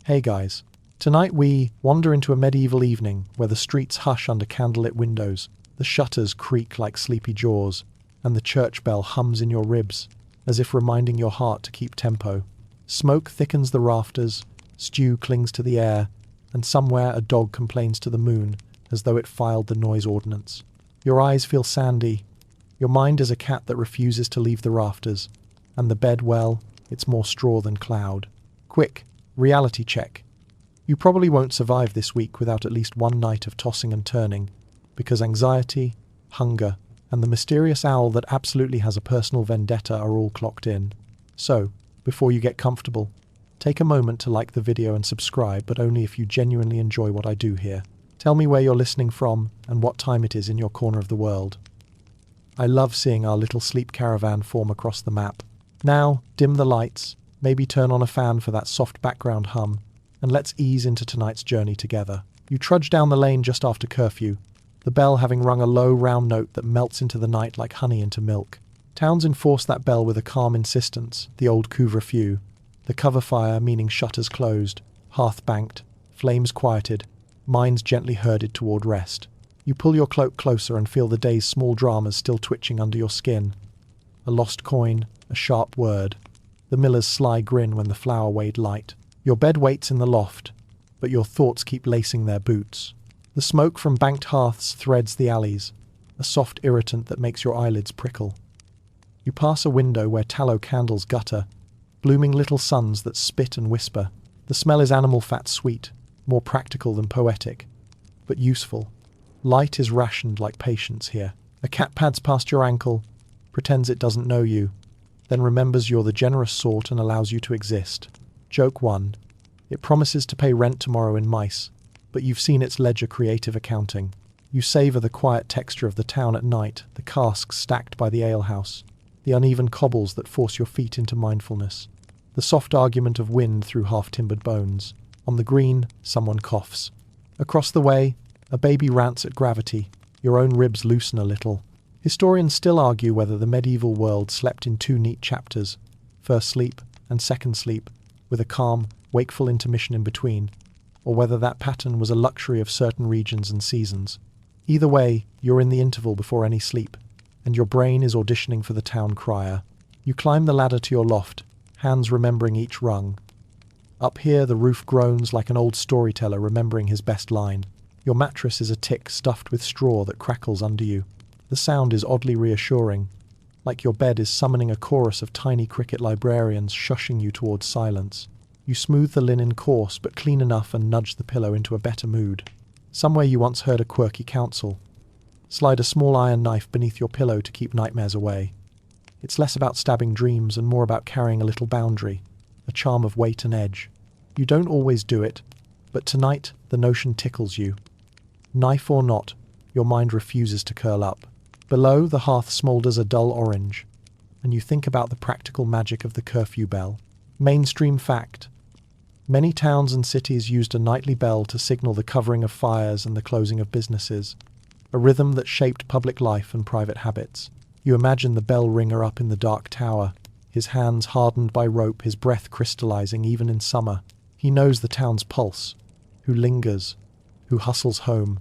Hey guys, tonight we wander into a medieval evening where the streets hush under candlelit windows, the shutters creak like sleepy jaws, and the church bell hums in your ribs, as if reminding your heart to keep tempo. Smoke thickens the rafters, stew clings to the air, and somewhere a dog complains to the moon as though it filed the noise ordinance. Your eyes feel sandy. Your mind is a cat that refuses to leave the rafters, and the bed, well, it's more straw than cloud. Quick, reality check. You probably won't survive this week without at least one night of tossing and turning, because anxiety, hunger, and the mysterious owl that absolutely has a personal vendetta are all clocked in. So, before you get comfortable, take a moment to like the video and subscribe, but only if you genuinely enjoy what I do here. Tell me where you're listening from and what time it is in your corner of the world. I love seeing our little sleep caravan form across the map. Now, dim the lights, maybe turn on a fan for that soft background hum, and let's ease into tonight's journey together. You trudge down the lane just after curfew, the bell having rung a low, round note that melts into the night like honey into milk. Towns enforce that bell with a calm insistence, the old couvre-feu, the cover fire meaning shutters closed, hearth banked, flames quieted, minds gently herded toward rest. You pull your cloak closer and feel the day's small dramas still twitching under your skin. A lost coin, a sharp word, the miller's sly grin when the flour weighed light. Your bed waits in the loft, but your thoughts keep lacing their boots. The smoke from banked hearths threads the alleys, a soft irritant that makes your eyelids prickle. You pass a window where tallow candles gutter, blooming little suns that spit and whisper. The smell is animal fat sweet, more practical than poetic, but useful. Light is rationed like patience here. A cat pads past your ankle, pretends it doesn't know you, then remembers you're the generous sort and allows you to exist. Joke 1. It promises to pay rent tomorrow in mice, but you've seen its ledger creative accounting. You savour the quiet texture of the town at night, the casks stacked by the alehouse, the uneven cobbles that force your feet into mindfulness, the soft argument of wind through half-timbered bones. On the green, someone coughs. Across the way, a baby rants at gravity. Your own ribs loosen a little. Historians still argue whether the medieval world slept in two neat chapters, first sleep and second sleep, with a calm, wakeful intermission in between, or whether that pattern was a luxury of certain regions and seasons. Either way, you're in the interval before any sleep, and your brain is auditioning for the town crier. You climb the ladder to your loft, hands remembering each rung. Up here, the roof groans like an old storyteller remembering his best line. Your mattress is a tick stuffed with straw that crackles under you. The sound is oddly reassuring, like your bed is summoning a chorus of tiny cricket librarians shushing you towards silence. You smooth the linen coarse but clean enough and nudge the pillow into a better mood. Somewhere you once heard a quirky counsel. Slide a small iron knife beneath your pillow to keep nightmares away. It's less about stabbing dreams and more about carrying a little boundary, a charm of weight and edge. You don't always do it, but tonight the notion tickles you. Knife or not, your mind refuses to curl up. Below, the hearth smoulders a dull orange, and you think about the practical magic of the curfew bell. Mainstream fact. Many towns and cities used a nightly bell to signal the covering of fires and the closing of businesses, a rhythm that shaped public life and private habits. You imagine the bell ringer up in the dark tower, his hands hardened by rope, his breath crystallizing even in summer. He knows the town's pulse, who lingers, who hustles home,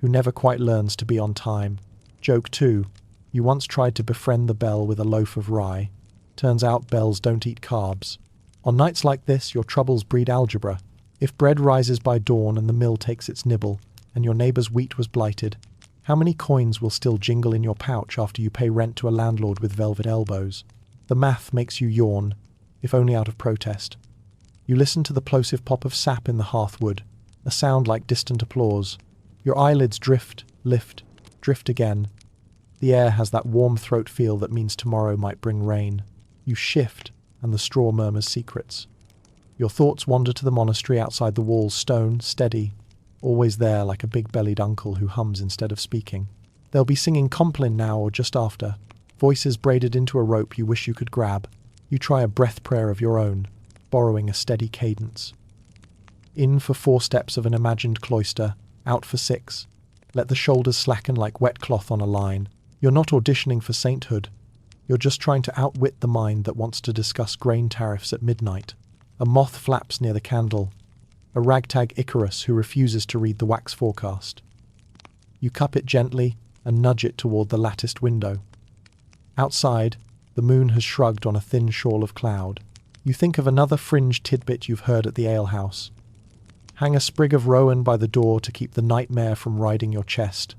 who never quite learns to be on time. Joke 2. You once tried to befriend the bell with a loaf of rye. Turns out bells don't eat carbs. On nights like this, your troubles breed algebra. If bread rises by dawn and the mill takes its nibble, and your neighbour's wheat was blighted, how many coins will still jingle in your pouch after you pay rent to a landlord with velvet elbows? The math makes you yawn, if only out of protest. You listen to the plosive pop of sap in the hearthwood, a sound like distant applause. Your eyelids drift, lift, drift again. The air has that warm throat feel that means tomorrow might bring rain. You shift, and the straw murmurs secrets. Your thoughts wander to the monastery outside the walls, stone, steady, always there like a big-bellied uncle who hums instead of speaking. They'll be singing Compline now or just after, voices braided into a rope you wish you could grab. You try a breath prayer of your own, borrowing a steady cadence. In for 4 steps of an imagined cloister, out for 6. Let the shoulders slacken like wet cloth on a line. You're not auditioning for sainthood. You're just trying to outwit the mind that wants to discuss grain tariffs at midnight. A moth flaps near the candle, a ragtag Icarus who refuses to read the wax forecast. You cup it gently and nudge it toward the latticed window. Outside, the moon has shrugged on a thin shawl of cloud. You think of another fringe tidbit you've heard at the alehouse. Hang a sprig of rowan by the door to keep the nightmare from riding your chest.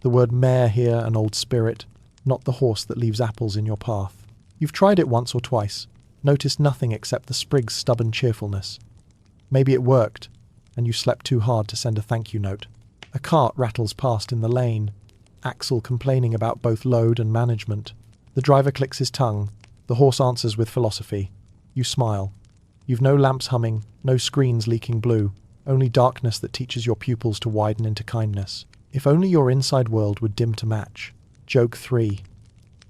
The word mare here, an old spirit, not the horse that leaves apples in your path. You've tried it once or twice, noticed nothing except the sprig's stubborn cheerfulness. Maybe it worked, and you slept too hard to send a thank you note. A cart rattles past in the lane, Axel complaining about both load and management. The driver clicks his tongue. The horse answers with philosophy. You smile. You've no lamps humming, no screens leaking blue, only darkness that teaches your pupils to widen into kindness. If only your inside world would dim to match. Joke 3.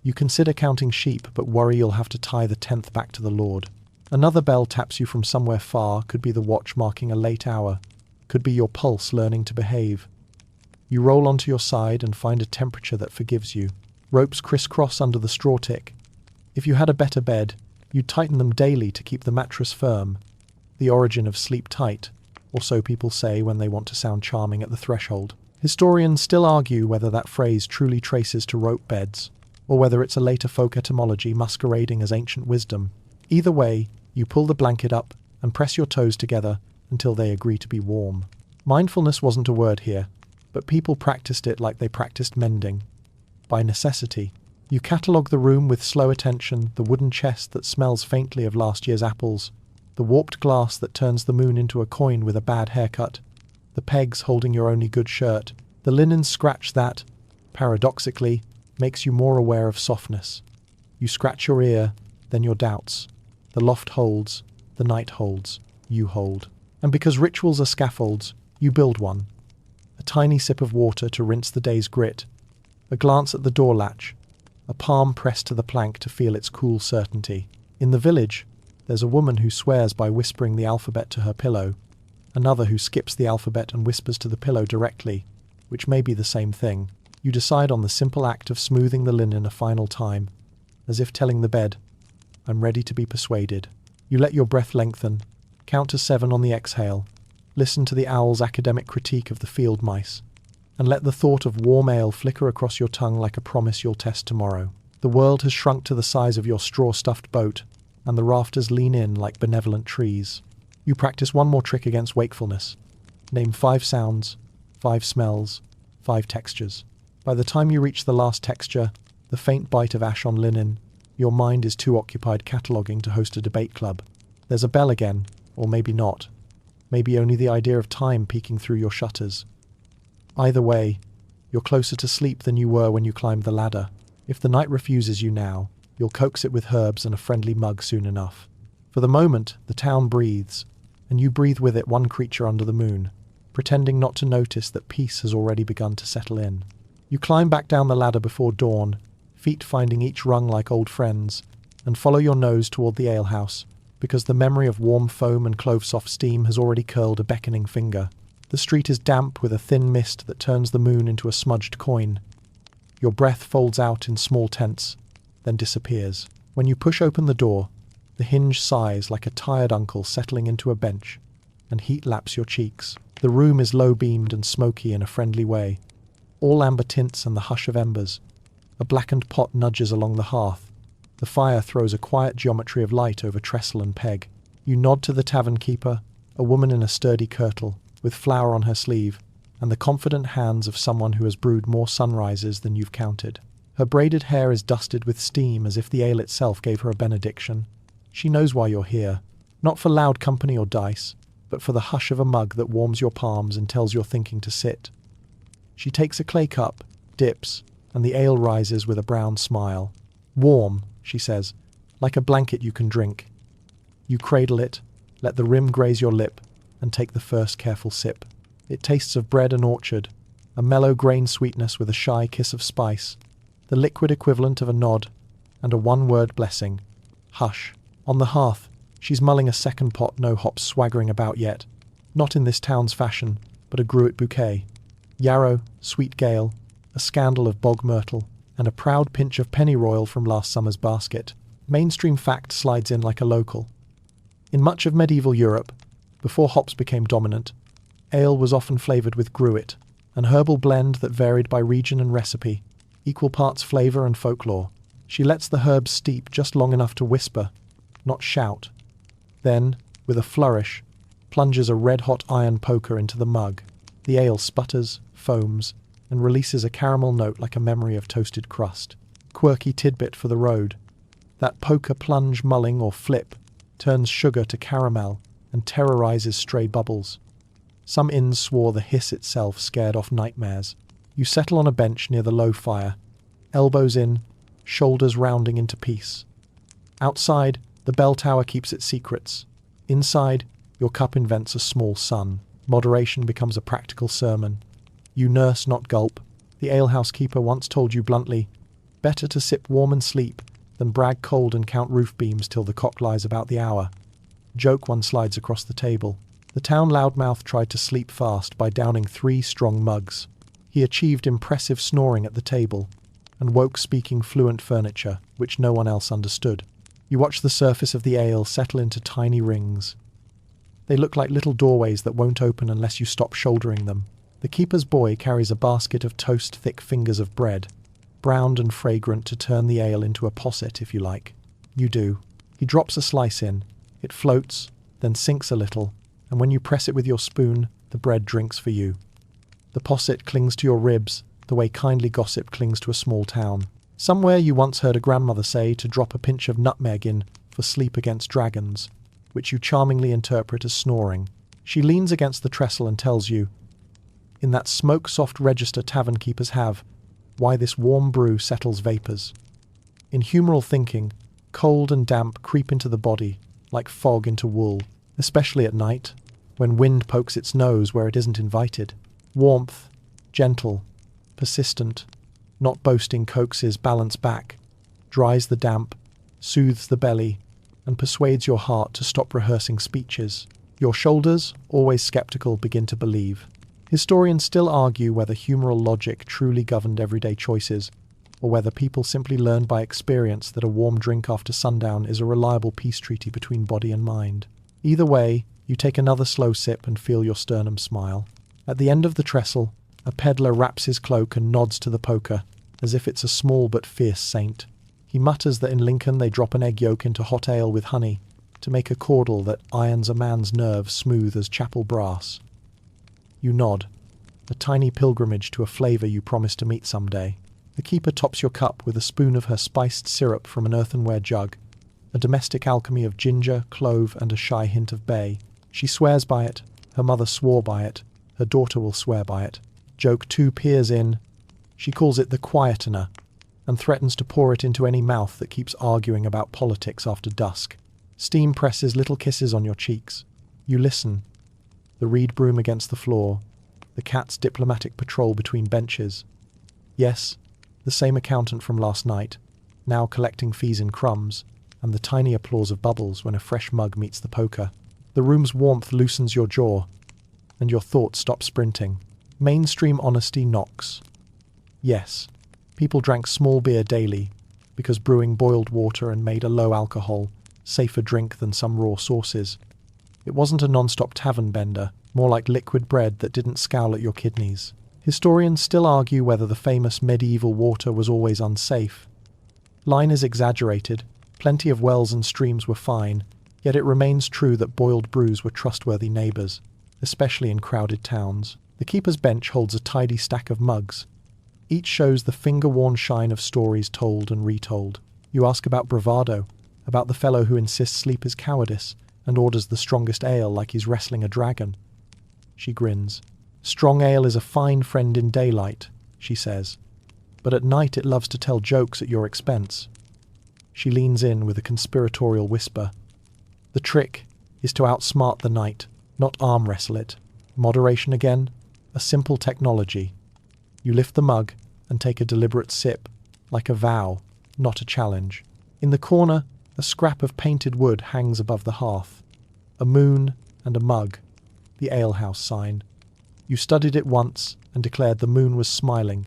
You consider counting sheep, but worry you'll have to tie the 10th back to the Lord. Another bell taps you from somewhere far, could be the watch marking a late hour, could be your pulse learning to behave. You roll onto your side and find a temperature that forgives you. Ropes crisscross under the straw tick. If you had a better bed, you'd tighten them daily to keep the mattress firm. The origin of sleep tight, or so people say when they want to sound charming at the threshold. Historians still argue whether that phrase truly traces to rope beds, or whether it's a later folk etymology masquerading as ancient wisdom. Either way, you pull the blanket up and press your toes together until they agree to be warm. Mindfulness wasn't a word here, but people practiced it like they practiced mending. By necessity. You catalogue the room with slow attention, the wooden chest that smells faintly of last year's apples, the warped glass that turns the moon into a coin with a bad haircut, the pegs holding your only good shirt, the linen scratch that, paradoxically, makes you more aware of softness. You scratch your ear, then your doubts. The loft holds, the night holds, you hold. And because rituals are scaffolds, you build one. A tiny sip of water to rinse the day's grit, a glance at the door latch, a palm pressed to the plank to feel its cool certainty. In the village, there's a woman who swears by whispering the alphabet to her pillow, another who skips the alphabet and whispers to the pillow directly, which may be the same thing. You decide on the simple act of smoothing the linen a final time, as if telling the bed, I'm ready to be persuaded. You let your breath lengthen, count to 7 on the exhale, listen to the owl's academic critique of the field mice, and let the thought of warm ale flicker across your tongue like a promise you'll test tomorrow. The world has shrunk to the size of your straw-stuffed boat, and the rafters lean in like benevolent trees. You practice one more trick against wakefulness. Name 5 sounds, 5 smells, 5 textures. By the time you reach the last texture, the faint bite of ash on linen, your mind is too occupied cataloguing to host a debate club. There's a bell again, or maybe not. Maybe only the idea of time peeking through your shutters. Either way, you're closer to sleep than you were when you climbed the ladder. If the night refuses you now, you'll coax it with herbs and a friendly mug soon enough. For the moment, the town breathes, and you breathe with it, one creature under the moon, pretending not to notice that peace has already begun to settle in. You climb back down the ladder before dawn, feet finding each rung like old friends, and follow your nose toward the alehouse, because the memory of warm foam and clove-soft steam has already curled a beckoning finger. The street is damp with a thin mist that turns the moon into a smudged coin. Your breath folds out in small tents, then disappears. When you push open the door, the hinge sighs like a tired uncle settling into a bench, and heat laps your cheeks. The room is low-beamed and smoky in a friendly way, all amber tints and the hush of embers. A blackened pot nudges along the hearth. The fire throws a quiet geometry of light over trestle and peg. You nod to the tavern keeper, a woman in a sturdy kirtle, with flour on her sleeve, and the confident hands of someone who has brewed more sunrises than you've counted. Her braided hair is dusted with steam as if the ale itself gave her a benediction. She knows why you're here, not for loud company or dice, but for the hush of a mug that warms your palms and tells your thinking to sit. She takes a clay cup, dips, and the ale rises with a brown smile. Warm, she says, like a blanket you can drink. You cradle it, let the rim graze your lip, and take the first careful sip. It tastes of bread and orchard, a mellow grain sweetness with a shy kiss of spice, the liquid equivalent of a nod, and a one-word blessing. Hush. On the hearth, she's mulling a second pot, no hops swaggering about yet. Not in this town's fashion, but a gruet bouquet. Yarrow, sweet gale, a scandal of bog myrtle, and a proud pinch of pennyroyal from last summer's basket. Mainstream fact slides in like a local. In much of medieval Europe, Before hops became dominant, ale was often flavoured with gruit, an herbal blend that varied by region and recipe, equal parts flavour and folklore. She lets the herbs steep just long enough to whisper, not shout. Then, with a flourish, plunges a red-hot iron poker into the mug. The ale sputters, foams, and releases a caramel note like a memory of toasted crust. Quirky tidbit for the road. That poker plunge, mulling, or flip turns sugar to caramel and terrorizes stray bubbles. Some inns swore the hiss itself scared off nightmares. You settle on a bench near the low fire, elbows in, shoulders rounding into peace. Outside, the bell tower keeps its secrets. Inside, your cup invents a small sun. Moderation becomes a practical sermon. You nurse, not gulp. The alehouse keeper once told you bluntly, better to sip warm and sleep than brag cold and count roof beams till the cock lies about the hour. Joke one slides across the table. The town loudmouth tried to sleep fast by downing 3 strong mugs. He achieved impressive snoring at the table, and woke speaking fluent furniture, which no one else understood. You watch the surface of the ale settle into tiny rings. They look like little doorways that won't open unless you stop shouldering them. The keeper's boy carries a basket of toast-thick fingers of bread, browned and fragrant to turn the ale into a posset, if you like. You do. He drops a slice in. It floats, then sinks a little, and when you press it with your spoon, the bread drinks for you. The posset clings to your ribs, the way kindly gossip clings to a small town. Somewhere you once heard a grandmother say to drop a pinch of nutmeg in for sleep against dragons, which you charmingly interpret as snoring. She leans against the trestle and tells you, in that smoke-soft register tavern keepers have, why this warm brew settles vapours. In humoral thinking, cold and damp creep into the body, like fog into wool, especially at night, when wind pokes its nose where it isn't invited. Warmth, gentle, persistent, not boasting, coaxes balance back, dries the damp, soothes the belly, and persuades your heart to stop rehearsing speeches. Your shoulders, always skeptical, begin to believe. Historians still argue whether humoral logic truly governed everyday choices, or whether people simply learned by experience that a warm drink after sundown is a reliable peace treaty between body and mind. Either way, you take another slow sip and feel your sternum smile. At the end of the trestle, a peddler wraps his cloak and nods to the poker, as if it's a small but fierce saint. He mutters that in Lincoln they drop an egg yolk into hot ale with honey, to make a caudle that irons a man's nerves smooth as chapel brass. You nod, a tiny pilgrimage to a flavour you promise to meet someday. The keeper tops your cup with a spoon of her spiced syrup from an earthenware jug, a domestic alchemy of ginger, clove, and a shy hint of bay. She swears by it, her mother swore by it, her daughter will swear by it. Joke 2 peers in. She calls it the quietener, and threatens to pour it into any mouth that keeps arguing about politics after dusk. Steam presses little kisses on your cheeks. You listen. The reed broom against the floor, the cat's diplomatic patrol between benches. Yes, the same accountant from last night, now collecting fees in crumbs, and the tiny applause of bubbles when a fresh mug meets the poker. The room's warmth loosens your jaw, and your thoughts stop sprinting. Mainstream honesty knocks. Yes, people drank small beer daily, because brewing boiled water and made a low alcohol, safer drink than some raw sauces. It wasn't a non-stop tavern bender, more like liquid bread that didn't scowl at your kidneys. Historians still argue whether the famous medieval water was always unsafe. Line is exaggerated, plenty of wells and streams were fine, yet it remains true that boiled brews were trustworthy neighbours, especially in crowded towns. The keeper's bench holds a tidy stack of mugs. Each shows the finger-worn shine of stories told and retold. You ask about bravado, about the fellow who insists sleep is cowardice, and orders the strongest ale like he's wrestling a dragon. She grins. Strong ale is a fine friend in daylight, she says, but at night it loves to tell jokes at your expense. She leans in with a conspiratorial whisper. The trick is to outsmart the night, not arm wrestle it. Moderation again, a simple technology. You lift the mug and take a deliberate sip, like a vow, not a challenge. In the corner, a scrap of painted wood hangs above the hearth. A moon and a mug, the alehouse sign. You studied it once and declared the moon was smiling.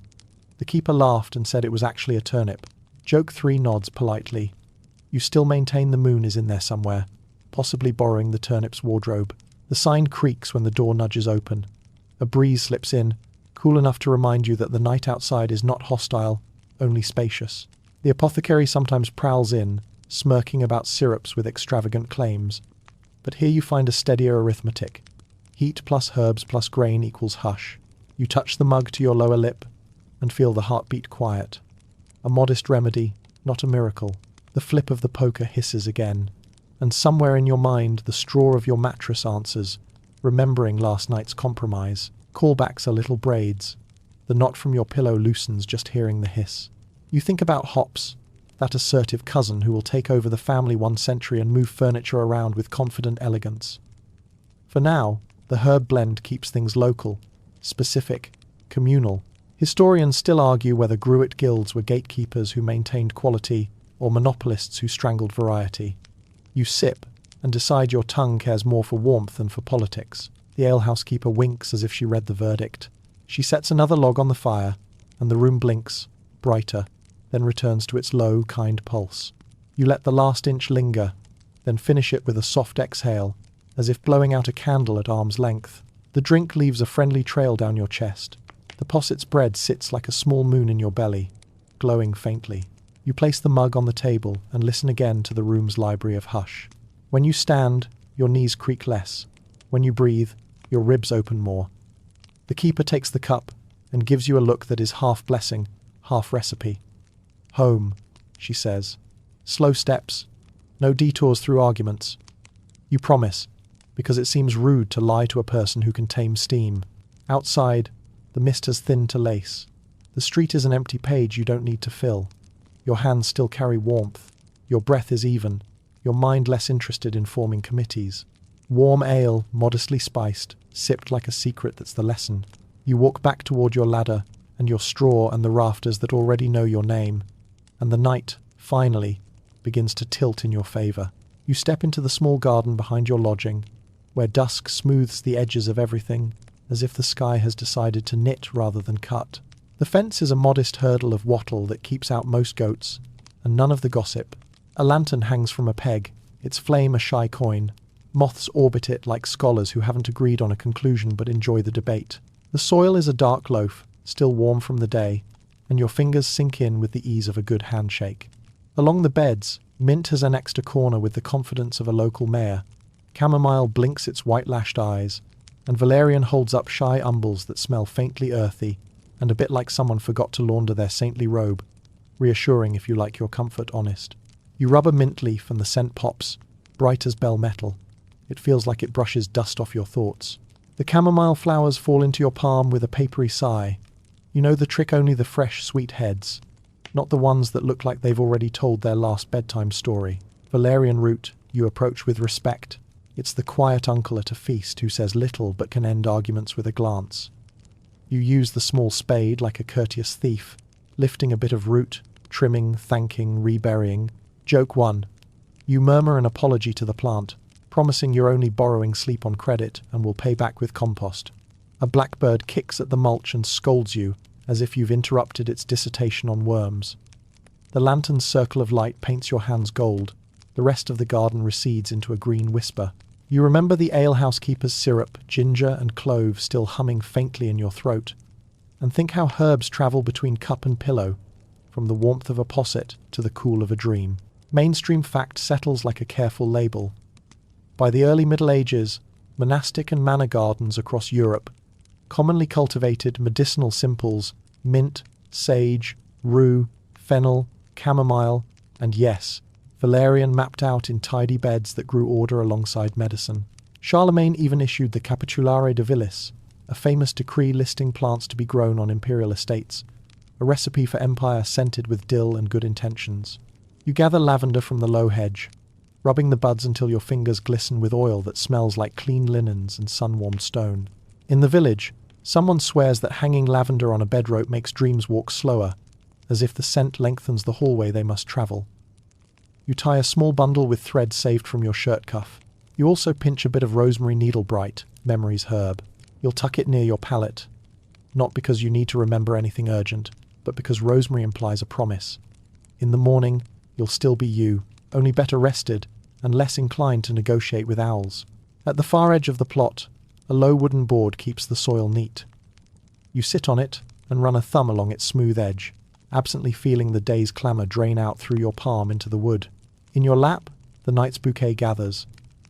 The keeper laughed and said it was actually a turnip. Joke 3 nods politely. You still maintain the moon is in there somewhere, possibly borrowing the turnip's wardrobe. The sign creaks when the door nudges open. A breeze slips in, cool enough to remind you that the night outside is not hostile, only spacious. The apothecary sometimes prowls in, smirking about syrups with extravagant claims. But here you find a steadier arithmetic. Heat plus herbs plus grain equals hush. You touch the mug to your lower lip and feel the heartbeat quiet. A modest remedy, not a miracle. The flip of the poker hisses again, and somewhere in your mind the straw of your mattress answers, remembering last night's compromise. Callbacks are little braids. The knot from your pillow loosens just hearing the hiss. You think about Hops, that assertive cousin who will take over the family one century and move furniture around with confident elegance. For now, the herb blend keeps things local, specific, communal. Historians still argue whether Gruit guilds were gatekeepers who maintained quality or monopolists who strangled variety. You sip and decide your tongue cares more for warmth than for politics. The alehouse keeper winks as if she read the verdict. She sets another log on the fire, and the room blinks, brighter, then returns to its low, kind pulse. You let the last inch linger, then finish it with a soft exhale, as if blowing out a candle at arm's length. The drink leaves a friendly trail down your chest. The posset's bread sits like a small moon in your belly, glowing faintly. You place the mug on the table and listen again to the room's library of hush. When you stand, your knees creak less. When you breathe, your ribs open more. The keeper takes the cup and gives you a look that is half blessing, half recipe. Home, she says. Slow steps, no detours through arguments. You promise, because it seems rude to lie to a person who can tame steam. Outside, the mist has thinned to lace. The street is an empty page you don't need to fill. Your hands still carry warmth. Your breath is even. Your mind less interested in forming committees. Warm ale, modestly spiced, sipped like a secret that's the lesson. You walk back toward your ladder, and your straw and the rafters that already know your name. And the night, finally, begins to tilt in your favor. You step into the small garden behind your lodging, where dusk smooths the edges of everything, as if the sky has decided to knit rather than cut. The fence is a modest hurdle of wattle that keeps out most goats, and none of the gossip. A lantern hangs from a peg, its flame a shy coin. Moths orbit it like scholars who haven't agreed on a conclusion but enjoy the debate. The soil is a dark loaf, still warm from the day, and your fingers sink in with the ease of a good handshake. Along the beds, mint has annexed a corner with the confidence of a local mayor. Chamomile blinks its white-lashed eyes, and valerian holds up shy umbels that smell faintly earthy and a bit like someone forgot to launder their saintly robe, reassuring if you like your comfort honest. You rub a mint leaf and the scent pops, bright as bell metal. It feels like it brushes dust off your thoughts. The chamomile flowers fall into your palm with a papery sigh. You know the trick only the fresh, sweet heads, not the ones that look like they've already told their last bedtime story. Valerian root, you approach with respect. It's the quiet uncle at a feast who says little but can end arguments with a glance. You use the small spade like a courteous thief, lifting a bit of root, trimming, thanking, reburying. Joke 1. You murmur an apology to the plant, promising you're only borrowing sleep on credit and will pay back with compost. A blackbird kicks at the mulch and scolds you, as if you've interrupted its dissertation on worms. The lantern's circle of light paints your hands gold. The rest of the garden recedes into a green whisper. You remember the alehouse keeper's syrup, ginger and clove still humming faintly in your throat, and think how herbs travel between cup and pillow, from the warmth of a posset to the cool of a dream. Mainstream fact settles like a careful label. By the early Middle Ages, monastic and manor gardens across Europe commonly cultivated medicinal simples, mint, sage, rue, fennel, chamomile, and yes, valerian mapped out in tidy beds that grew order alongside medicine. Charlemagne even issued the Capitulare de Villis, a famous decree listing plants to be grown on imperial estates, a recipe for empire scented with dill and good intentions. You gather lavender from the low hedge, rubbing the buds until your fingers glisten with oil that smells like clean linens and sun-warmed stone. In the village, someone swears that hanging lavender on a bedrope makes dreams walk slower, as if the scent lengthens the hallway they must travel. You tie a small bundle with thread saved from your shirt cuff. You also pinch a bit of rosemary needlebright, memory's herb. You'll tuck it near your palate, not because you need to remember anything urgent, but because rosemary implies a promise. In the morning, you'll still be you, only better rested and less inclined to negotiate with owls. At the far edge of the plot, a low wooden board keeps the soil neat. You sit on it and run a thumb along its smooth edge, absently feeling the day's clamour drain out through your palm into the wood. In your lap, the night's bouquet gathers.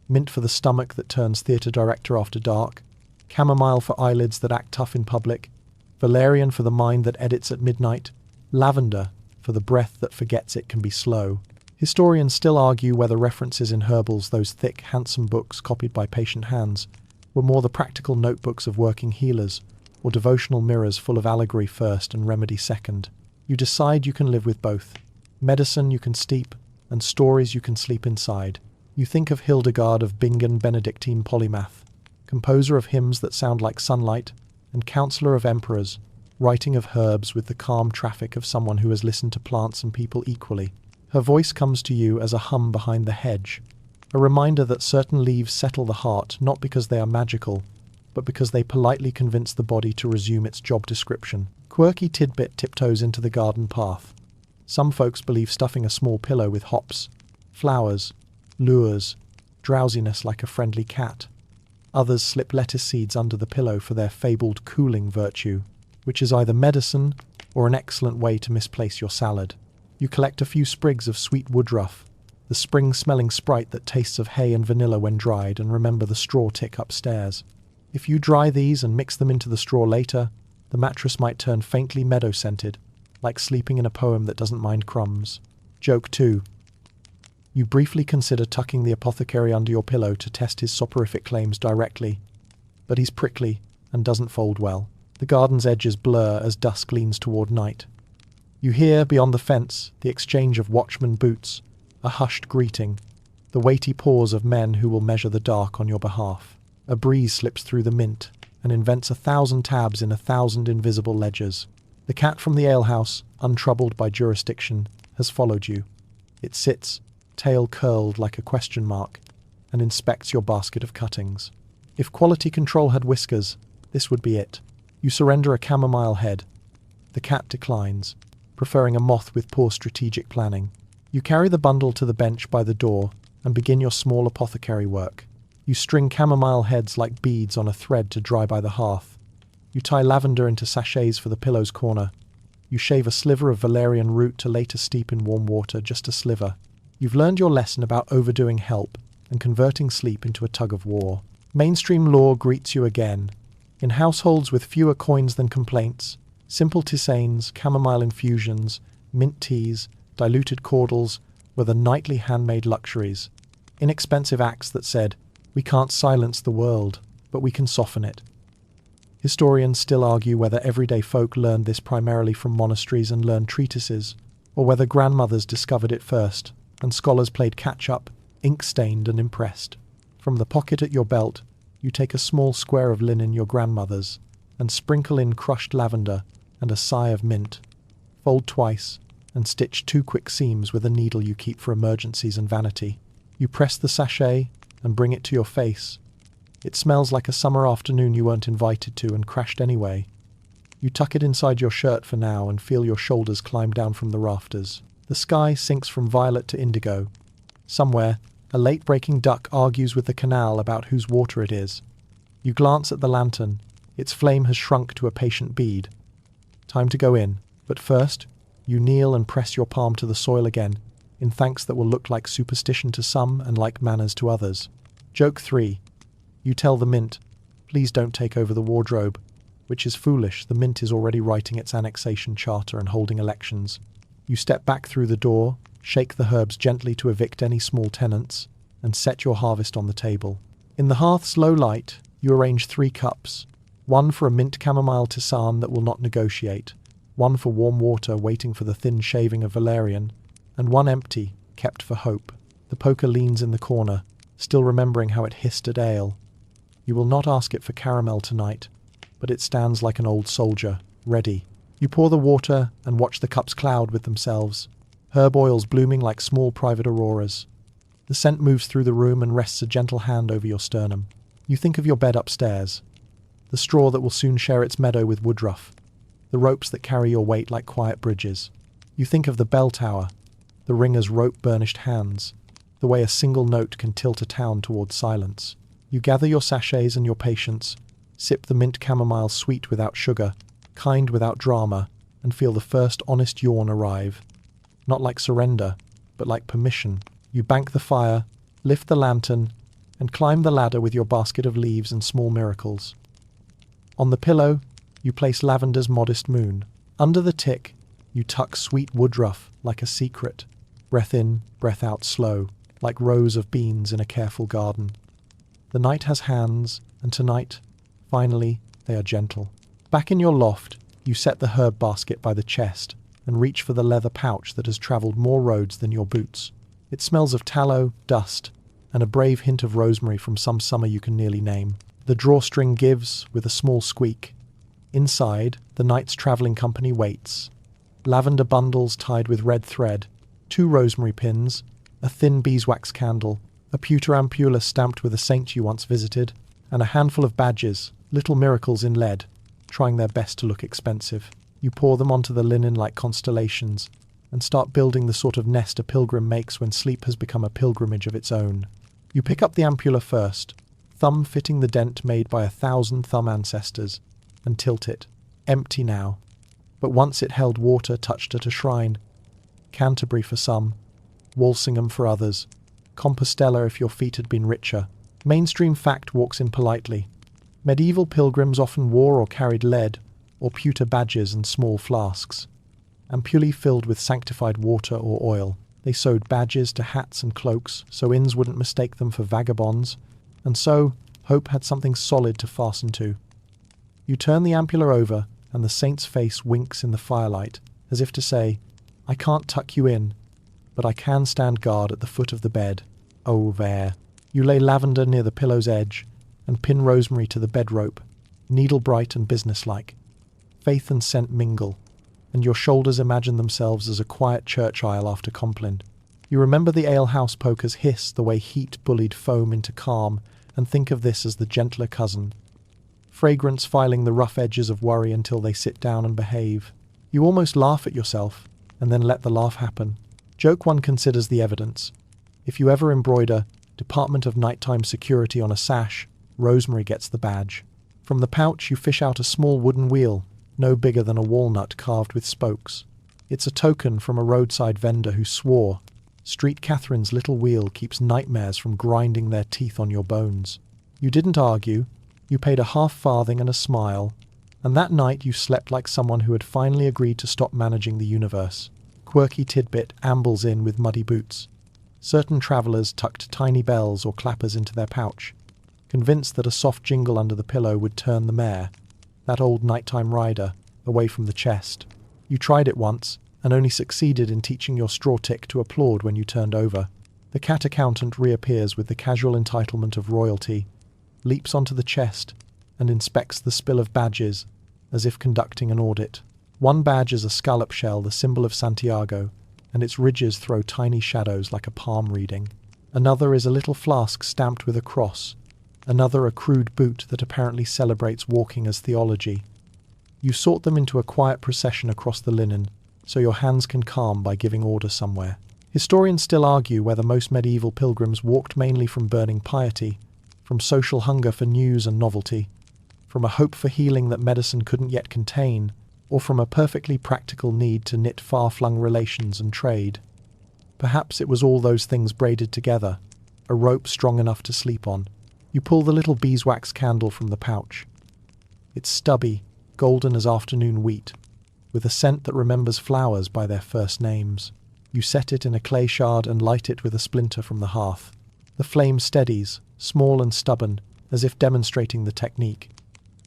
Mint for the stomach that turns theatre director after dark, chamomile for eyelids that act tough in public, valerian for the mind that edits at midnight, lavender for the breath that forgets it can be slow. Historians still argue whether references in herbals, those thick, handsome books copied by patient hands, were more the practical notebooks of working healers, or devotional mirrors full of allegory first and remedy second. You decide you can live with both. Medicine you can steep, and stories you can sleep inside. You think of Hildegard of Bingen, Benedictine polymath, composer of hymns that sound like sunlight, and counselor of emperors, writing of herbs with the calm traffic of someone who has listened to plants and people equally. Her voice comes to you as a hum behind the hedge, a reminder that certain leaves settle the heart not because they are magical, but because they politely convince the body to resume its job description. Quirky tidbit tiptoes into the garden path. Some folks believe stuffing a small pillow with hops, flowers, lures, drowsiness like a friendly cat. Others slip lettuce seeds under the pillow for their fabled cooling virtue, which is either medicine or an excellent way to misplace your salad. You collect a few sprigs of sweet woodruff, the spring-smelling sprite that tastes of hay and vanilla when dried, and remember the straw tick upstairs. If you dry these and mix them into the straw later, the mattress might turn faintly meadow-scented, like sleeping in a poem that doesn't mind crumbs. Joke 2. You briefly consider tucking the apothecary under your pillow to test his soporific claims directly, but he's prickly and doesn't fold well. The garden's edges blur as dusk leans toward night. You hear, beyond the fence, the exchange of watchman boots, a hushed greeting, the weighty pause of men who will measure the dark on your behalf. A breeze slips through the mint and invents 1,000 tabs in 1,000 invisible ledgers. The cat from the alehouse, untroubled by jurisdiction, has followed you. It sits, tail curled like a question mark, and inspects your basket of cuttings. If quality control had whiskers, this would be it. You surrender a chamomile head. The cat declines, preferring a moth with poor strategic planning. You carry the bundle to the bench by the door and begin your small apothecary work. You string chamomile heads like beads on a thread to dry by the hearth. You tie lavender into sachets for the pillow's corner. You shave a sliver of valerian root to later steep in warm water, just a sliver. You've learned your lesson about overdoing help and converting sleep into a tug of war. Mainstream law greets you again. In households with fewer coins than complaints, simple tisanes, chamomile infusions, mint teas, diluted caudals were the nightly handmade luxuries. Inexpensive acts that said, we can't silence the world, but we can soften it. Historians still argue whether everyday folk learned this primarily from monasteries and learned treatises, or whether grandmothers discovered it first, and scholars played catch-up, ink-stained and impressed. From the pocket at your belt, you take a small square of linen your grandmother's, and sprinkle in crushed lavender and a sigh of mint. Fold twice, and stitch 2 quick seams with a needle you keep for emergencies and vanity. You press the sachet and bring it to your face. It smells like a summer afternoon you weren't invited to and crashed anyway. You tuck it inside your shirt for now and feel your shoulders climb down from the rafters. The sky sinks from violet to indigo. Somewhere, a late-breaking duck argues with the canal about whose water it is. You glance at the lantern. Its flame has shrunk to a patient bead. Time to go in, but first, you kneel and press your palm to the soil again, in thanks that will look like superstition to some and like manners to others. Joke 3. You tell the mint, please don't take over the wardrobe, which is foolish. The mint is already writing its annexation charter and holding elections. You step back through the door, shake the herbs gently to evict any small tenants, and set your harvest on the table. In the hearth's low light, you arrange 3 cups, one for a mint chamomile tisane that will not negotiate, one for warm water waiting for the thin shaving of valerian, and one empty, kept for hope. The poker leans in the corner, still remembering how it hissed at ale. You will not ask it for caramel tonight, but it stands like an old soldier, ready. You pour the water and watch the cups cloud with themselves, herb oils blooming like small private auroras. The scent moves through the room and rests a gentle hand over your sternum. You think of your bed upstairs, the straw that will soon share its meadow with woodruff, the ropes that carry your weight like quiet bridges. You think of the bell tower, the ringer's rope-burnished hands, the way a single note can tilt a town towards silence. You gather your sachets and your patience, sip the mint chamomile sweet without sugar, kind without drama, and feel the first honest yawn arrive. Not like surrender, but like permission. You bank the fire, lift the lantern, and climb the ladder with your basket of leaves and small miracles. On the pillow, you place lavender's modest moon. Under the tick, you tuck sweet woodruff like a secret. Breath in, breath out slow, like rows of beans in a careful garden. The night has hands, and tonight, finally, they are gentle. Back in your loft, you set the herb basket by the chest and reach for the leather pouch that has travelled more roads than your boots. It smells of tallow, dust, and a brave hint of rosemary from some summer you can nearly name. The drawstring gives with a small squeak. Inside, the night's travelling company waits. Lavender bundles tied with red thread, 2 rosemary pins, a thin beeswax candle, a pewter ampulla stamped with a saint you once visited, and a handful of badges, little miracles in lead, trying their best to look expensive. You pour them onto the linen like constellations, and start building the sort of nest a pilgrim makes when sleep has become a pilgrimage of its own. You pick up the ampulla first, thumb fitting the dent made by 1,000 thumb ancestors, and tilt it, empty now. But once it held water touched at a shrine. Canterbury for some, Walsingham for others, Compostela if your feet had been richer. Mainstream fact walks in politely. Medieval pilgrims often wore or carried lead, or pewter badges and small flasks. Ampullae filled with sanctified water or oil. They sewed badges to hats and cloaks, so inns wouldn't mistake them for vagabonds, and so hope had something solid to fasten to. You turn the ampulla over, and the saint's face winks in the firelight, as if to say, I can't tuck you in, but I can stand guard at the foot of the bed. Oh, there. You lay lavender near the pillow's edge, and pin rosemary to the bed rope, needle bright and businesslike. Faith and scent mingle, and your shoulders imagine themselves as a quiet church aisle after Compline. You remember the alehouse poker's hiss, the way heat bullied foam into calm, and think of this as the gentler cousin. Fragrance filing the rough edges of worry until they sit down and behave. You almost laugh at yourself, and then let the laugh happen. Joke one considers the evidence. If you ever embroider Department of Nighttime Security on a sash, rosemary gets the badge. From the pouch you fish out a small wooden wheel, no bigger than a walnut carved with spokes. It's a token from a roadside vendor who swore, Street Catherine's little wheel keeps nightmares from grinding their teeth on your bones. You didn't argue, you paid a half-farthing and a smile, and that night you slept like someone who had finally agreed to stop managing the universe. Quirky tidbit ambles in with muddy boots. Certain travellers tucked tiny bells or clappers into their pouch, convinced that a soft jingle under the pillow would turn the mare, that old nighttime rider, away from the chest. You tried it once, and only succeeded in teaching your straw tick to applaud when you turned over. The cat accountant reappears with the casual entitlement of royalty, leaps onto the chest, and inspects the spill of badges, as if conducting an audit. One badge is a scallop shell, the symbol of Santiago, and its ridges throw tiny shadows like a palm reading. Another is a little flask stamped with a cross, another a crude boot that apparently celebrates walking as theology. You sort them into a quiet procession across the linen, so your hands can calm by giving order somewhere. Historians still argue whether most medieval pilgrims walked mainly from burning piety, from social hunger for news and novelty, from a hope for healing that medicine couldn't yet contain, or from a perfectly practical need to knit far-flung relations and trade. Perhaps it was all those things braided together, a rope strong enough to sleep on. You pull the little beeswax candle from the pouch. It's stubby, golden as afternoon wheat, with a scent that remembers flowers by their first names. You set it in a clay shard and light it with a splinter from the hearth. The flame steadies, small and stubborn, as if demonstrating the technique.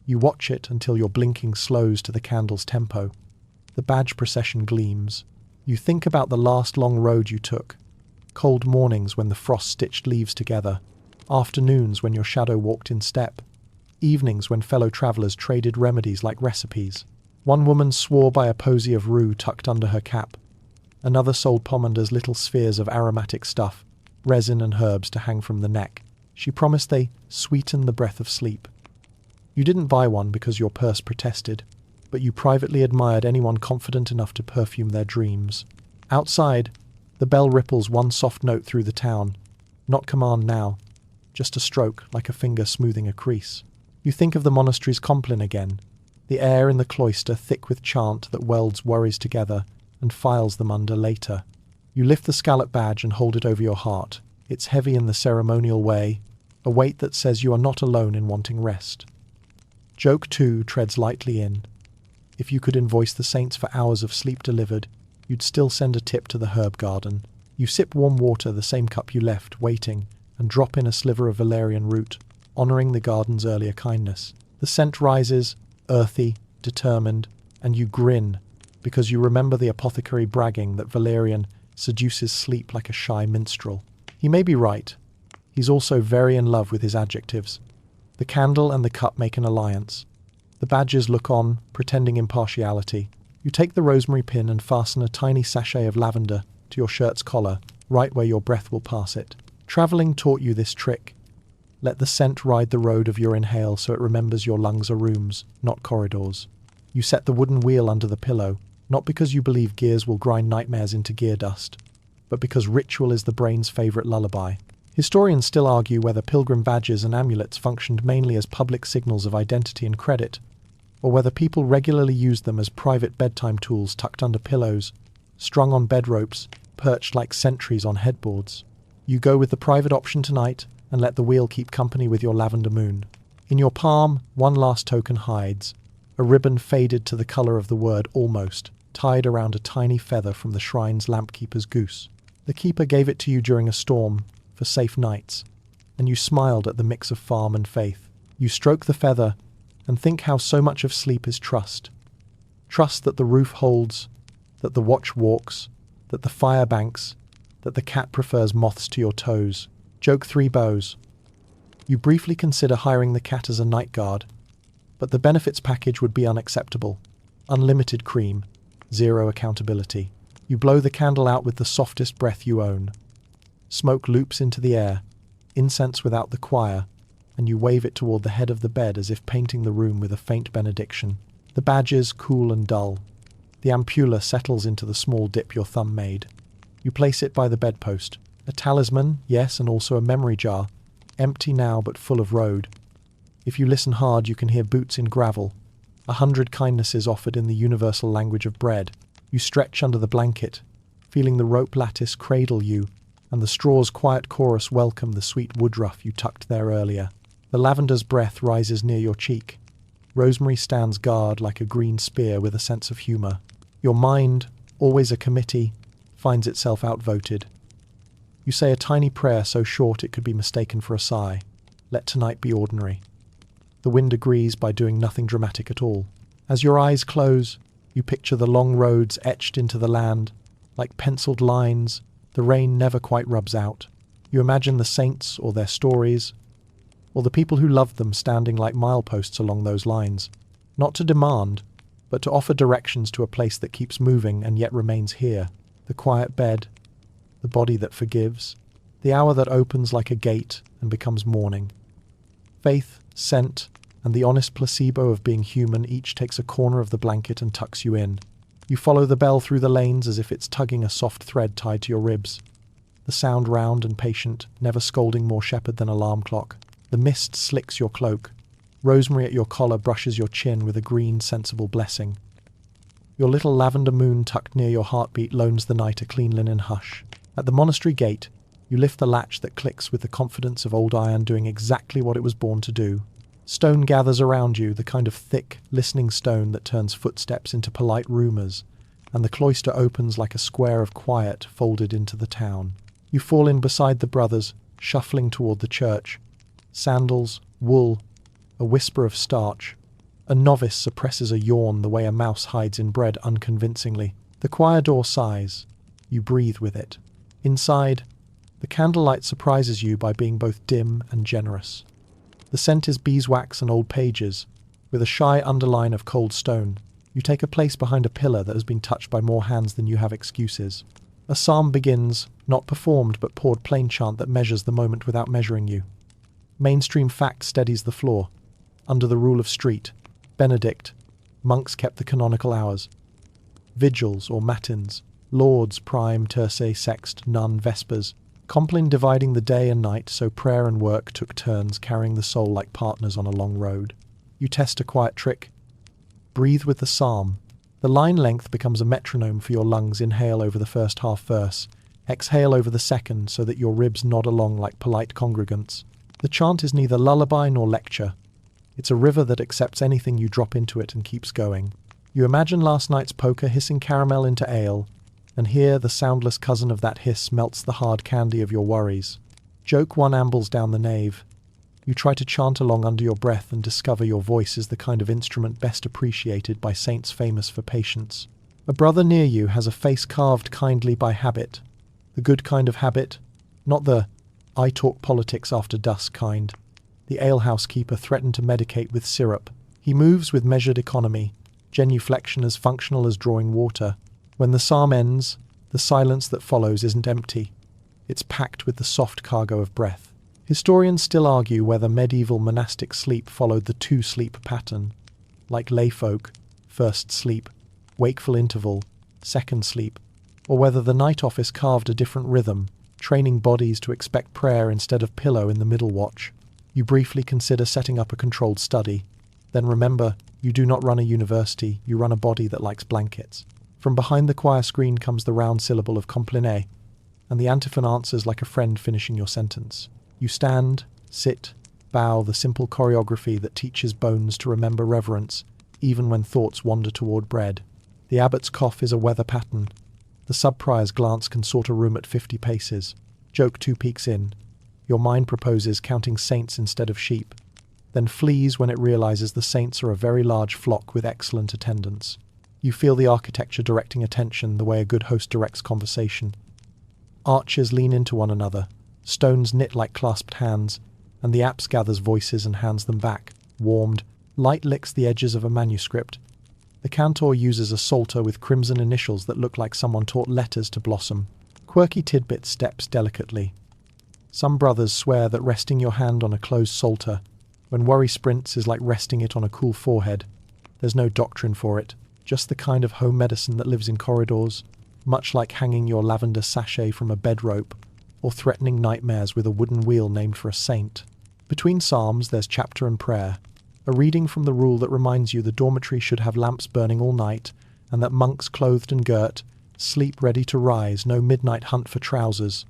You watch it until your blinking slows to the candle's tempo. The badge procession gleams. You think about the last long road you took. Cold mornings when the frost stitched leaves together. Afternoons when your shadow walked in step. Evenings when fellow travellers traded remedies like recipes. One woman swore by a posy of rue tucked under her cap. Another sold pomanders little spheres of aromatic stuff, resin and herbs to hang from the neck. She promised they sweeten the breath of sleep. You didn't buy one because your purse protested, but you privately admired anyone confident enough to perfume their dreams. Outside, the bell ripples one soft note through the town. Not command now. just a stroke, like a finger smoothing a crease. You think of the monastery's compline again, the air in the cloister thick with chant that welds worries together and files them under later. You lift the scallop badge and hold it over your heart. It's heavy in the ceremonial way, a weight that says you are not alone in wanting rest. Joke 2 treads lightly in. If you could invoice the saints for hours of sleep delivered, you'd still send a tip to the herb garden. You sip warm water, the same cup you left, waiting, and drop in a sliver of valerian root, honouring the garden's earlier kindness. The scent rises, earthy, determined, and you grin, because you remember the apothecary bragging that valerian seduces sleep like a shy minstrel. He may be right. He's also very in love with his adjectives. The candle and the cup make an alliance. The badgers look on, pretending impartiality. You take the rosemary pin and fasten a tiny sachet of lavender to your shirt's collar, right where your breath will pass it. Travelling taught you this trick. Let the scent ride the road of your inhale so it remembers your lungs are rooms, not corridors. You set the wooden wheel under the pillow, not because you believe gears will grind nightmares into gear dust, but because ritual is the brain's favourite lullaby. Historians still argue whether pilgrim badges and amulets functioned mainly as public signals of identity and credit, or whether people regularly used them as private bedtime tools tucked under pillows, strung on bed ropes, perched like sentries on headboards. You go with the private option tonight and let the wheel keep company with your lavender moon. In your palm, one last token hides, a ribbon faded to the colour of the word almost, tied around a tiny feather from the shrine's lampkeeper's goose. The keeper gave it to you during a storm, for safe nights, and you smiled at the mix of farm and faith. You stroke the feather and think how so much of sleep is trust. Trust that the roof holds, that the watch walks, that the fire banks, that the cat prefers moths to your toes. Joke 3 bows. You briefly consider hiring the cat as a night guard, but the benefits package would be unacceptable. Unlimited cream, zero accountability. You blow the candle out with the softest breath you own. Smoke loops into the air, incense without the choir, and you wave it toward the head of the bed as if painting the room with a faint benediction. The badges cool and dull. The ampulla settles into the small dip your thumb made. You place it by the bedpost. A talisman, yes, and also a memory jar, empty now but full of road. If you listen hard, you can hear boots in gravel, 100 kindnesses offered in the universal language of bread. You stretch under the blanket, feeling the rope lattice cradle you, and the straw's quiet chorus welcome the sweet woodruff you tucked there earlier. The lavender's breath rises near your cheek. Rosemary stands guard like a green spear with a sense of humour. Your mind, always a committee, finds itself outvoted. You say a tiny prayer so short it could be mistaken for a sigh. Let tonight be ordinary. The wind agrees by doing nothing dramatic at all. As your eyes close, you picture the long roads etched into the land, like penciled lines. The rain never quite rubs out. You imagine the saints or their stories, or the people who loved them standing like mileposts along those lines, not to demand, but to offer directions to a place that keeps moving and yet remains here. The quiet bed, the body that forgives, the hour that opens like a gate and becomes morning. Faith, scent, and the honest placebo of being human each takes a corner of the blanket and tucks you in. You follow the bell through the lanes as if it's tugging a soft thread tied to your ribs. The sound round and patient, never scolding more shepherd than alarm clock. The mist slicks your cloak. Rosemary at your collar brushes your chin with a green, sensible blessing. Your little lavender moon tucked near your heartbeat loans the night a clean linen hush. At the monastery gate, you lift the latch that clicks with the confidence of old iron doing exactly what it was born to do. Stone gathers around you, the kind of thick, listening stone that turns footsteps into polite rumours, and the cloister opens like a square of quiet folded into the town. You fall in beside the brothers, shuffling toward the church. Sandals, wool, a whisper of starch. A novice suppresses a yawn the way a mouse hides in bread unconvincingly. The choir door sighs. You breathe with it. Inside, the candlelight surprises you by being both dim and generous. The scent is beeswax and old pages, with a shy underline of cold stone. You take a place behind a pillar that has been touched by more hands than you have excuses. A psalm begins, not performed but poured plain chant that measures the moment without measuring you. Mainstream fact steadies the floor. Under the rule of street, Benedict, monks kept the canonical hours. Vigils or matins, lauds, prime, terce, sext, nun, vespers, Compline dividing the day and night so prayer and work took turns carrying the soul like partners on a long road. You test a quiet trick. Breathe with the psalm. The line length becomes a metronome for your lungs. Inhale over the first half verse. Exhale over the second so that your ribs nod along like polite congregants. The chant is neither lullaby nor lecture. It's a river that accepts anything you drop into it and keeps going. You imagine last night's poker hissing caramel into ale, and here the soundless cousin of that hiss melts the hard candy of your worries. Joke one ambles down the nave. You try to chant along under your breath and discover your voice is the kind of instrument best appreciated by saints famous for patience. A brother near you has a face carved kindly by habit. The good kind of habit, not the I talk politics after dusk kind. The alehouse keeper threatened to medicate with syrup. He moves with measured economy, genuflection as functional as drawing water. When the psalm ends, the silence that follows isn't empty. It's packed with the soft cargo of breath. Historians still argue whether medieval monastic sleep followed the two-sleep pattern, like layfolk, first sleep, wakeful interval, second sleep, or whether the night office carved a different rhythm, training bodies to expect prayer instead of pillow in the middle watch. You briefly consider setting up a controlled study. Then remember, you do not run a university, you run a body that likes blankets. From behind the choir screen comes the round syllable of compline, and the antiphon answers like a friend finishing your sentence. You stand, sit, bow, the simple choreography that teaches bones to remember reverence, even when thoughts wander toward bread. The abbot's cough is a weather pattern. The sub-prior's glance can sort a room at 50 paces. Joke 2 peeks in. Your mind proposes counting saints instead of sheep, then flees when it realizes the saints are a very large flock with excellent attendance. You feel the architecture directing attention the way a good host directs conversation. Arches lean into one another, stones knit like clasped hands, and the apse gathers voices and hands them back, warmed. Light licks the edges of a manuscript. The cantor uses a psalter with crimson initials that look like someone taught letters to blossom. Quirky tidbit steps delicately. Some brothers swear that resting your hand on a closed psalter when worry sprints is like resting it on a cool forehead. There's no doctrine for it. Just the kind of home medicine that lives in corridors, much like hanging your lavender sachet from a bed rope, or threatening nightmares with a wooden wheel named for a saint. Between psalms, there's chapter and prayer, a reading from the rule that reminds you the dormitory should have lamps burning all night, and that monks clothed and girt, sleep ready to rise, no midnight hunt for trousers,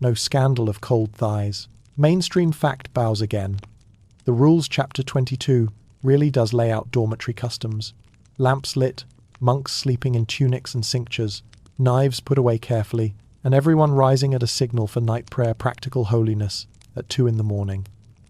no scandal of cold thighs. Mainstream fact bows again. The rules chapter 22 really does lay out dormitory customs. Lamps lit, monks sleeping in tunics and cinctures, knives put away carefully, and everyone rising at a signal for night prayer practical holiness at 2 a.m.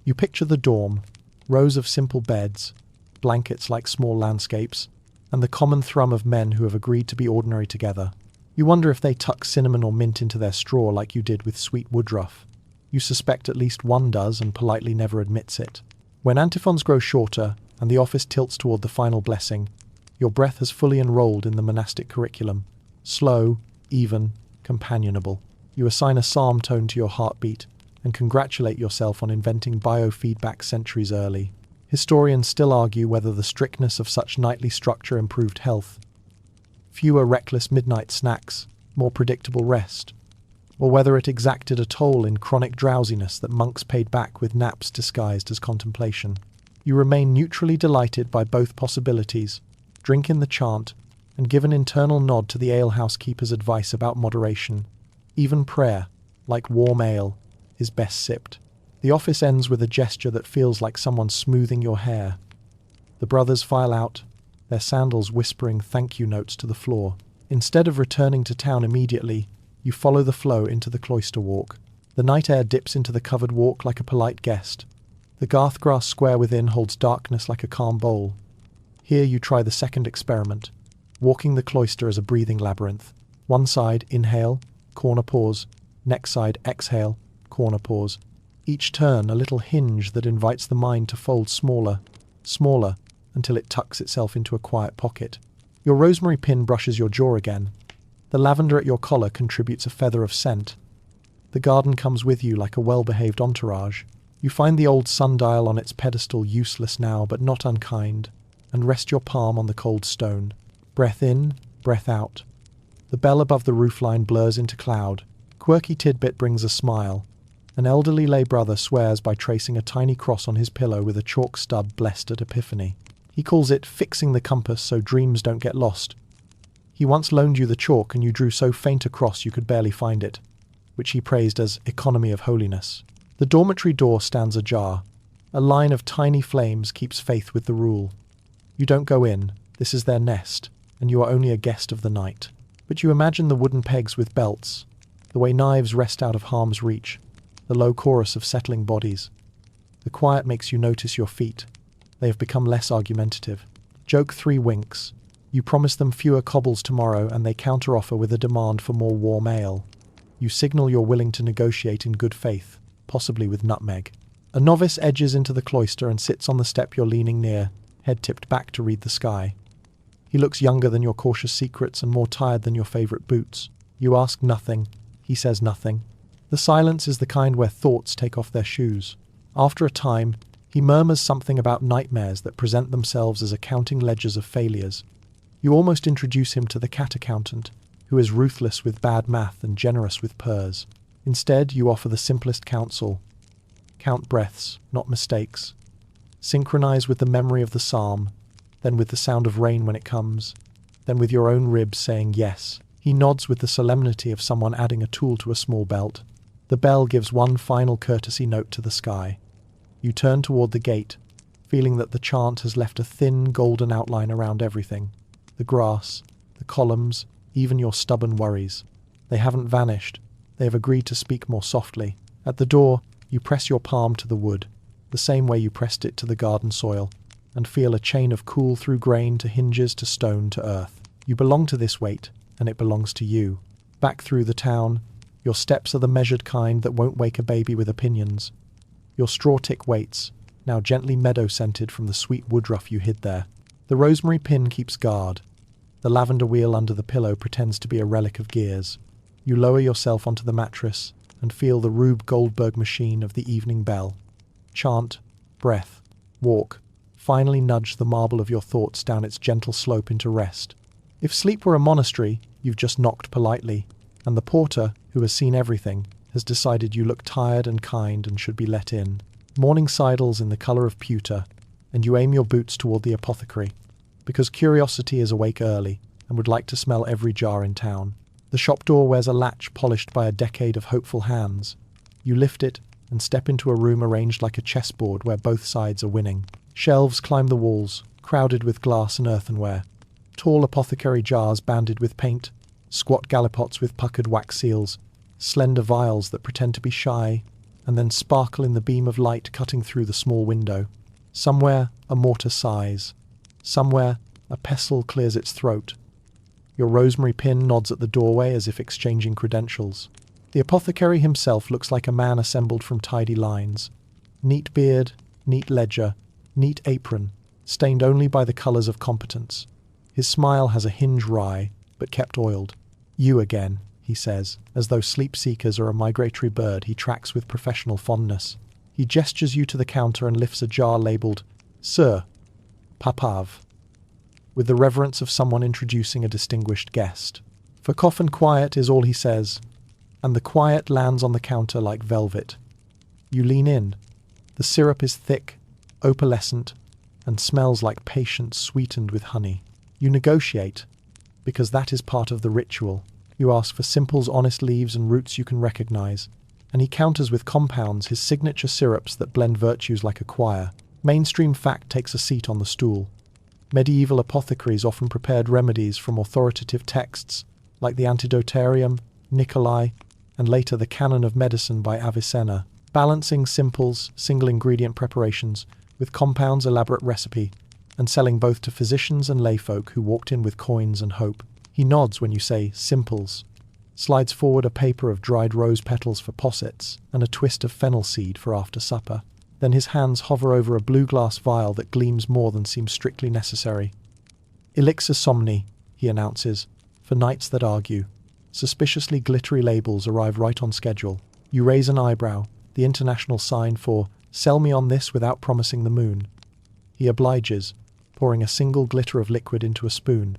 You picture the dorm, rows of simple beds, blankets like small landscapes, and the common thrum of men who have agreed to be ordinary together. You wonder if they tuck cinnamon or mint into their straw like you did with sweet woodruff. You suspect at least one does and politely never admits it. When antiphons grow shorter and the office tilts toward the final blessing, your breath has fully enrolled in the monastic curriculum. Slow, even, companionable. You assign a psalm tone to your heartbeat and congratulate yourself on inventing biofeedback centuries early. Historians still argue whether the strictness of such nightly structure improved health. Fewer reckless midnight snacks, more predictable rest, or whether it exacted a toll in chronic drowsiness that monks paid back with naps disguised as contemplation. You remain neutrally delighted by both possibilities, drink in the chant, and give an internal nod to the alehouse keeper's advice about moderation. Even prayer, like warm ale, is best sipped. The office ends with a gesture that feels like someone smoothing your hair. The brothers file out, their sandals whispering thank you notes to the floor. Instead of returning to town immediately, you follow the flow into the cloister walk. The night air dips into the covered walk like a polite guest. The garth grass square within holds darkness like a calm bowl. Here you try the second experiment, walking the cloister as a breathing labyrinth. One side, inhale, corner pause, next side, exhale, corner pause. Each turn a little hinge that invites the mind to fold smaller, smaller, until it tucks itself into a quiet pocket. Your rosemary pin brushes your jaw again. The lavender at your collar contributes a feather of scent. The garden comes with you like a well-behaved entourage. You find the old sundial on its pedestal useless now but not unkind, and rest your palm on the cold stone. Breath in, breath out. The bell above the roofline blurs into cloud, Quirky tidbit brings a smile. An elderly lay brother swears by tracing a tiny cross on his pillow with a chalk stub blessed at Epiphany. He calls it fixing the compass so dreams don't get lost. He once loaned you the chalk and you drew so faint a cross you could barely find it, which he praised as economy of holiness. The dormitory door stands ajar. A line of tiny flames keeps faith with the rule. You don't go in, this is their nest, and you are only a guest of the night. But you imagine the wooden pegs with belts, the way knives rest out of harm's reach, the low chorus of settling bodies. The quiet makes you notice your feet. They have become less argumentative. Joke 3 winks. You promise them fewer cobbles tomorrow and they counteroffer with a demand for more warm ale. You signal you're willing to negotiate in good faith, possibly with nutmeg. A novice edges into the cloister and sits on the step you're leaning near, head tipped back to read the sky. He looks younger than your cautious secrets and more tired than your favorite boots. You ask nothing. He says nothing. The silence is the kind where thoughts take off their shoes. After a time, he murmurs something about nightmares that present themselves as accounting ledgers of failures. You almost introduce him to the cat accountant, who is ruthless with bad math and generous with purrs. Instead, you offer the simplest counsel. Count breaths, not mistakes. Synchronize with the memory of the psalm, then with the sound of rain when it comes, then with your own ribs saying yes. He nods with the solemnity of someone adding a tool to a small belt. The bell gives one final courtesy note to the sky. You turn toward the gate, feeling that the chant has left a thin, golden outline around everything. The grass, the columns, even your stubborn worries. They haven't vanished. They have agreed to speak more softly. At the door, you press your palm to the wood, the same way you pressed it to the garden soil, and feel a chain of cool through grain to hinges to stone to earth. You belong to this weight, and it belongs to you. Back through the town, your steps are the measured kind that won't wake a baby with opinions. Your straw tick waits, now gently meadow-scented from the sweet woodruff you hid there. The rosemary pin keeps guard. The lavender wheel under the pillow pretends to be a relic of gears. You lower yourself onto the mattress and feel the Rube Goldberg machine of the evening bell. Chant, breath, walk, finally nudge the marble of your thoughts down its gentle slope into rest. If sleep were a monastery, you've just knocked politely, and the porter, who has seen everything, has decided you look tired and kind and should be let in. Morning sidles in the colour of pewter, and you aim your boots toward the apothecary, because curiosity is awake early and would like to smell every jar in town. The shop door wears a latch polished by a decade of hopeful hands. You lift it and step into a room arranged like a chessboard where both sides are winning. Shelves climb the walls, crowded with glass and earthenware. Tall apothecary jars banded with paint, squat gallipots with puckered wax seals, slender vials that pretend to be shy, and then sparkle in the beam of light cutting through the small window. Somewhere, a mortar sighs. Somewhere, a pestle clears its throat. Your rosemary pin nods at the doorway as if exchanging credentials. The apothecary himself looks like a man assembled from tidy lines. Neat beard, neat ledger, neat apron, stained only by the colours of competence. His smile has a hinge wry, but kept oiled. You again, he says, as though sleep seekers are a migratory bird he tracks with professional fondness. He gestures you to the counter and lifts a jar labelled, Sir, Papav, with the reverence of someone introducing a distinguished guest. For cough and quiet is all he says, and the quiet lands on the counter like velvet. You lean in. The syrup is thick, opalescent, and smells like patience sweetened with honey. You negotiate, because that is part of the ritual. You ask for simples, honest leaves, and roots you can recognize, and he counters with compounds, his signature syrups that blend virtues like a choir. Mainstream fact takes a seat on the stool. Medieval apothecaries often prepared remedies from authoritative texts, like the Antidotarium, Nicolai, and later the Canon of Medicine by Avicenna, balancing simples, single-ingredient preparations, with compounds' elaborate recipe, and selling both to physicians and layfolk who walked in with coins and hope. He nods when you say simples, slides forward a paper of dried rose petals for possets and a twist of fennel seed for after supper. Then his hands hover over a blue glass vial that gleams more than seems strictly necessary. Elixir Somni, he announces, for nights that argue. Suspiciously glittery labels arrive right on schedule. You raise an eyebrow, the international sign for sell me on this without promising the moon. He obliges, pouring a single glitter of liquid into a spoon.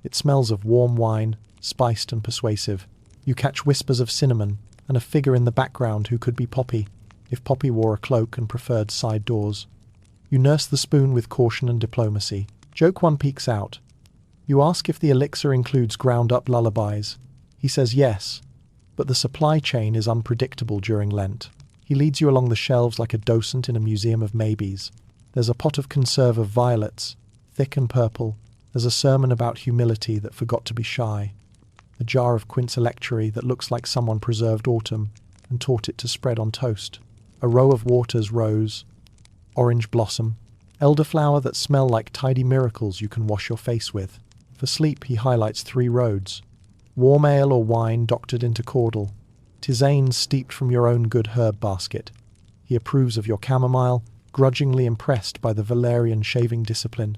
It smells of warm wine, spiced and persuasive. You catch whispers of cinnamon and a figure in the background who could be Poppy, if Poppy wore a cloak and preferred side doors. You nurse the spoon with caution and diplomacy. Joke 1 peeks out. You ask if the elixir includes ground-up lullabies. He says yes, but the supply chain is unpredictable during Lent. He leads you along the shelves like a docent in a museum of maybes. There's a pot of conserve of violets, thick and purple. There's a sermon about humility that forgot to be shy. A jar of quince electuary that looks like someone preserved autumn and taught it to spread on toast. A row of waters rose, orange blossom, elderflower that smell like tidy miracles you can wash your face with. For sleep he highlights 3 roads. Warm ale or wine doctored into caudle. Tisanes steeped from your own good herb basket. He approves of your chamomile, grudgingly impressed by the Valerian shaving discipline.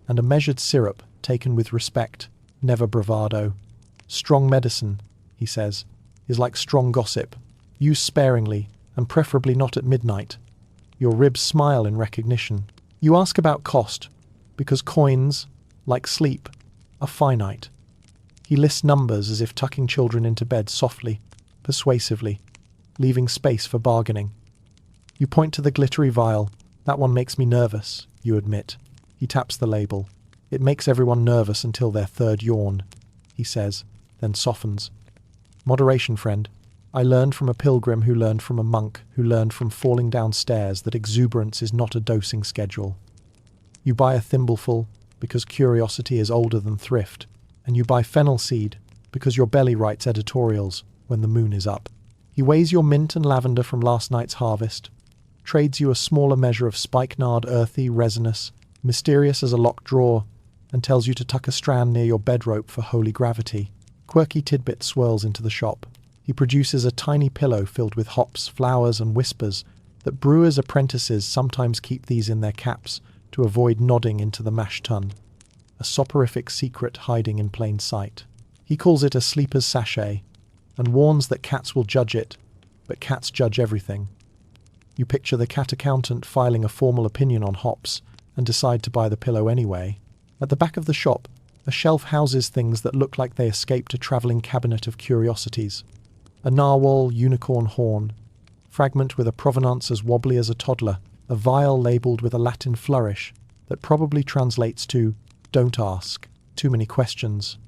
And a measured syrup, taken with respect, never bravado. Strong medicine, he says, is like strong gossip. Use sparingly, and preferably not at midnight. Your ribs smile in recognition. You ask about cost, because coins, like sleep, are finite. He lists numbers as if tucking children into bed softly, persuasively, leaving space for bargaining. You point to the glittery vial. That one makes me nervous, you admit. He taps the label. It makes everyone nervous until their third yawn, he says, then softens. Moderation, friend. I learned from a pilgrim who learned from a monk who learned from falling downstairs that exuberance is not a dosing schedule. You buy a thimbleful because curiosity is older than thrift, and you buy fennel seed because your belly writes editorials when the moon is up. He weighs your mint and lavender from last night's harvest, trades you a smaller measure of spikenard, earthy, resinous, mysterious as a locked drawer, and tells you to tuck a strand near your bedrope for holy gravity. Quirky tidbit swirls into the shop. He produces a tiny pillow filled with hops, flowers, and whispers that brewers' apprentices sometimes keep these in their caps to avoid nodding into the mash tun. A soporific secret hiding in plain sight. He calls it a sleeper's sachet, and warns that cats will judge it, but cats judge everything. You picture the cat accountant filing a formal opinion on hops, and decide to buy the pillow anyway. At the back of the shop, a shelf houses things that look like they escaped a travelling cabinet of curiosities. A narwhal unicorn horn, fragment with a provenance as wobbly as a toddler, a vial labelled with a Latin flourish that probably translates to, "Don't ask, too many questions."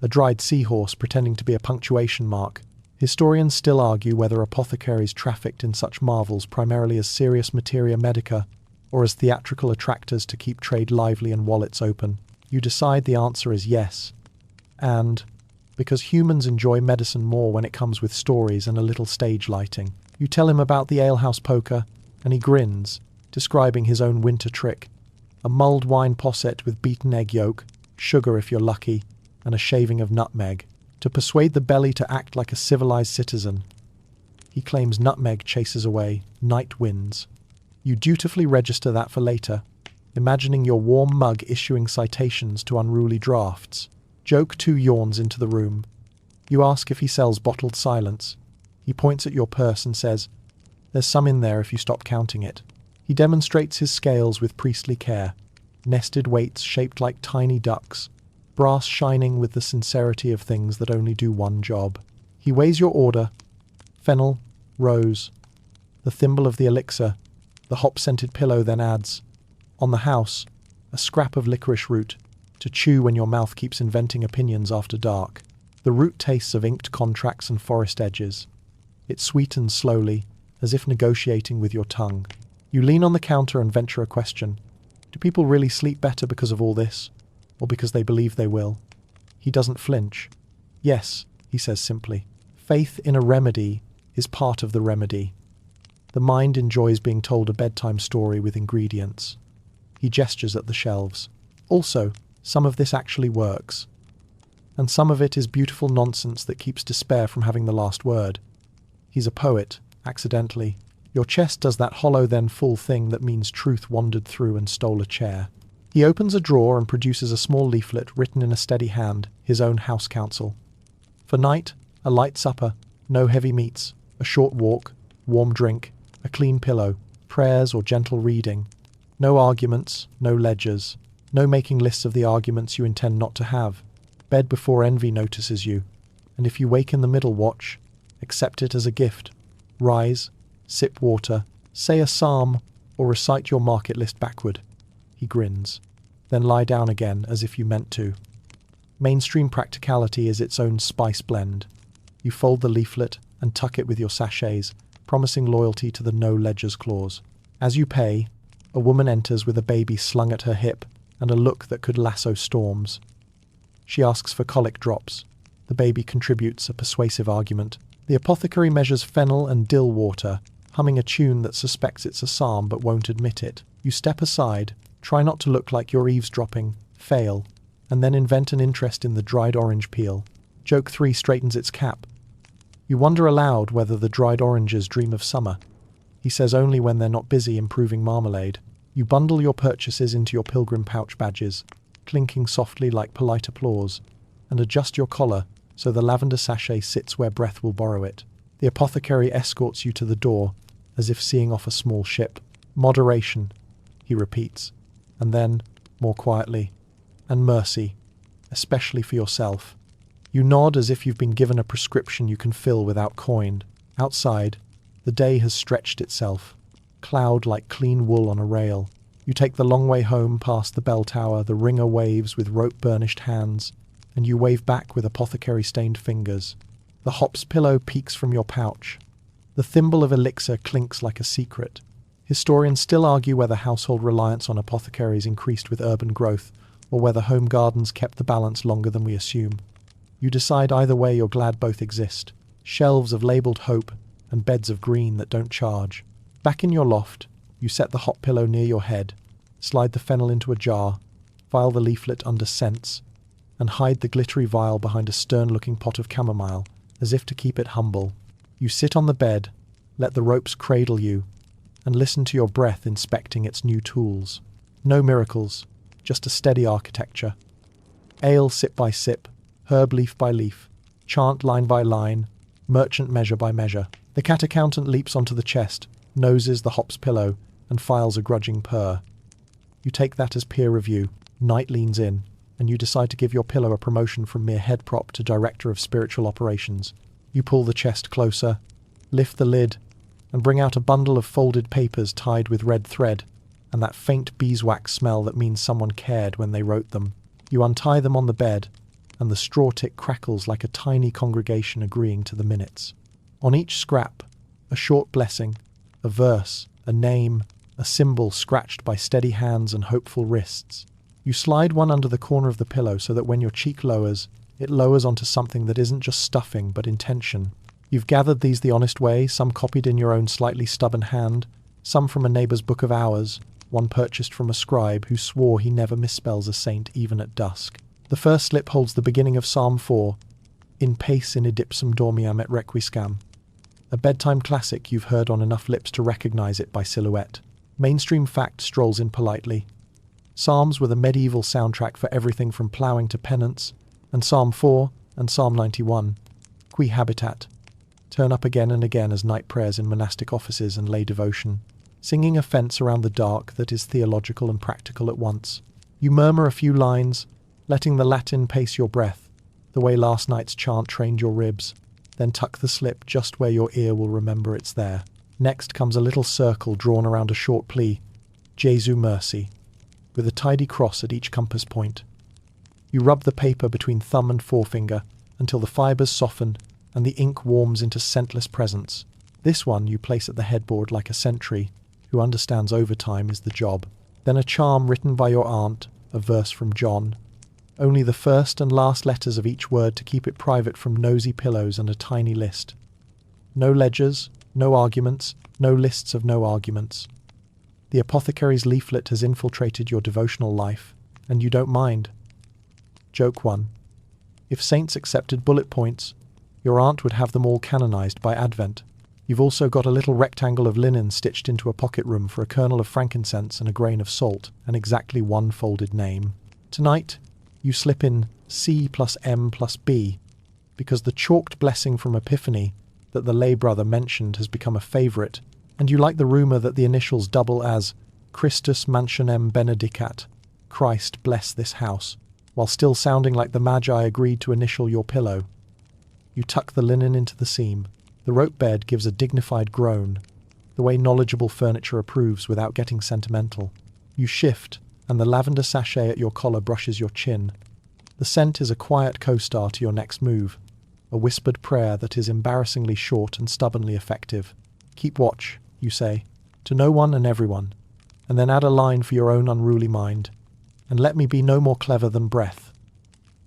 A dried seahorse pretending to be a punctuation mark. Historians still argue whether apothecaries trafficked in such marvels primarily as serious materia medica or as theatrical attractors to keep trade lively and wallets open. You decide the answer is yes. And, because humans enjoy medicine more when it comes with stories and a little stage lighting, you tell him about the alehouse poker, and he grins, describing his own winter trick. A mulled wine posset with beaten egg yolk, sugar if you're lucky, and a shaving of nutmeg, to persuade the belly to act like a civilized citizen. He claims nutmeg chases away night winds. You dutifully register that for later, imagining your warm mug issuing citations to unruly drafts. Joke 2 yawns into the room. You ask if he sells bottled silence. He points at your purse and says, "There's some in there if you stop counting it." He demonstrates his scales with priestly care, nested weights shaped like tiny ducks, brass shining with the sincerity of things that only do one job. He weighs your order, fennel, rose, the thimble of the elixir, the hop-scented pillow, then adds, "On the house, a scrap of licorice root, to chew when your mouth keeps inventing opinions after dark." The root tastes of inked contracts and forest edges. It sweetens slowly, as if negotiating with your tongue. You lean on the counter and venture a question. Do people really sleep better because of all this? Or because they believe they will? He doesn't flinch. Yes, he says simply. Faith in a remedy is part of the remedy. The mind enjoys being told a bedtime story with ingredients. He gestures at the shelves. Also, some of this actually works. And some of it is beautiful nonsense that keeps despair from having the last word. He's a poet, accidentally. Your chest does that hollow then full thing that means truth wandered through and stole a chair. He opens a drawer and produces a small leaflet written in a steady hand, his own house counsel. For night, a light supper, no heavy meats, a short walk, warm drink, a clean pillow, prayers or gentle reading. No arguments, no ledgers, no making lists of the arguments you intend not to have. Bed before envy notices you, and if you wake in the middle watch, accept it as a gift. Rise, sip water, say a psalm, or recite your market list backward. He grins. Then lie down again as if you meant to. Mainstream practicality is its own spice blend. You fold the leaflet and tuck it with your sachets, promising loyalty to the no ledgers clause. As you pay, a woman enters with a baby slung at her hip and a look that could lasso storms. She asks for colic drops. The baby contributes a persuasive argument. The apothecary measures fennel and dill water, humming a tune that suspects it's a psalm but won't admit it. You step aside, try not to look like you're eavesdropping, fail, and then invent an interest in the dried orange peel. Joke 3 straightens its cap. You wonder aloud whether the dried oranges dream of summer. He says only when they're not busy improving marmalade. You bundle your purchases into your pilgrim pouch badges, clinking softly like polite applause, and adjust your collar so the lavender sachet sits where breath will borrow it. The apothecary escorts you to the door, as if seeing off a small ship. Moderation, he repeats, and then, more quietly, and mercy, especially for yourself. You nod as if you've been given a prescription you can fill without coin. Outside, the day has stretched itself, cloud like clean wool on a rail. You take the long way home past the bell tower, the ringer waves with rope-burnished hands, and you wave back with apothecary-stained fingers. The hops pillow peeks from your pouch. The thimble of elixir clinks like a secret. Historians still argue whether household reliance on apothecaries increased with urban growth, or whether home gardens kept the balance longer than we assume. You decide either way you're glad both exist. Shelves of labelled hope and beds of green that don't charge. Back in your loft, you set the hot pillow near your head, slide the fennel into a jar, file the leaflet under scents, and hide the glittery vial behind a stern-looking pot of chamomile, as if to keep it humble. You sit on the bed, let the ropes cradle you, and listen to your breath inspecting its new tools. No miracles, just a steady architecture. Ale sip by sip, herb leaf by leaf, chant line by line, merchant measure by measure. The cat accountant leaps onto the chest, noses the hops pillow, and files a grudging purr. You take that as peer review. Night leans in, and you decide to give your pillow a promotion from mere head prop to director of spiritual operations. You pull the chest closer, lift the lid, and bring out a bundle of folded papers tied with red thread, and that faint beeswax smell that means someone cared when they wrote them. You untie them on the bed, and the straw tick crackles like a tiny congregation agreeing to the minutes. On each scrap, a short blessing, a verse, a name, a symbol scratched by steady hands and hopeful wrists. You slide one under the corner of the pillow so that when your cheek lowers, it lowers onto something that isn't just stuffing but intention. You've gathered these the honest way, some copied in your own slightly stubborn hand, some from a neighbour's book of hours, one purchased from a scribe who swore he never misspells a saint even at dusk. The first slip holds the beginning of Psalm 4, in pace in idipsum dormiam et requiescam, a bedtime classic you've heard on enough lips to recognise it by silhouette. Mainstream fact strolls in politely. Psalms were the medieval soundtrack for everything from ploughing to penance, and Psalm 4 and Psalm 91, qui habitat, turn up again and again as night prayers in monastic offices and lay devotion, singing a fence around the dark that is theological and practical at once. You murmur a few lines, letting the Latin pace your breath, the way last night's chant trained your ribs, then tuck the slip just where your ear will remember it's there. Next comes a little circle drawn around a short plea, Jesu mercy, with a tidy cross at each compass point. You rub the paper between thumb and forefinger until the fibres soften and the ink warms into scentless presence. This one you place at the headboard like a sentry who understands overtime is the job. Then a charm written by your aunt, a verse from John. Only the first and last letters of each word to keep it private from nosy pillows and a tiny list. No ledgers, no arguments, no lists of no arguments. The apothecary's leaflet has infiltrated your devotional life, and you don't mind. Joke 1. If saints accepted bullet points, your aunt would have them all canonized by Advent. You've also got a little rectangle of linen stitched into a pocket room for a kernel of frankincense and a grain of salt, and exactly one folded name. Tonight, you slip in C plus M plus B, because the chalked blessing from Epiphany that the lay brother mentioned has become a favourite, and you like the rumour that the initials double as Christus mansionem benedicat, Christ bless this house, while still sounding like the Magi agreed to initial your pillow. You tuck the linen into the seam. The rope bed gives a dignified groan, the way knowledgeable furniture approves without getting sentimental. You shift, and the lavender sachet at your collar brushes your chin. The scent is a quiet co-star to your next move, a whispered prayer that is embarrassingly short and stubbornly effective. Keep watch, you say, to no one and everyone, and then add a line for your own unruly mind, and let me be no more clever than breath.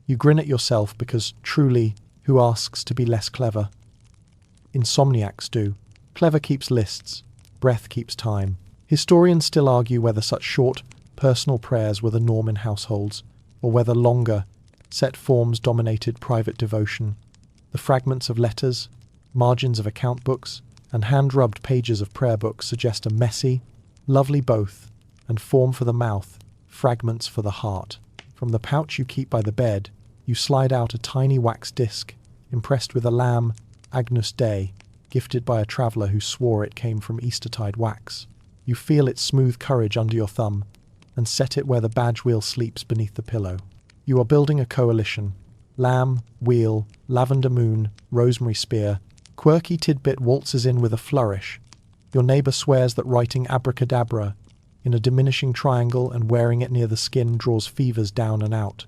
You grin at yourself because, truly, who asks to be less clever? Insomniacs do. Clever keeps lists, breath keeps time. Historians still argue whether such short, personal prayers were the norm in households, or whether longer, set forms dominated private devotion. The fragments of letters, margins of account books, and hand-rubbed pages of prayer books suggest a messy, lovely both, and form for the mouth, fragments for the heart. From the pouch you keep by the bed, you slide out a tiny wax disc, impressed with a lamb, Agnus Dei, gifted by a traveller who swore it came from Eastertide wax. You feel its smooth courage under your thumb, and set it where the badge wheel sleeps beneath the pillow. You are building a coalition. Lamb, wheel, lavender moon, rosemary spear. Quirky tidbit waltzes in with a flourish. Your neighbour swears that writing abracadabra in a diminishing triangle and wearing it near the skin draws fevers down and out.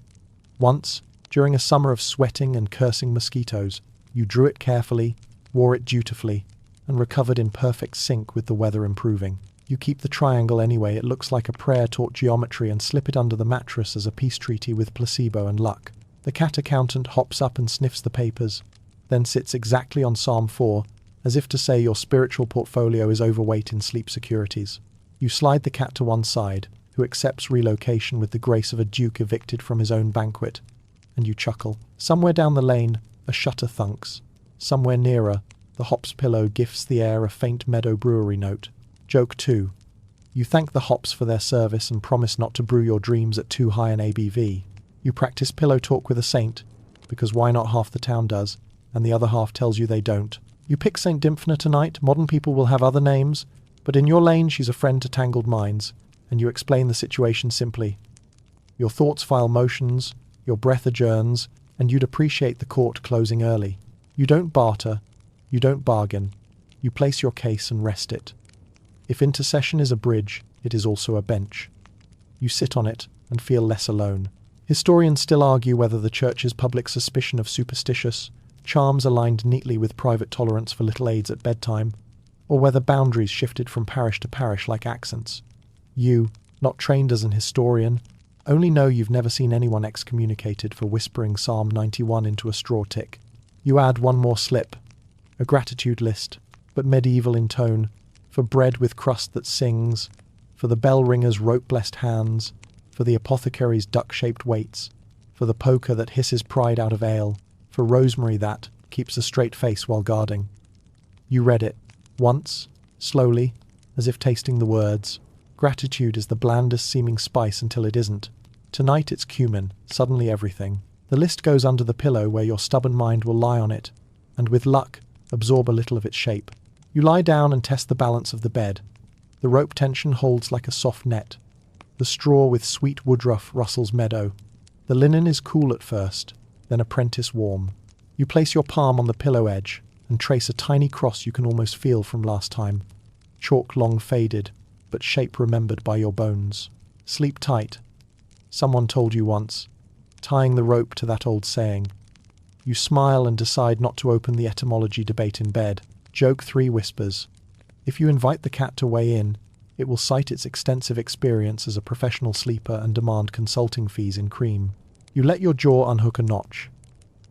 Once, during a summer of sweating and cursing mosquitoes, you drew it carefully, wore it dutifully, and recovered in perfect sync with the weather improving. You keep the triangle anyway, it looks like a prayer taught geometry, and slip it under the mattress as a peace treaty with placebo and luck. The cat accountant hops up and sniffs the papers, then sits exactly on Psalm 4, as if to say your spiritual portfolio is overweight in sleep securities. You slide the cat to one side, who accepts relocation with the grace of a duke evicted from his own banquet, and you chuckle. Somewhere down the lane, a shutter thunks. Somewhere nearer, the hops pillow gifts the air a faint meadow brewery note. Joke 2. You thank the hops for their service and promise not to brew your dreams at too high an ABV. You practice pillow talk with a saint, because why not, half the town does, and the other half tells you they don't. You pick St. Dymphna tonight. Modern people will have other names, but in your lane she's a friend to tangled minds, and you explain the situation simply. Your thoughts file motions, your breath adjourns, and you'd appreciate the court closing early. You don't barter, you don't bargain, you place your case and rest it. If intercession is a bridge, it is also a bench. You sit on it and feel less alone. Historians still argue whether the Church's public suspicion of superstitious charms aligned neatly with private tolerance for little aids at bedtime, or whether boundaries shifted from parish to parish like accents. You, not trained as an historian, only know you've never seen anyone excommunicated for whispering Psalm 91 into a straw tick. You add one more slip, a gratitude list, but medieval in tone, for bread with crust that sings, for the bell ringer's rope-blessed hands, for the apothecary's duck-shaped weights, for the poker that hisses pride out of ale, for rosemary that keeps a straight face while guarding. You read it, once, slowly, as if tasting the words. Gratitude is the blandest seeming spice until it isn't. Tonight it's cumin, suddenly everything. The list goes under the pillow where your stubborn mind will lie on it, and with luck, absorb a little of its shape. You lie down and test the balance of the bed. The rope tension holds like a soft net. The straw with sweet woodruff rustles meadow. The linen is cool at first, then apprentice warm. You place your palm on the pillow edge and trace a tiny cross you can almost feel from last time. Chalk long faded, but shape remembered by your bones. Sleep tight. Someone told you once, tying the rope to that old saying. You smile and decide not to open the etymology debate in bed. Joke 3 whispers. If you invite the cat to weigh in, it will cite its extensive experience as a professional sleeper and demand consulting fees in cream. You let your jaw unhook a notch.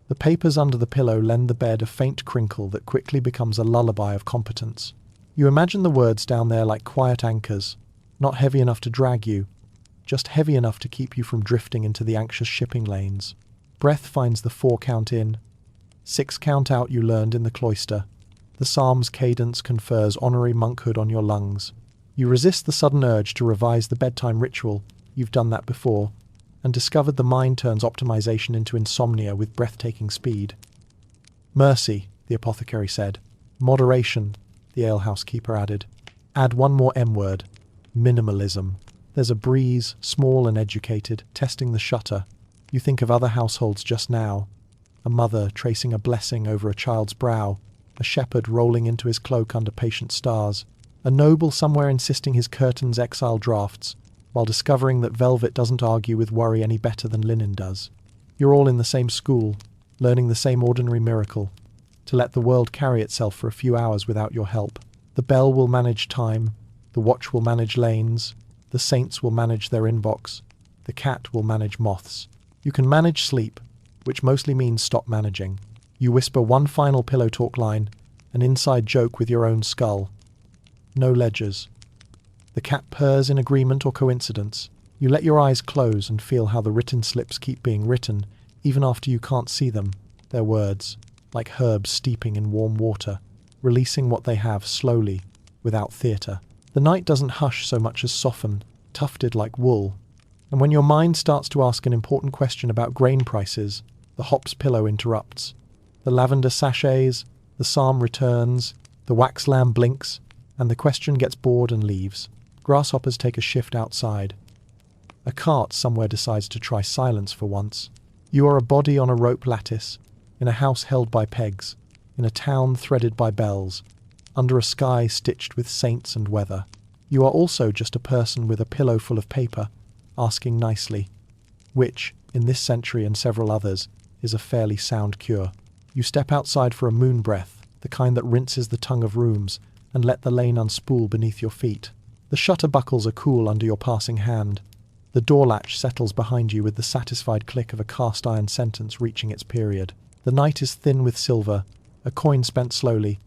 The papers under the pillow lend the bed a faint crinkle that quickly becomes a lullaby of competence. You imagine the words down there like quiet anchors, not heavy enough to drag you, just heavy enough to keep you from drifting into the anxious shipping lanes. Breath finds the 4 count in, 6 count out you learned in the cloister. The psalm's cadence confers honorary monkhood on your lungs. You resist the sudden urge to revise the bedtime ritual, you've done that before, and discovered the mind turns optimization into insomnia with breathtaking speed. Mercy, the apothecary said. Moderation, the alehouse keeper added. Add one more M-word, minimalism. There's a breeze, small and educated, testing the shutter. You think of other households just now. a mother tracing a blessing over a child's brow, a shepherd rolling into his cloak under patient stars, a noble somewhere insisting his curtains exile drafts, while discovering that velvet doesn't argue with worry any better than linen does. You're all in the same school, learning the same ordinary miracle, to let the world carry itself for a few hours without your help. The bell will manage time, the watch will manage lanes, the saints will manage their inbox, the cat will manage moths. You can manage sleep, which mostly means stop managing. You whisper one final pillow talk line, an inside joke with your own skull. No ledgers. The cat purrs in agreement or coincidence. You let your eyes close and feel how the written slips keep being written, even after you can't see them. Their words, like herbs steeping in warm water, releasing what they have slowly, without theatre. The night doesn't hush so much as soften, tufted like wool. And when your mind starts to ask an important question about grain prices, the hops pillow interrupts. The lavender sachets, the psalm returns, the wax lamp blinks, and the question gets bored and leaves. Grasshoppers take a shift outside. A cart somewhere decides to try silence for once. You are a body on a rope lattice, in a house held by pegs, in a town threaded by bells, under a sky stitched with saints and weather. You are also just a person with a pillow full of paper, asking nicely, which, in this century and several others, is a fairly sound cure. You step outside for a moon breath, the kind that rinses the tongue of rooms, and let the lane unspool beneath your feet. The shutter buckles are cool under your passing hand. The door latch settles behind you with the satisfied click of a cast-iron sentence reaching its period. The night is thin with silver, a coin spent slowly,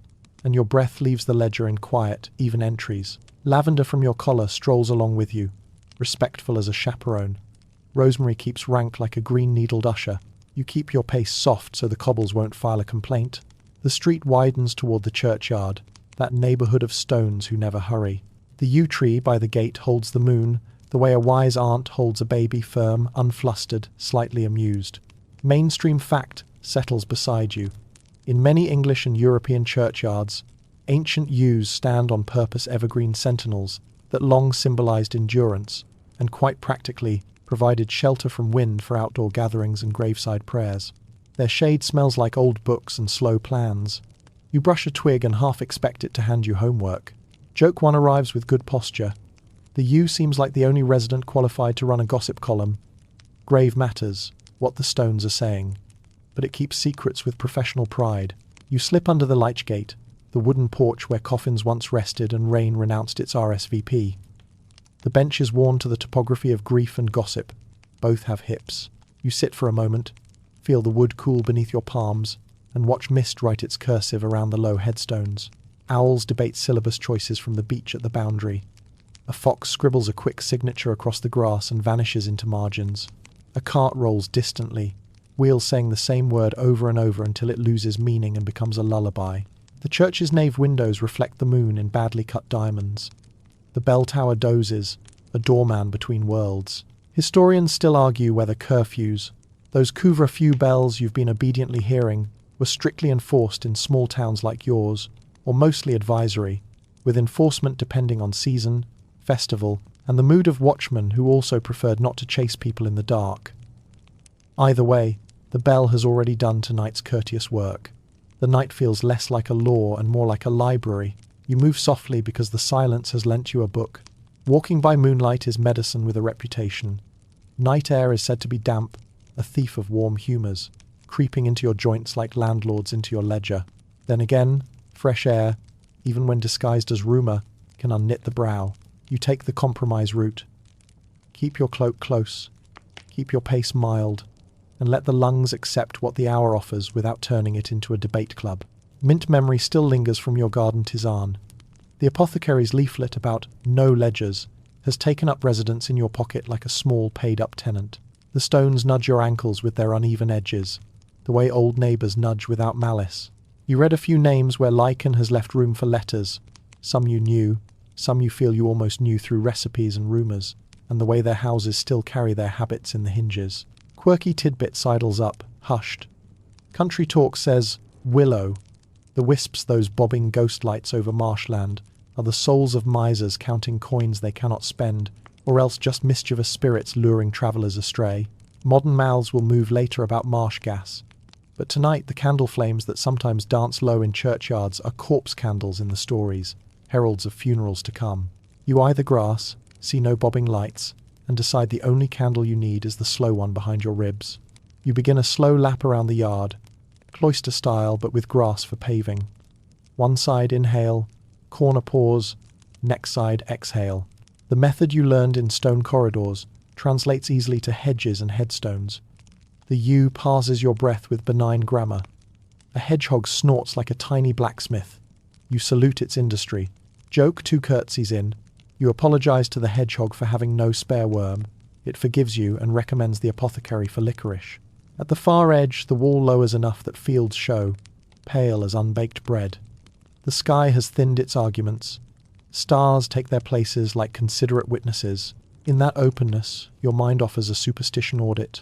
and your breath leaves the ledger in quiet, even entries. Lavender from your collar strolls along with you, respectful as a chaperone. Rosemary keeps rank like a green-needled usher. You keep your pace soft so the cobbles won't file a complaint. The street widens toward the churchyard, that neighbourhood of stones who never hurry. The yew tree by the gate holds the moon, the way a wise aunt holds a baby firm, unflustered, slightly amused. Mainstream fact settles beside you. In many English and European churchyards, ancient yews stand on purpose evergreen sentinels that long symbolized endurance, and quite practically provided shelter from wind for outdoor gatherings and graveside prayers. Their shade smells like old books and slow plans. You brush a twig and half expect it to hand you homework. Joke one arrives with good posture. The yew seems like the only resident qualified to run a gossip column. Grave matters, what the stones are saying. But it keeps secrets with professional pride. You slip under the lich gate, the wooden porch where coffins once rested and rain renounced its RSVP. The bench is worn to the topography of grief and gossip. Both have hips. You sit for a moment, feel the wood cool beneath your palms, and watch mist write its cursive around the low headstones. Owls debate syllabus choices from the beach at the boundary. A fox scribbles a quick signature across the grass and vanishes into margins. A cart rolls distantly, wheels saying the same word over and over until it loses meaning and becomes a lullaby. The church's nave windows reflect the moon in badly cut diamonds. The bell tower dozes, a doorman between worlds. Historians still argue whether curfews, those couvre-feu bells you've been obediently hearing, were strictly enforced in small towns like yours, or mostly advisory, with enforcement depending on season, festival, and the mood of watchmen who also preferred not to chase people in the dark. Either way, the bell has already done tonight's courteous work. The night feels less like a law and more like a library. You move softly because the silence has lent you a book. Walking by moonlight is medicine with a reputation. Night air is said to be damp, a thief of warm humours, creeping into your joints like landlords into your ledger. Then again, fresh air, even when disguised as rumour, can unknit the brow. You take the compromise route. Keep your cloak close, keep your pace mild, and let the lungs accept what the hour offers without turning it into a debate club. Mint memory still lingers from your garden tisane. The apothecary's leaflet about no ledgers has taken up residence in your pocket like a small paid-up tenant. The stones nudge your ankles with their uneven edges, the way old neighbours nudge without malice. You read a few names where lichen has left room for letters, some you knew, some you feel you almost knew through recipes and rumours, and the way their houses still carry their habits in the hinges. Quirky tidbit sidles up, hushed. Country talk says, willow. The wisps, those bobbing ghost lights over marshland, are the souls of misers counting coins they cannot spend, or else just mischievous spirits luring travellers astray. Modern mouths will move later about marsh gas. But tonight, the candle flames that sometimes dance low in churchyards are corpse candles in the stories, heralds of funerals to come. You eye the grass, see no bobbing lights, and decide the only candle you need is the slow one behind your ribs. You begin a slow lap around the yard, cloister style but with grass for paving. One side inhale, corner pause, next side exhale. The method you learned in stone corridors translates easily to hedges and headstones. The U parses your breath with benign grammar. A hedgehog snorts like a tiny blacksmith. You salute its industry. Joke 2 curtsies in. You apologize to the hedgehog for having no spare worm. It forgives you and recommends the apothecary for licorice. At the far edge, the wall lowers enough that fields show, pale as unbaked bread. The sky has thinned its arguments. Stars take their places like considerate witnesses. In that openness, your mind offers a superstition audit.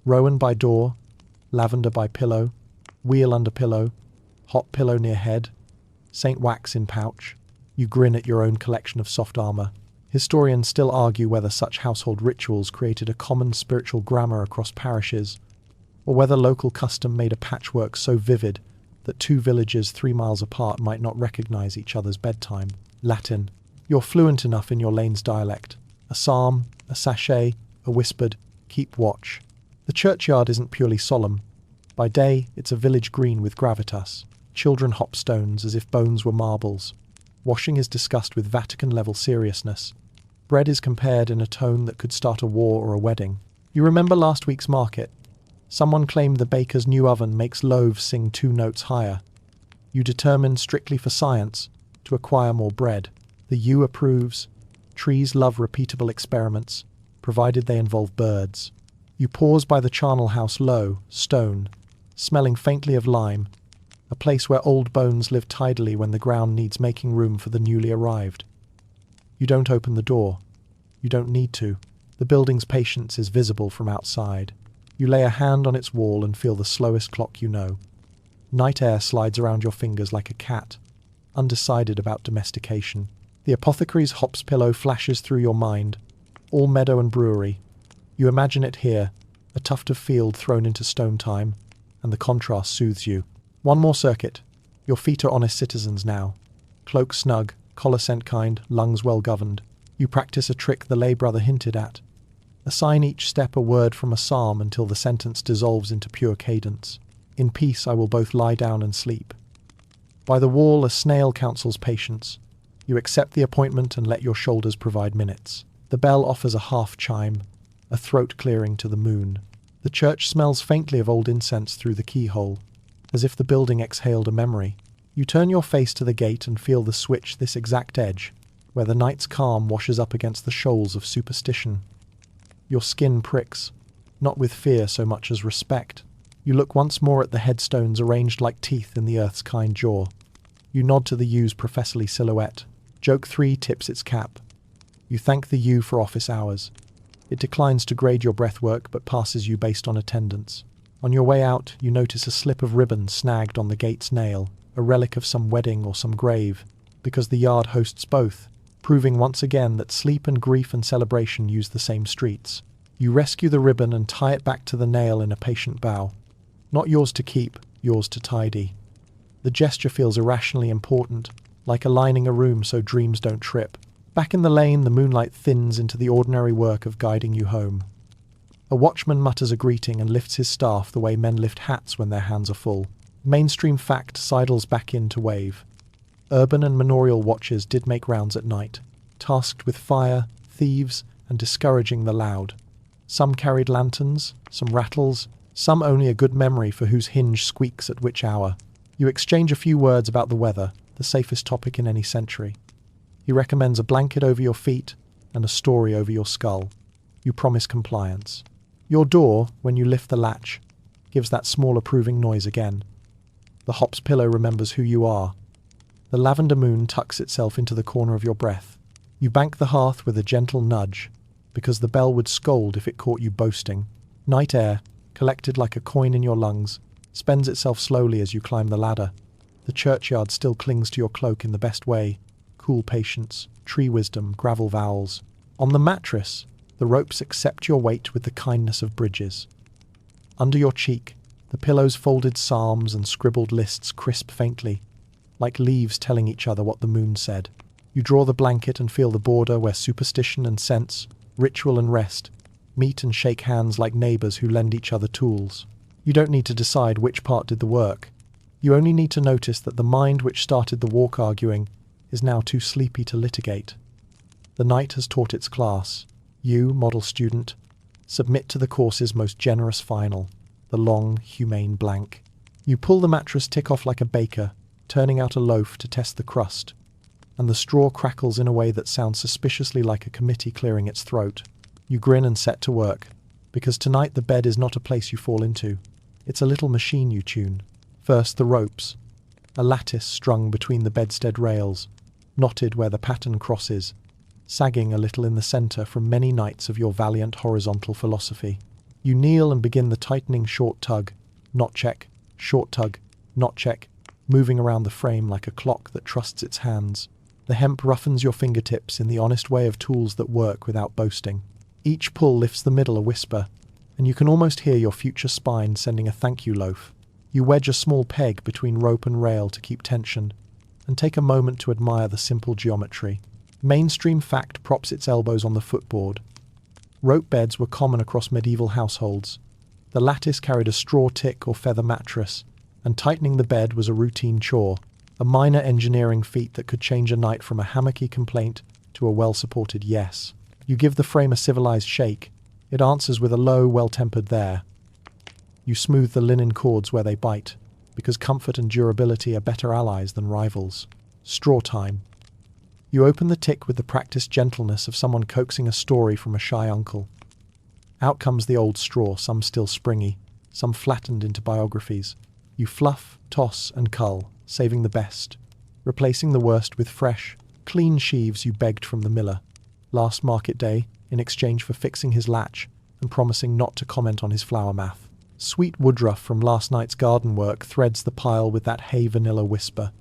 Rowan by door, lavender by pillow, wheel under pillow, hot pillow near head, Saint Wax in pouch. You grin at your own collection of soft armour. Historians still argue whether such household rituals created a common spiritual grammar across parishes, or whether local custom made a patchwork so vivid that 2 villages 3 miles apart might not recognise each other's bedtime. Latin. You're fluent enough in your lane's dialect. A psalm, a sachet, a whispered, keep watch. The churchyard isn't purely solemn. By day, it's a village green with gravitas. Children hop stones as if bones were marbles. Washing is discussed with Vatican-level seriousness. Bread is compared in a tone that could start a war or a wedding. You remember last week's market? Someone claimed the baker's new oven makes loaves sing 2 notes higher. You determine, strictly for science, to acquire more bread. The U approves. Trees love repeatable experiments, provided they involve birds. You pause by the charnel house low, stone, smelling faintly of lime, a place where old bones live tidily when the ground needs making room for the newly arrived. You don't open the door. You don't need to. The building's patience is visible from outside. You lay a hand on its wall and feel the slowest clock you know. Night air slides around your fingers like a cat, undecided about domestication. The apothecary's hops pillow flashes through your mind, all meadow and brewery. You imagine it here, a tuft of field thrown into stone time, and the contrast soothes you. One more circuit. Your feet are honest citizens now. Cloak snug, collar scent kind, lungs well governed. You practice a trick the lay brother hinted at. Assign each step a word from a psalm until the sentence dissolves into pure cadence. In peace I will both lie down and sleep. By the wall a snail counsels patience. You accept the appointment and let your shoulders provide minutes. The bell offers a half chime, a throat clearing to the moon. The church smells faintly of old incense through the keyhole, as if the building exhaled a memory. You turn your face to the gate and feel the switch this exact edge, where the night's calm washes up against the shoals of superstition. Your skin pricks, not with fear so much as respect. You look once more at the headstones arranged like teeth in the earth's kind jaw. You nod to the U's professorly silhouette. Joke 3 tips its cap. You thank the U for office hours. It declines to grade your breathwork but passes you based on attendance. On your way out, you notice a slip of ribbon snagged on the gate's nail, a relic of some wedding or some grave, because the yard hosts both, proving once again that sleep and grief and celebration use the same streets. You rescue the ribbon and tie it back to the nail in a patient bow. Not yours to keep, yours to tidy. The gesture feels irrationally important, like aligning a room so dreams don't trip. Back in the lane, the moonlight thins into the ordinary work of guiding you home. A watchman mutters a greeting and lifts his staff the way men lift hats when their hands are full. Mainstream fact sidles back in to wave. Urban and manorial watchers did make rounds at night, tasked with fire, thieves, and discouraging the loud. Some carried lanterns, some rattles, some only a good memory for whose hinge squeaks at which hour. You exchange a few words about the weather, the safest topic in any century. He recommends a blanket over your feet and a story over your skull. You promise compliance. Your door, when you lift the latch, gives that small approving noise again. The hops pillow remembers who you are. The lavender moon tucks itself into the corner of your breath. You bank the hearth with a gentle nudge, because the bell would scold if it caught you boasting. Night air, collected like a coin in your lungs, spends itself slowly as you climb the ladder. The churchyard still clings to your cloak in the best way. Cool patience, tree wisdom, gravel vowels. On the mattress, the ropes accept your weight with the kindness of bridges. Under your cheek, The pillows folded psalms and scribbled lists crisp faintly, like leaves telling each other what the moon said. You draw the blanket and feel the border where superstition and sense, ritual and rest, meet and shake hands like neighbors who lend each other tools. You don't need to decide which part did the work. You only need to notice that the mind which started the walk arguing is now too sleepy to litigate. The night has taught its class. You, model student, submit to the course's most generous final, the long, humane blank. You pull the mattress tick off like a baker, turning out a loaf to test the crust, and the straw crackles in a way that sounds suspiciously like a committee clearing its throat. You grin and set to work, because tonight the bed is not a place you fall into. It's a little machine you tune. First the ropes, a lattice strung between the bedstead rails, knotted where the pattern crosses, sagging a little in the centre from many nights of your valiant horizontal philosophy. You kneel and begin the tightening short tug, knot check, short tug, knot check, moving around the frame like a clock that trusts its hands. The hemp roughens your fingertips in the honest way of tools that work without boasting. Each pull lifts the middle a whisper, and you can almost hear your future spine sending a thank you loaf. You wedge a small peg between rope and rail to keep tension, and take a moment to admire the simple geometry. Mainstream fact props its elbows on the footboard. Rope beds were common across medieval households. The lattice carried a straw tick or feather mattress, and tightening the bed was a routine chore, a minor engineering feat that could change a night from a hammocky complaint to a well-supported yes. You give the frame a civilized shake. It answers with a low, well-tempered there. You smooth the linen cords where they bite, because comfort and durability are better allies than rivals. Straw time. You open the tick with the practiced gentleness of someone coaxing a story from a shy uncle. Out comes the old straw, some still springy, some flattened into biographies. You fluff, toss, and cull, saving the best, replacing the worst with fresh, clean sheaves you begged from the miller last market day in exchange for fixing his latch and promising not to comment on his flour math. Sweet woodruff from last night's garden work threads the pile with that hay vanilla whisper.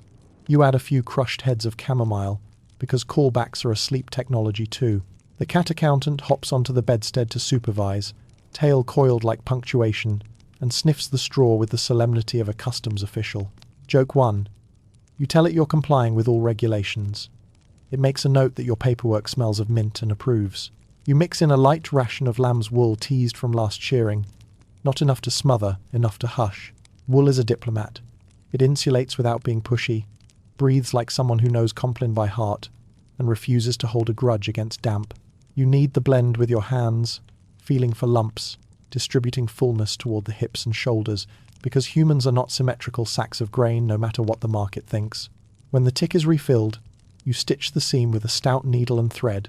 You add a few crushed heads of chamomile, because callbacks are a sleep technology too. The cat accountant hops onto the bedstead to supervise, tail coiled like punctuation, and sniffs the straw with the solemnity of a customs official. Joke 1. You tell it you're complying with all regulations. It makes a note that your paperwork smells of mint and approves. You mix in a light ration of lamb's wool teased from last shearing. Not enough to smother, enough to hush. Wool is a diplomat. It insulates without being pushy, breathes like someone who knows Compline by heart, and refuses to hold a grudge against damp. You knead the blend with your hands, feeling for lumps, distributing fullness toward the hips and shoulders, because humans are not symmetrical sacks of grain no matter what the market thinks. When the tick is refilled, you stitch the seam with a stout needle and thread,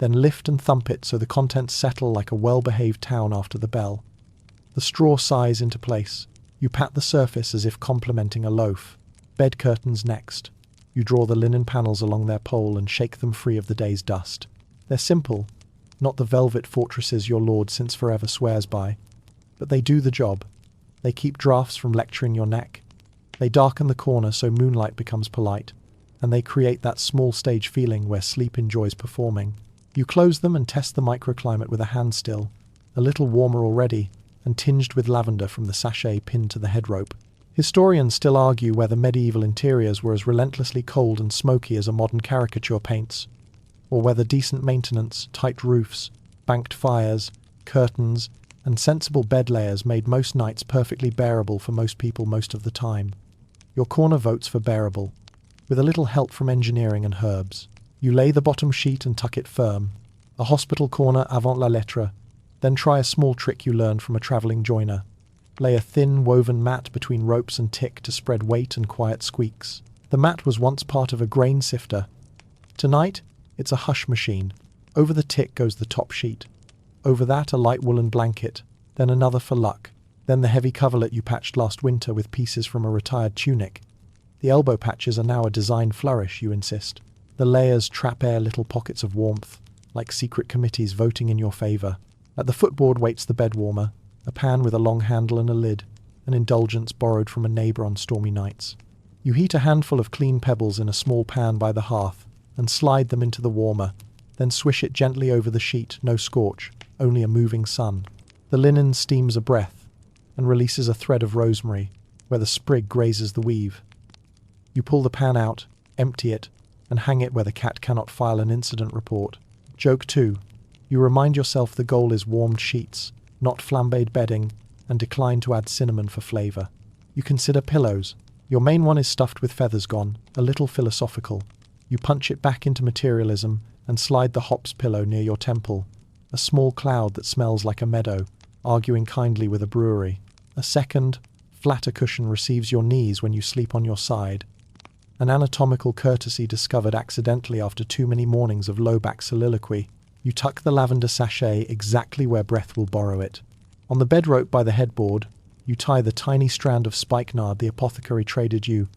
then lift and thump it so the contents settle like a well-behaved town after the bell. The straw sighs into place. You pat the surface as if complimenting a loaf. Bed curtains next. You draw the linen panels along their pole and shake them free of the day's dust. They're simple, not the velvet fortresses your lord since forever swears by, but they do the job. They keep drafts from lecturing your neck. They darken the corner so moonlight becomes polite, and they create that small stage feeling where sleep enjoys performing. You close them and test the microclimate with a hand still, a little warmer already, and tinged with lavender from the sachet pinned to the head rope. Historians still argue whether medieval interiors were as relentlessly cold and smoky as a modern caricature paints, or whether decent maintenance, tight roofs, banked fires, curtains, and sensible bed layers made most nights perfectly bearable for most people most of the time. Your corner votes for bearable, with a little help from engineering and herbs. You lay the bottom sheet and tuck it firm, a hospital corner avant la lettre, then try a small trick you learned from a travelling joiner. Lay a thin, woven mat between ropes and tick to spread weight and quiet squeaks. The mat was once part of a grain sifter. Tonight, it's a hush machine. Over the tick goes the top sheet. Over that, a light woolen blanket, then another for luck, then the heavy coverlet you patched last winter with pieces from a retired tunic. The elbow patches are now a design flourish, you insist. The layers trap air little pockets of warmth, like secret committees voting in your favour. At the footboard waits the bed warmer, a pan with a long handle and a lid, an indulgence borrowed from a neighbour on stormy nights. You heat a handful of clean pebbles in a small pan by the hearth, and slide them into the warmer, then swish it gently over the sheet, no scorch, only a moving sun. The linen steams a breath. and releases a thread of rosemary, where the sprig grazes the weave. You pull the pan out, empty it, and hang it where the cat cannot file an incident report. Joke 2. You remind yourself the goal is warmed sheets, not flambéed bedding, and decline to add cinnamon for flavour. You consider pillows. Your main one is stuffed with feathers gone, a little philosophical. You punch it back into materialism and slide the hops pillow near your temple, a small cloud that smells like a meadow, arguing kindly with a brewery. A second, flatter cushion receives your knees when you sleep on your side. An anatomical courtesy discovered accidentally after too many mornings of low-back soliloquy. You tuck the lavender sachet exactly where breath will borrow it. On the bed rope by the headboard, you tie the tiny strand of spikenard the apothecary traded you.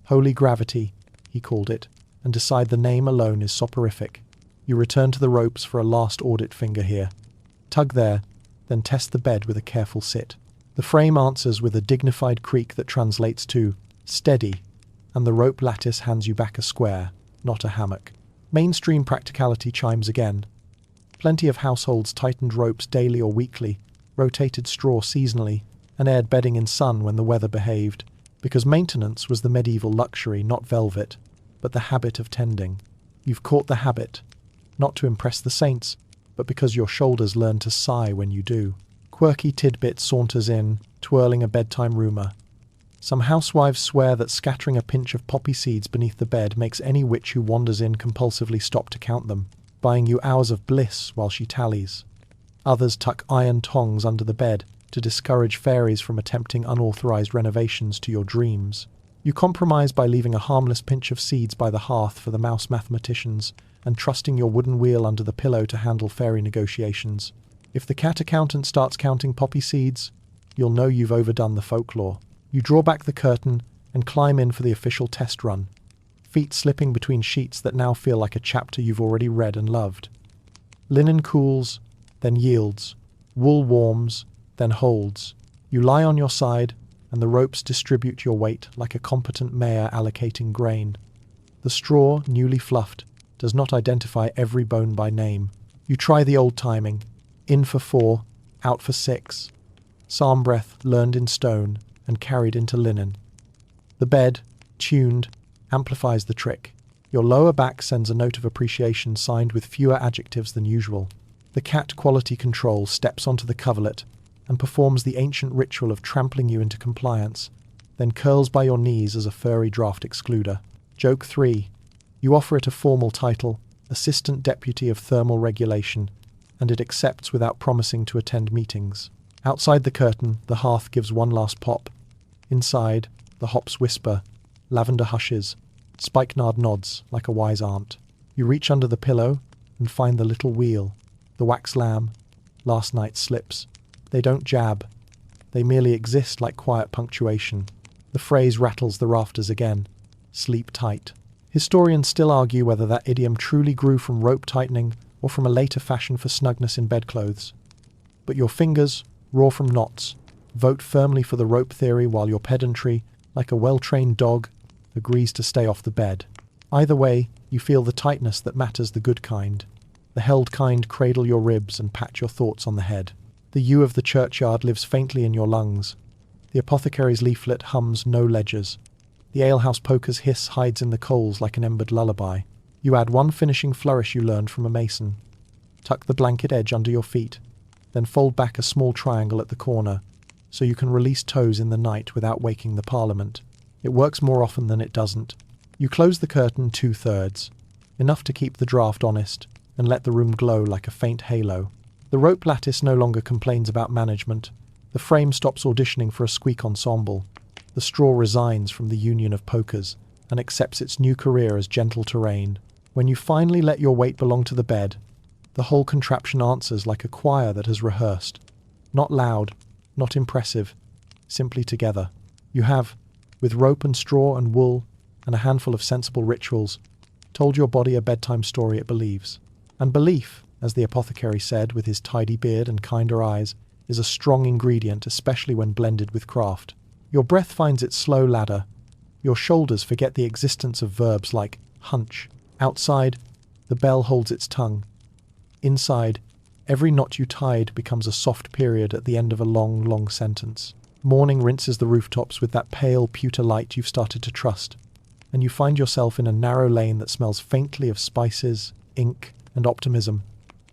Holy gravity, he called it, and decide the name alone is soporific. You return to the ropes for a last audit finger here. Tug there, then test the bed with a careful sit. The frame answers with a dignified creak that translates to steady, and the rope lattice hands you back a square, not a hammock. Mainstream practicality chimes again. Plenty of households tightened ropes daily or weekly, rotated straw seasonally, and aired bedding in sun when the weather behaved, because maintenance was the medieval luxury, not velvet, but the habit of tending. You've caught the habit, not to impress the saints, but because your shoulders learn to sigh when you do. Quirky tidbit saunters in, twirling a bedtime rumour. Some housewives swear that scattering a pinch of poppy seeds beneath the bed makes any witch who wanders in compulsively stop to count them, buying you hours of bliss while she tallies. Others tuck iron tongs under the bed to discourage fairies from attempting unauthorized renovations to your dreams. You compromise by leaving a harmless pinch of seeds by the hearth for the mouse mathematicians and trusting your wooden wheel under the pillow to handle fairy negotiations. If the cat accountant starts counting poppy seeds, you'll know you've overdone the folklore. You draw back the curtain and climb in for the official test run, feet slipping between sheets that now feel like a chapter you've already read and loved. Linen cools, then yields. Wool warms, then holds. You lie on your side, and the ropes distribute your weight like a competent mayor allocating grain. The straw, newly fluffed, does not identify every bone by name. You try the old timing. In for 4, out for 6. Psalm breath learned in stone and carried into linen. The bed, tuned, amplifies the trick. Your lower back sends a note of appreciation signed with fewer adjectives than usual. The cat quality control steps onto the coverlet and performs the ancient ritual of trampling you into compliance, then curls by your knees as a furry draft excluder. Joke 3. You offer it a formal title, Assistant Deputy of Thermal Regulation, and it accepts without promising to attend meetings. Outside the curtain, the hearth gives one last pop. Inside, the hops whisper, lavender hushes, spikenard nods like a wise aunt. You reach under the pillow and find the little wheel, the wax lamb, last night's slips. They don't jab. They merely exist like quiet punctuation. The phrase rattles the rafters again. Sleep tight. Historians still argue whether that idiom truly grew from rope tightening or from a later fashion for snugness in bedclothes. But your fingers, raw from knots, vote firmly for the rope theory while your pedantry, like a well-trained dog, agrees to stay off the bed. Either way, you feel the tightness that matters, the good kind. The held kind cradle your ribs and pat your thoughts on the head. The you of the churchyard lives faintly in your lungs. The apothecary's leaflet hums no ledgers. The alehouse poker's hiss hides in the coals like an embered lullaby. You add one finishing flourish you learned from a mason. Tuck the blanket edge under your feet, then fold back a small triangle at the corner, so you can release toes in the night without waking the parliament. It works more often than it doesn't. You close the curtain 2/3, enough to keep the draught honest, and let the room glow like a faint halo. The rope lattice no longer complains about management. The frame stops auditioning for a squeak ensemble. The straw resigns from the union of pokers and accepts its new career as gentle terrain. When you finally let your weight belong to the bed, the whole contraption answers like a choir that has rehearsed. Not loud, not impressive, simply together. You have, with rope and straw and wool and a handful of sensible rituals, told your body a bedtime story it believes. And belief, as the apothecary said with his tidy beard and kinder eyes, is a strong ingredient, especially when blended with craft. Your breath finds its slow ladder. Your shoulders forget the existence of verbs like hunch. Outside, the bell holds its tongue. Inside, every knot you tied becomes a soft period at the end of a long, long sentence. Morning rinses the rooftops with that pale pewter light you've started to trust, and you find yourself in a narrow lane that smells faintly of spices, ink, and optimism,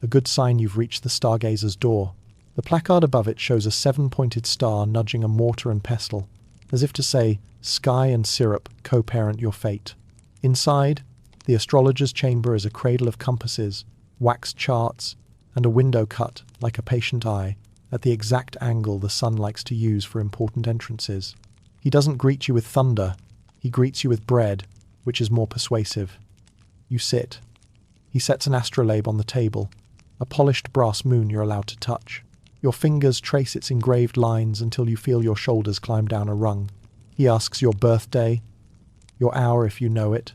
a good sign you've reached the stargazer's door. The placard above it shows a 7-pointed star nudging a mortar and pestle, as if to say, sky and syrup co-parent your fate. Inside, the astrologer's chamber is a cradle of compasses, waxed charts, and a window cut, like a patient eye, at the exact angle the sun likes to use for important entrances. He doesn't greet you with thunder, he greets you with bread, which is more persuasive. You sit. He sets an astrolabe on the table, a polished brass moon you're allowed to touch. Your fingers trace its engraved lines until you feel your shoulders climb down a rung. He asks your birthday, your hour if you know it.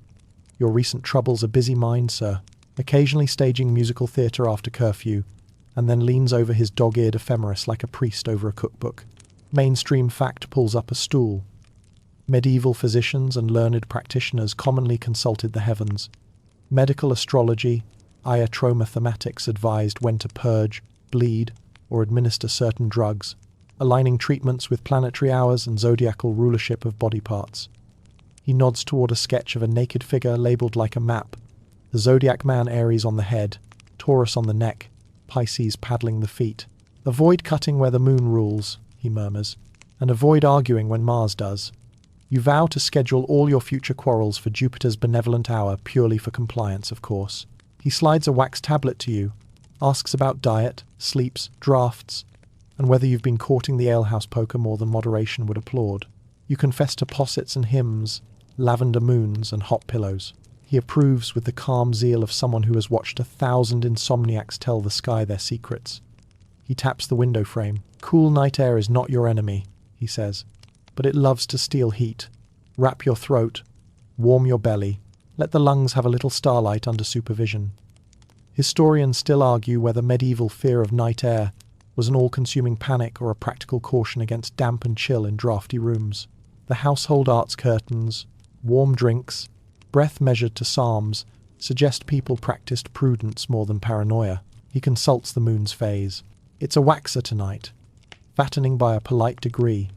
Your recent trouble's a busy mind, sir, occasionally staging musical theatre after curfew, and then leans over his dog-eared ephemeris like a priest over a cookbook. Mainstream fact pulls up a stool. Medieval physicians and learned practitioners commonly consulted the heavens. Medical astrology, iatromathematics advised when to purge, bleed, or administer certain drugs, aligning treatments with planetary hours and zodiacal rulership of body parts. He nods toward a sketch of a naked figure labeled like a map, the zodiac man Aries on the head, Taurus on the neck, Pisces paddling the feet. Avoid cutting where the moon rules, he murmurs, and avoid arguing when Mars does. You vow to schedule all your future quarrels for Jupiter's benevolent hour, purely for compliance, of course. He slides a wax tablet to you, asks about diet, sleeps, drafts, and whether you've been courting the alehouse poker more than moderation would applaud. You confess to possets and hymns, lavender moons and hot pillows. He approves with the calm zeal of someone who has watched 1,000 insomniacs tell the sky their secrets. He taps the window frame. Cool night air is not your enemy, he says, but it loves to steal heat. Wrap your throat, warm your belly, let the lungs have a little starlight under supervision. Historians still argue whether medieval fear of night air was an all-consuming panic or a practical caution against damp and chill in drafty rooms. The household arts curtains, warm drinks, breath measured to psalms, suggest people practiced prudence more than paranoia. He consults the moon's phase. It's a waxer tonight, fattening by a polite degree,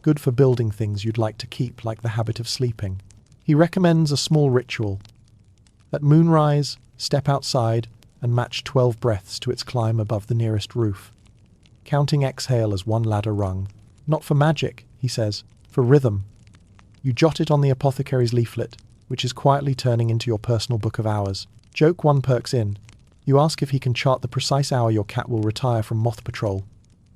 good for building things you'd like to keep, like the habit of sleeping. He recommends a small ritual. At moonrise, step outside and match 12 breaths to its climb above the nearest roof, counting exhale as one ladder rung. Not for magic, he says, for rhythm. You jot it on the apothecary's leaflet, which is quietly turning into your personal book of hours. Joke one perks in. You ask if he can chart the precise hour your cat will retire from moth patrol.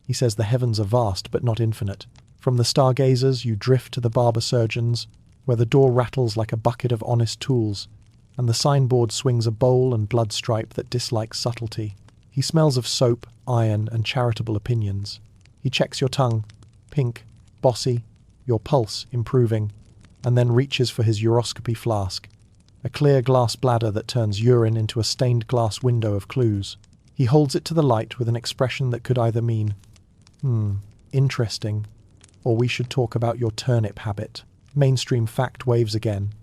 He says the heavens are vast but not infinite. From the stargazers you drift to the barber surgeons, where the door rattles like a bucket of honest tools, and the signboard swings a bowl and blood stripe that dislikes subtlety. He smells of soap, iron, and charitable opinions. He checks your tongue, pink, bossy, your pulse improving, and then reaches for his uroscopy flask, a clear glass bladder that turns urine into a stained glass window of clues. He holds it to the light with an expression that could either mean, interesting, or we should talk about your turnip habit. Mainstream fact waves again.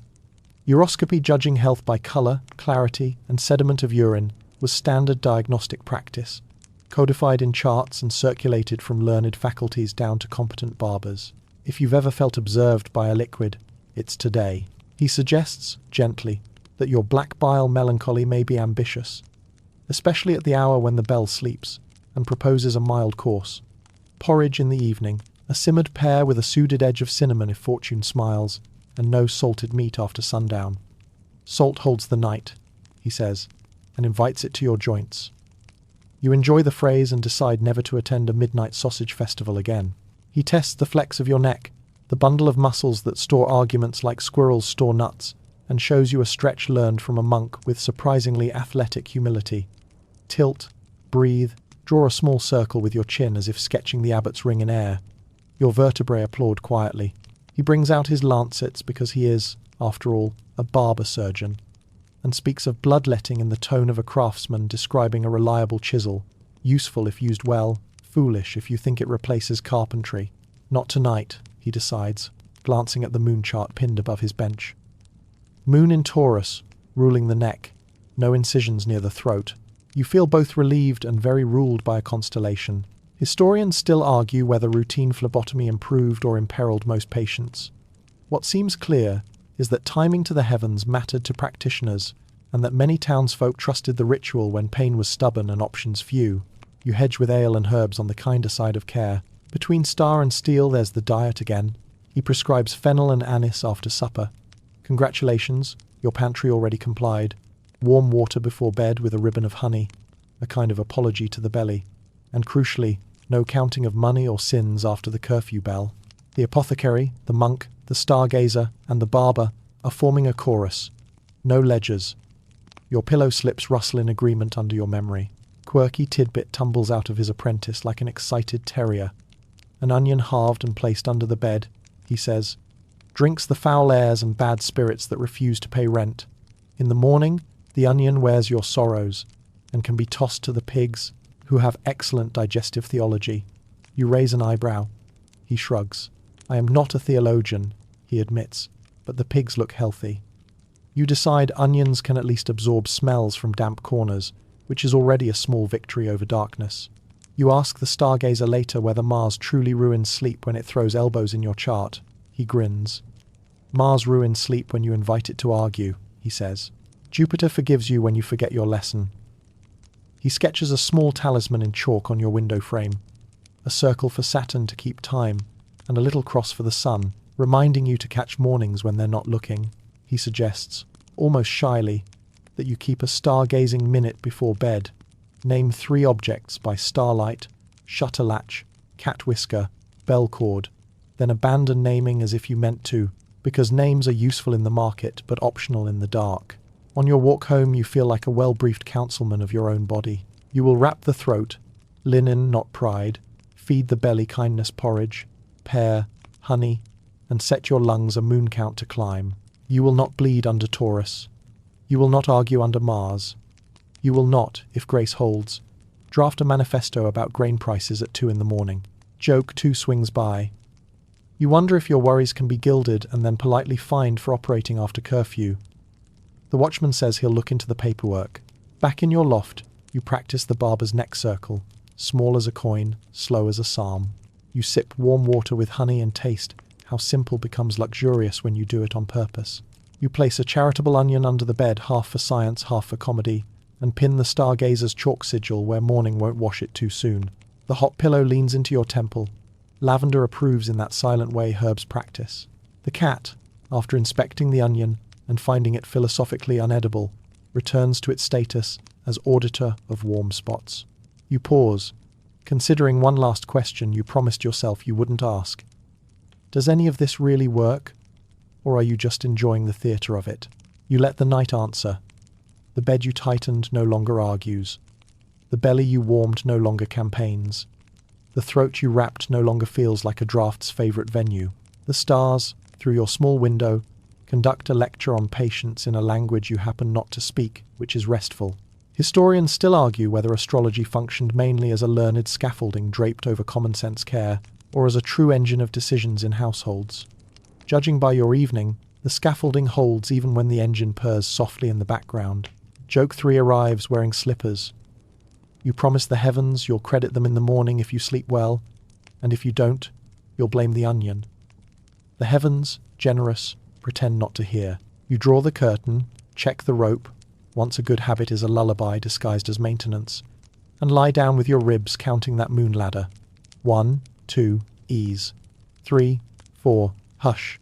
Uroscopy, judging health by colour, clarity, and sediment of urine, was standard diagnostic practice, codified in charts and circulated from learned faculties down to competent barbers. If you've ever felt observed by a liquid, it's today. He suggests, gently, that your black bile melancholy may be ambitious, especially at the hour when the bell sleeps, and proposes a mild course. Porridge in the evening, a simmered pear with a suited edge of cinnamon if fortune smiles, and no salted meat after sundown. Salt holds the night, he says, and invites it to your joints. You enjoy the phrase and decide never to attend a midnight sausage festival again. He tests the flex of your neck, the bundle of muscles that store arguments like squirrels store nuts, and shows you a stretch learned from a monk with surprisingly athletic humility. Tilt, breathe, draw a small circle with your chin as if sketching the abbot's ring in air. Your vertebrae applaud quietly. He brings out his lancets because he is, after all, a barber surgeon, and speaks of bloodletting in the tone of a craftsman describing a reliable chisel, useful if used well, foolish if you think it replaces carpentry. Not tonight, he decides, glancing at the moon chart pinned above his bench. Moon in Taurus, ruling the neck, no incisions near the throat. You feel both relieved and very ruled by a constellation. Historians still argue whether routine phlebotomy improved or imperiled most patients. What seems clear is that timing to the heavens mattered to practitioners, and that many townsfolk trusted the ritual when pain was stubborn and options few. You hedge with ale and herbs on the kinder side of care. Between Star and Steel there's the diet again. He prescribes fennel and anise after supper. Congratulations, your pantry already complied. Warm water before bed with a ribbon of honey, a kind of apology to the belly. And crucially, no counting of money or sins after the curfew bell. The apothecary, the monk, the stargazer, and the barber are forming a chorus. No ledgers. Your pillow slips rustle in agreement under your memory. Quirky Tidbit tumbles out of his apprentice like an excited terrier. An onion halved and placed under the bed, he says, drinks the foul airs and bad spirits that refuse to pay rent. In the morning, the onion wears your sorrows, and can be tossed to the pigs, who have excellent digestive theology. You raise an eyebrow. He shrugs. I am not a theologian, he admits, but the pigs look healthy. You decide onions can at least absorb smells from damp corners, which is already a small victory over darkness. You ask the stargazer later whether Mars truly ruins sleep when it throws elbows in your chart. He grins. Mars ruins sleep when you invite it to argue, he says. Jupiter forgives you when you forget your lesson. He sketches a small talisman in chalk on your window frame, a circle for Saturn to keep time, and a little cross for the sun, reminding you to catch mornings when they're not looking. He suggests, almost shyly, that you keep a stargazing minute before bed. Name 3 objects by starlight, shutter latch, cat whisker, bell cord, then abandon naming as if you meant to, because names are useful in the market but optional in the dark. On your walk home you feel like a well-briefed councilman of your own body. You will wrap the throat, linen not pride, feed the belly kindness porridge, pear, honey, and set your lungs a moon count to climb. You will not bleed under Taurus. You will not argue under Mars. You will not, if grace holds, draft a manifesto about grain prices at 2 a.m. Joke 2 swings by. You wonder if your worries can be gilded and then politely fined for operating after curfew. The watchman says he'll look into the paperwork. Back in your loft, you practice the barber's neck circle, small as a coin, slow as a psalm. You sip warm water with honey and taste how simple becomes luxurious when you do it on purpose. You place a charitable onion under the bed, half for science, half for comedy, and pin the stargazer's chalk sigil where morning won't wash it too soon. The hot pillow leans into your temple. Lavender approves in that silent way herbs practice. The cat, after inspecting the onion and finding it philosophically unedible, returns to its status as auditor of warm spots. You pause, considering one last question you promised yourself you wouldn't ask. Does any of this really work? Or are you just enjoying the theatre of it? You let the night answer. The bed you tightened no longer argues. The belly you warmed no longer campaigns. The throat you wrapped no longer feels like a draft's favourite venue. The stars, through your small window, conduct a lecture on patience in a language you happen not to speak, which is restful. Historians still argue whether astrology functioned mainly as a learned scaffolding draped over common-sense care, or as a true engine of decisions in households. Judging by your evening, the scaffolding holds even when the engine purrs softly in the background. Joke 3 arrives wearing slippers. You promise the heavens you'll credit them in the morning if you sleep well, and if you don't, you'll blame the onion. The heavens, generous, pretend not to hear. You draw the curtain, check the rope, once a good habit is a lullaby disguised as maintenance, and lie down with your ribs counting that moon ladder. 1, 2, ease. 3, 4, hush.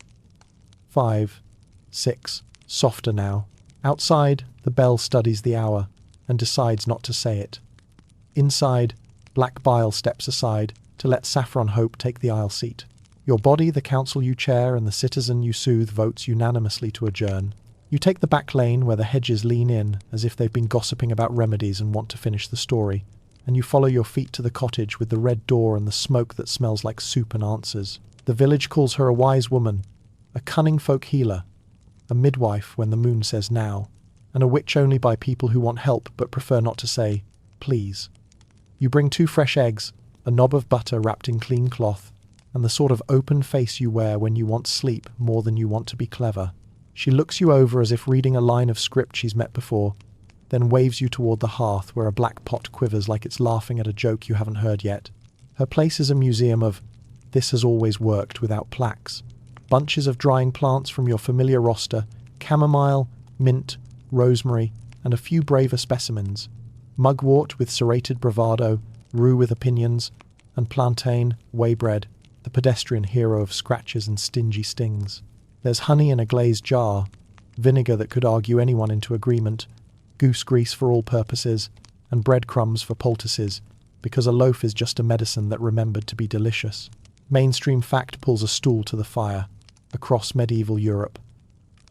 5, 6, softer now. Outside, the bell studies the hour and decides not to say it. Inside, black bile steps aside to let saffron hope take the aisle seat. Your body, the council you chair, and the citizen you soothe votes unanimously to adjourn. You take the back lane where the hedges lean in as if they've been gossiping about remedies and want to finish the story, and you follow your feet to the cottage with the red door and the smoke that smells like soup and answers. The village calls her a wise woman, a cunning folk healer, a midwife when the moon says now, and a witch only by people who want help but prefer not to say, please. You bring 2 fresh eggs, a knob of butter wrapped in clean cloth, and the sort of open face you wear when you want sleep more than you want to be clever. She looks you over as if reading a line of script she's met before, then waves you toward the hearth where a black pot quivers like it's laughing at a joke you haven't heard yet. Her place is a museum of "this has always worked" without plaques. Bunches of drying plants from your familiar roster, chamomile, mint, rosemary, and a few braver specimens. Mugwort with serrated bravado, rue with opinions, and plantain, whey bread, the pedestrian hero of scratches and stingy stings. There's honey in a glazed jar, vinegar that could argue anyone into agreement, goose grease for all purposes, and breadcrumbs for poultices, because a loaf is just a medicine that remembered to be delicious. Mainstream fact pulls a stool to the fire, across medieval Europe.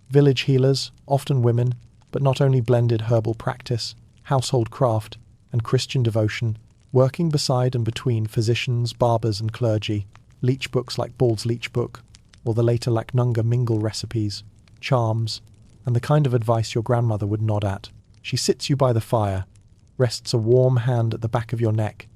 Village healers, often women, but not only blended herbal practice, household craft, and Christian devotion, working beside and between physicians, barbers, and clergy, leech books like Bald's Leech Book, or the later Lacnunga Mingle recipes, charms, and the kind of advice your grandmother would nod at. She sits you by the fire, rests a warm hand at the back of your neck,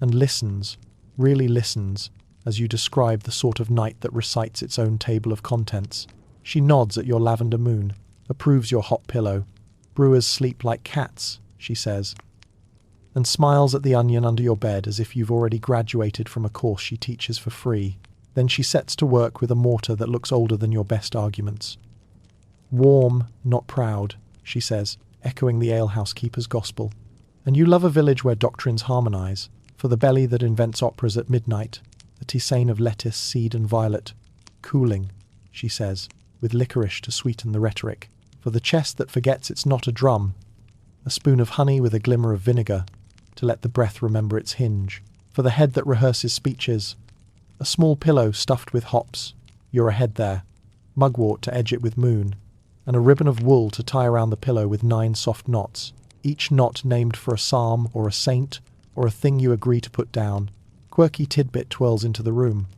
and listens, really listens, as you describe the sort of night that recites its own table of contents. She nods at your lavender moon, approves your hot pillow. Brewers sleep like cats, she says, and smiles at the onion under your bed as if you've already graduated from a course she teaches for free. Then she sets to work with a mortar that looks older than your best arguments. Warm, not proud, she says, echoing the alehouse keeper's gospel. And you love a village where doctrines harmonize, for the belly that invents operas at midnight, a tisane of lettuce, seed, and violet. Cooling, she says, with licorice to sweeten the rhetoric. For the chest that forgets it's not a drum, a spoon of honey with a glimmer of vinegar, to let the breath remember its hinge. For the head that rehearses speeches, a small pillow stuffed with hops, you're ahead there, mugwort to edge it with moon, and a ribbon of wool to tie around the pillow with 9 soft knots, each knot named for a psalm or a saint or a thing you agree to put down. Quirky tidbit twirls into the room.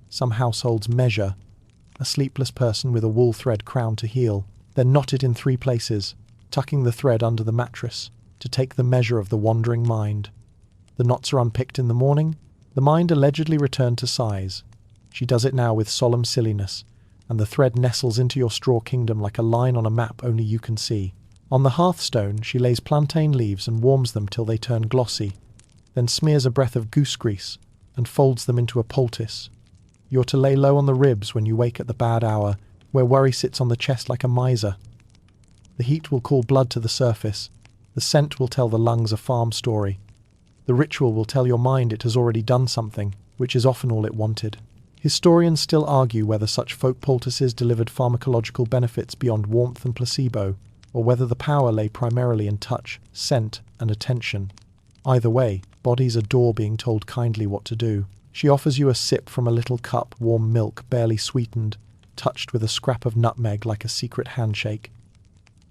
Some households measure, a sleepless person with a wool thread crown to heel, then knot it in 3 places, tucking the thread under the mattress, to take the measure of the wandering mind. The knots are unpicked in the morning, the mind allegedly returned to size. She does it now with solemn silliness, and the thread nestles into your straw kingdom like a line on a map only you can see. On the hearthstone she lays plantain leaves and warms them till they turn glossy, then smears a breath of goose grease and folds them into a poultice. You're to lay low on the ribs when you wake at the bad hour, where worry sits on the chest like a miser. The heat will call blood to the surface, the scent will tell the lungs a farm story. The ritual will tell your mind it has already done something, which is often all it wanted. Historians still argue whether such folk poultices delivered pharmacological benefits beyond warmth and placebo, or whether the power lay primarily in touch, scent, and attention. Either way, bodies adore being told kindly what to do. She offers you a sip from a little cup, warm milk, barely sweetened, touched with a scrap of nutmeg like a secret handshake.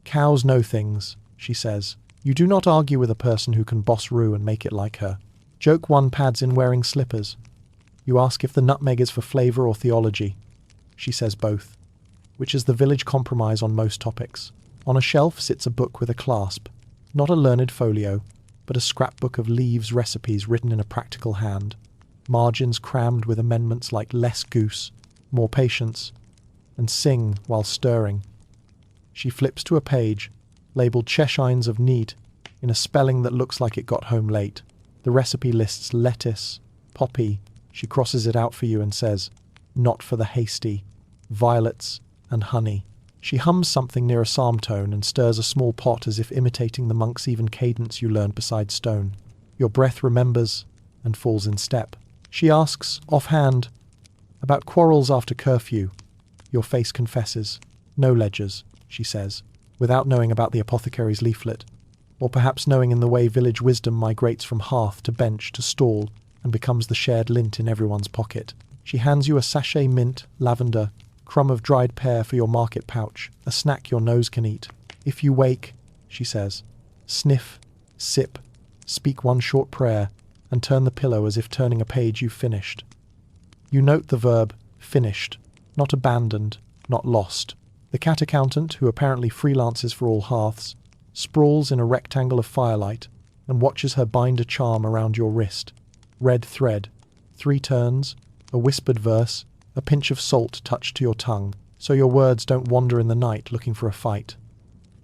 Cows know things, she says. You do not argue with a person who can boss Rue and make it like her. Joke 1 pads in wearing slippers. You ask if the nutmeg is for flavour or theology. She says both, which is the village compromise on most topics. On a shelf sits a book with a clasp, not a learned folio, but a scrapbook of leaves recipes written in a practical hand, margins crammed with amendments like less goose, more patience, and sing while stirring. She flips to a page, labelled Cheshires of Neat, in a spelling that looks like it got home late. The recipe lists lettuce, poppy. She crosses it out for you and says, not for the hasty, violets and honey. She hums something near a psalm tone and stirs a small pot as if imitating the monk's even cadence you learned beside stone. Your breath remembers and falls in step. She asks, offhand, about quarrels after curfew. Your face confesses. No ledgers, she says, without knowing about the apothecary's leaflet, or perhaps knowing in the way village wisdom migrates from hearth to bench to stall and becomes the shared lint in everyone's pocket. She hands you a sachet mint, lavender, crumb of dried pear for your market pouch, a snack your nose can eat. If you wake, she says, sniff, sip, speak 1 short prayer, and turn the pillow as if turning a page you've finished. You note the verb, finished, not abandoned, not lost. The cat accountant, who apparently freelances for all hearths, sprawls in a rectangle of firelight and watches her bind a charm around your wrist. Red thread, 3 turns, a whispered verse, a pinch of salt touched to your tongue, so your words don't wander in the night looking for a fight.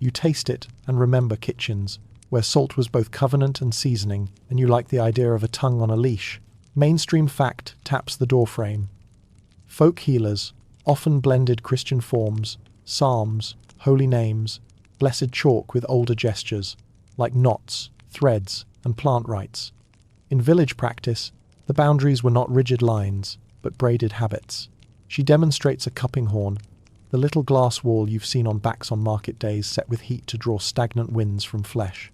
You taste it and remember kitchens, where salt was both covenant and seasoning, and you like the idea of a tongue on a leash. Mainstream fact taps the doorframe. Folk healers often blended Christian forms, psalms, holy names, blessed chalk with older gestures, like knots, threads, and plant rites. In village practice, the boundaries were not rigid lines, but braided habits. She demonstrates a cupping horn, the little glass wall you've seen on backs on market days set with heat to draw stagnant winds from flesh.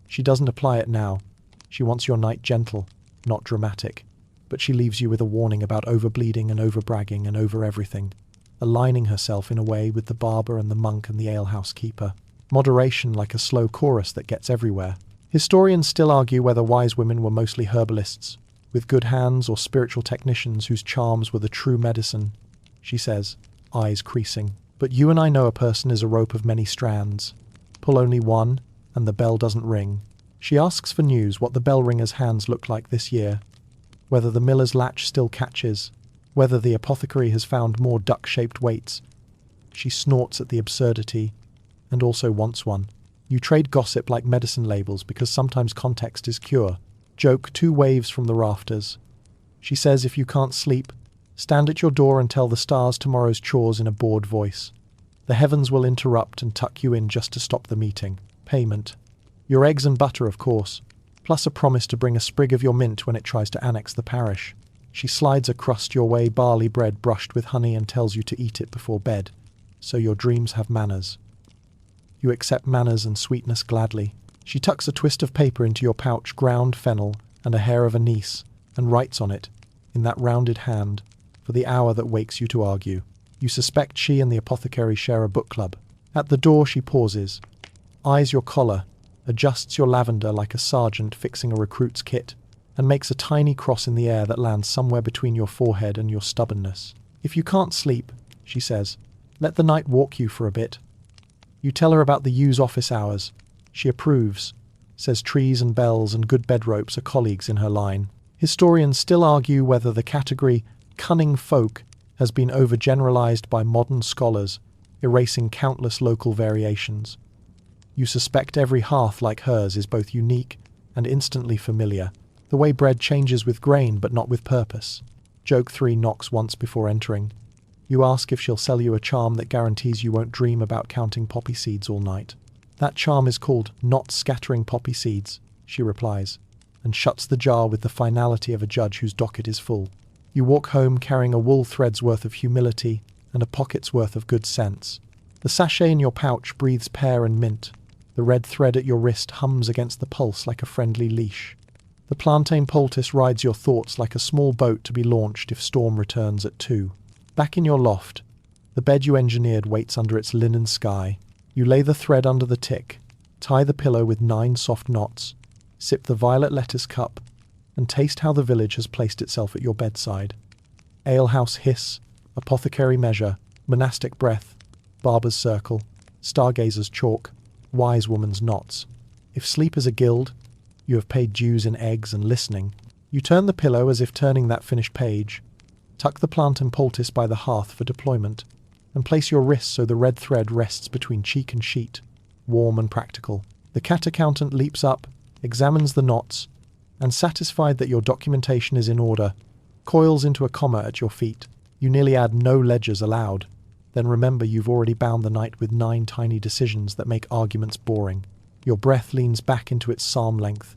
She doesn't apply it now. She wants your night gentle, not dramatic, but she leaves you with a warning about overbleeding and overbragging and over everything, aligning herself in a way with the barber and the monk and the alehouse keeper. Moderation like a slow chorus that gets everywhere. Historians still argue whether wise women were mostly herbalists, with good hands, or spiritual technicians whose charms were the true medicine. She says, eyes creasing. But you and I know a person is a rope of many strands. Pull only one, and the bell doesn't ring. She asks for news, what the bell ringer's hands look like this year, whether the miller's latch still catches, whether the apothecary has found more duck-shaped weights. She snorts at the absurdity, and also wants one. You trade gossip like medicine labels because sometimes context is cure. Joke 2 waves from the rafters. She says if you can't sleep, stand at your door and tell the stars tomorrow's chores in a bored voice. The heavens will interrupt and tuck you in just to stop the meeting. Payment. Your eggs and butter, of course, plus a promise to bring a sprig of your mint when it tries to annex the parish. She slides a crust your way, barley bread brushed with honey, and tells you to eat it before bed, so your dreams have manners. You accept manners and sweetness gladly. She tucks a twist of paper into your pouch, ground fennel and a hair of anise, and writes on it, in that rounded hand, for the hour that wakes you to argue. You suspect she and the apothecary share a book club. At the door she pauses, eyes your collar, adjusts your lavender like a sergeant fixing a recruit's kit, and makes a tiny cross in the air that lands somewhere between your forehead and your stubbornness. If you can't sleep, she says, let the night walk you for a bit. You tell her about the U's office hours. She approves, says trees and bells and good bed ropes are colleagues in her line. Historians still argue whether the category cunning folk has been overgeneralized by modern scholars, erasing countless local variations. You suspect every hearth like hers is both unique and instantly familiar, the way bread changes with grain but not with purpose. Joke 3 knocks once before entering. You ask if she'll sell you a charm that guarantees you won't dream about counting poppy seeds all night. That charm is called not scattering poppy seeds, she replies, and shuts the jar with the finality of a judge whose docket is full. You walk home carrying a wool thread's worth of humility and a pocket's worth of good sense. The sachet in your pouch breathes pear and mint. The red thread at your wrist hums against the pulse like a friendly leash. The plantain poultice rides your thoughts like a small boat to be launched if storm returns at 2. Back in your loft, the bed you engineered waits under its linen sky. You lay the thread under the tick, tie the pillow with 9 soft knots, sip the violet lettuce cup, and taste how the village has placed itself at your bedside. Alehouse hiss, apothecary measure, monastic breath, barber's circle, stargazer's chalk, wise woman's knots. If sleep is a guild, you have paid dues in eggs and listening. You turn the pillow as if turning that finished page, tuck the plantain poultice by the hearth for deployment, and place your wrist so the red thread rests between cheek and sheet, warm and practical. The cat accountant leaps up, examines the knots, and satisfied that your documentation is in order, coils into a comma at your feet. You nearly add no ledgers allowed. Then remember you've already bound the night with 9 tiny decisions that make arguments boring. Your breath leans back into its psalm length,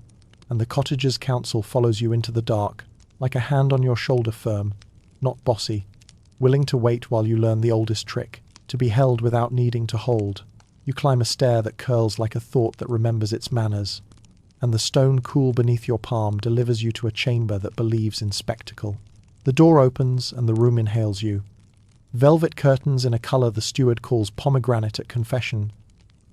and the cottager's counsel follows you into the dark, like a hand on your shoulder, firm, not bossy, willing to wait while you learn the oldest trick, to be held without needing to hold. You climb a stair that curls like a thought that remembers its manners, and the stone cool beneath your palm delivers you to a chamber that believes in spectacle. The door opens and the room inhales you. Velvet curtains in a colour the steward calls pomegranate at confession,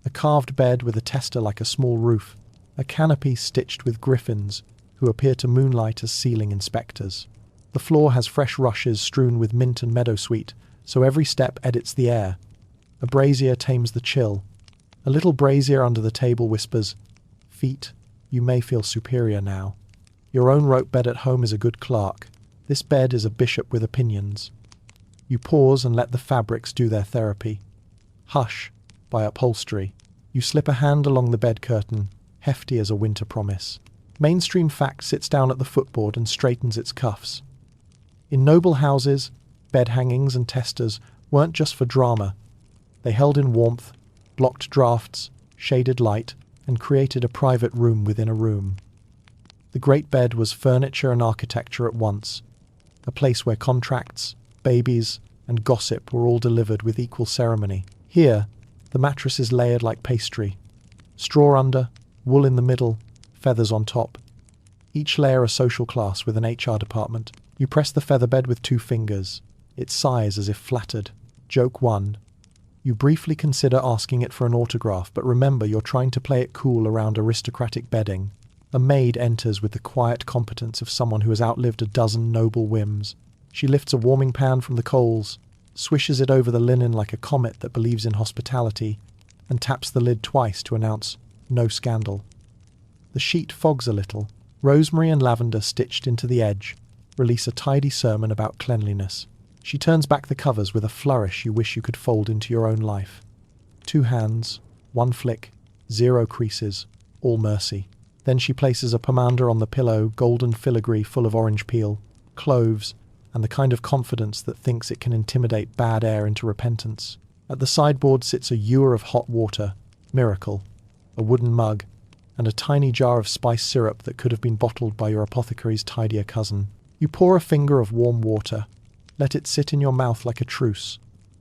a carved bed with a tester like a small roof, a canopy stitched with griffins who appear to moonlight as ceiling inspectors. The floor has fresh rushes strewn with mint and meadowsweet, so every step edits the air. A brazier tames the chill. A little brazier under the table whispers, "Feet, you may feel superior now. Your own rope bed at home is a good clerk. This bed is a bishop with opinions." You pause and let the fabrics do their therapy. Hush, by upholstery. You slip a hand along the bed curtain, hefty as a winter promise. Mainstream fact sits down at the footboard and straightens its cuffs. In noble houses, bed hangings and testers weren't just for drama. They held in warmth, blocked drafts, shaded light, and created a private room within a room. The great bed was furniture and architecture at once, a place where contracts, babies, and gossip were all delivered with equal ceremony. Here, the mattress is layered like pastry. Straw under, wool in the middle, feathers on top. Each layer a social class with an HR department. You press the featherbed with 2 fingers. It sighs as if flattered. Joke 1. You briefly consider asking it for an autograph, but remember you're trying to play it cool around aristocratic bedding. A maid enters with the quiet competence of someone who has outlived a dozen noble whims. She lifts a warming pan from the coals, swishes it over the linen like a comet that believes in hospitality, and taps the lid twice to announce, "No scandal." The sheet fogs a little. Rosemary and lavender stitched into the edge release a tidy sermon about cleanliness. She turns back the covers with a flourish you wish you could fold into your own life. 2 hands, 1 flick, 0 creases, all mercy. Then she places a pomander on the pillow, golden filigree full of orange peel, cloves, and the kind of confidence that thinks it can intimidate bad air into repentance. At the sideboard sits a ewer of hot water, miracle, a wooden mug, and a tiny jar of spice syrup that could have been bottled by your apothecary's tidier cousin. You pour a finger of warm water, let it sit in your mouth like a truce,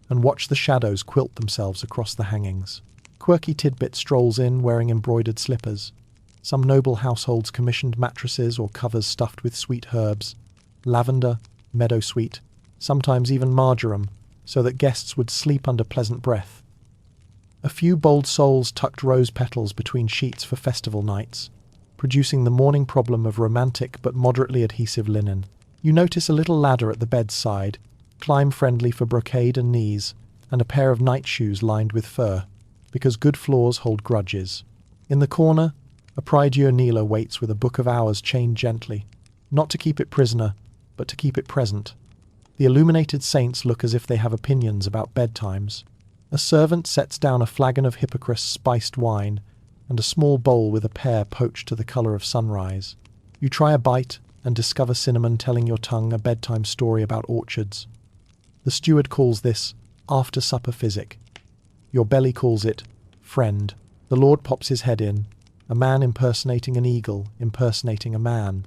and watch the shadows quilt themselves across the hangings. Quirky Tidbit strolls in wearing embroidered slippers. Some noble households commissioned mattresses or covers stuffed with sweet herbs, lavender, meadowsweet, sometimes even marjoram, so that guests would sleep under pleasant breath. A few bold souls tucked rose petals between sheets for festival nights, producing the morning problem of romantic but moderately adhesive linen. You notice a little ladder at the bed's side, climb-friendly for brocade and knees, and a pair of night shoes lined with fur, because good floors hold grudges. In the corner, a prie-dieu kneeler waits with a book of hours chained gently, not to keep it prisoner, but to keep it present. The illuminated saints look as if they have opinions about bedtimes. A servant sets down a flagon of Hippocras spiced wine and a small bowl with a pear poached to the colour of sunrise. You try a bite and discover cinnamon telling your tongue a bedtime story about orchards. The steward calls this after-supper physic. Your belly calls it friend. The Lord pops his head in, a man impersonating an eagle, impersonating a man.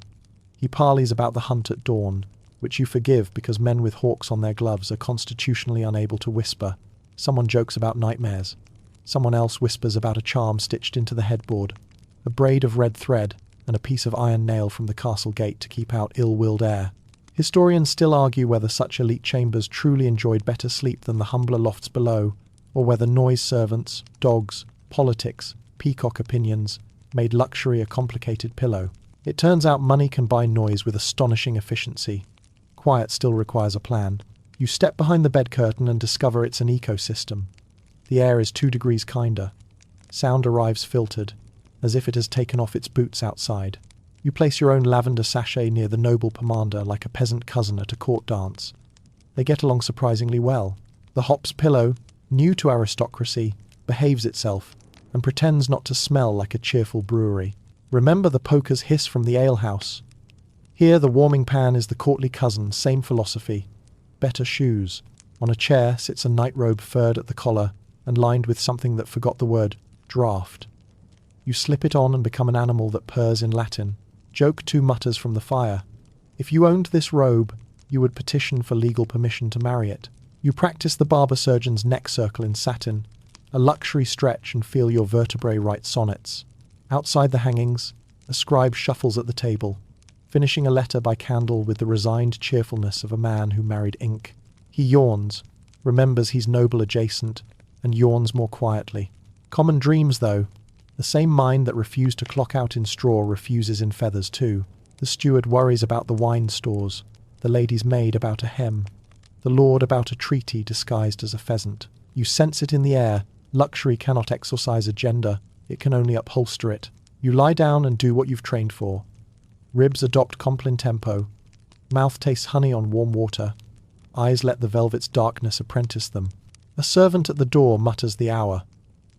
He parleys about the hunt at dawn, which you forgive because men with hawks on their gloves are constitutionally unable to whisper. Someone jokes about nightmares. Someone else whispers about a charm stitched into the headboard, a braid of red thread, and a piece of iron nail from the castle gate to keep out ill-willed air. Historians still argue whether such elite chambers truly enjoyed better sleep than the humbler lofts below, or whether noise servants, dogs, politics, peacock opinions made luxury a complicated pillow. It turns out money can buy noise with astonishing efficiency. Quiet still requires a plan. You step behind the bed curtain and discover it's an ecosystem. The air is 2 degrees kinder. Sound arrives filtered, as if it has taken off its boots outside. You place your own lavender sachet near the noble pomander like a peasant cousin at a court dance. They get along surprisingly well. The hop's pillow, new to aristocracy, behaves itself and pretends not to smell like a cheerful brewery. Remember the poker's hiss from the alehouse. Here the warming pan is the courtly cousin, same philosophy. Better shoes. On a chair sits a nightrobe furred at the collar and lined with something that forgot the word draft. You slip it on and become an animal that purrs in Latin. Joke 2 mutters from the fire. If you owned this robe, you would petition for legal permission to marry it. You practice the barber surgeon's neck circle in satin, a luxury stretch, and feel your vertebrae write sonnets. Outside the hangings, a scribe shuffles at the table, finishing a letter by candle with the resigned cheerfulness of a man who married ink. He yawns, remembers he's noble adjacent, and yawns more quietly. Common dreams, though. The same mind that refused to clock out in straw refuses in feathers too. The steward worries about the wine stores, the lady's maid about a hem, the lord about a treaty disguised as a pheasant. You sense it in the air. Luxury cannot exorcise a gender, it can only upholster it. You lie down and do what you've trained for. Ribs adopt Complin tempo. Mouth tastes honey on warm water. Eyes let the velvet's darkness apprentice them. A servant at the door mutters the hour.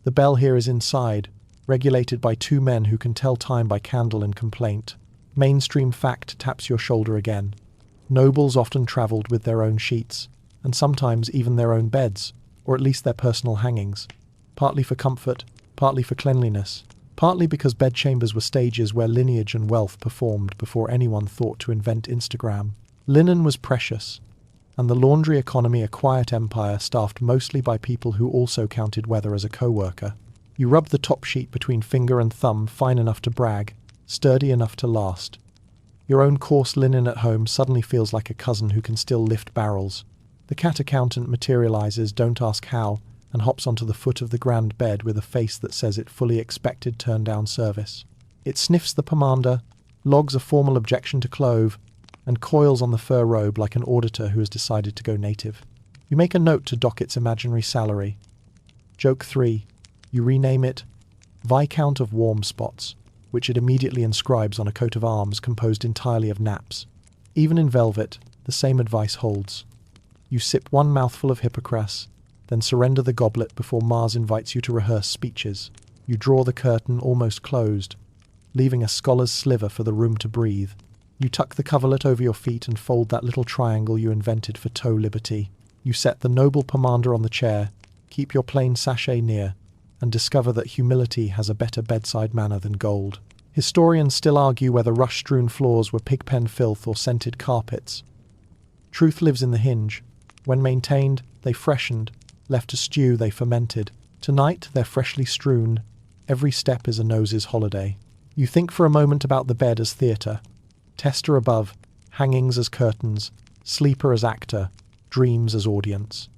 The bell here is inside, regulated by two men who can tell time by candle and complaint. Mainstream fact taps your shoulder again. Nobles often travelled with their own sheets, and sometimes even their own beds, or at least their personal hangings, partly for comfort, partly for cleanliness, partly because bedchambers were stages where lineage and wealth performed before anyone thought to invent Instagram. Linen was precious, and the laundry economy a quiet empire staffed mostly by people who also counted weather as a co-worker. You rub the top sheet between finger and thumb, fine enough to brag, sturdy enough to last. Your own coarse linen at home suddenly feels like a cousin who can still lift barrels. The cat accountant materializes, don't ask how, and hops onto the foot of the grand bed with a face that says it fully expected turn-down service. It sniffs the pomander, logs a formal objection to clove, and coils on the fur robe like an auditor who has decided to go native. You make a note to dock its imaginary salary. Joke 3. You rename it Viscount of Warm Spots, which it immediately inscribes on a coat of arms composed entirely of naps. Even in velvet, the same advice holds. You sip one mouthful of Hippocras, then surrender the goblet before Mars invites you to rehearse speeches. You draw the curtain almost closed, leaving a scholar's sliver for the room to breathe. You tuck the coverlet over your feet and fold that little triangle you invented for toe liberty. You set the noble pomander on the chair, keep your plain sachet near, and discover that humility has a better bedside manner than gold. Historians still argue whether rush-strewn floors were pigpen filth or scented carpets. Truth lives in the hinge. When maintained, they freshened. Left to stew, they fermented. Tonight, they're freshly strewn. Every step is a nose's holiday. You think for a moment about the bed as theatre. Tester above, hangings as curtains, sleeper as actor, dreams as audience.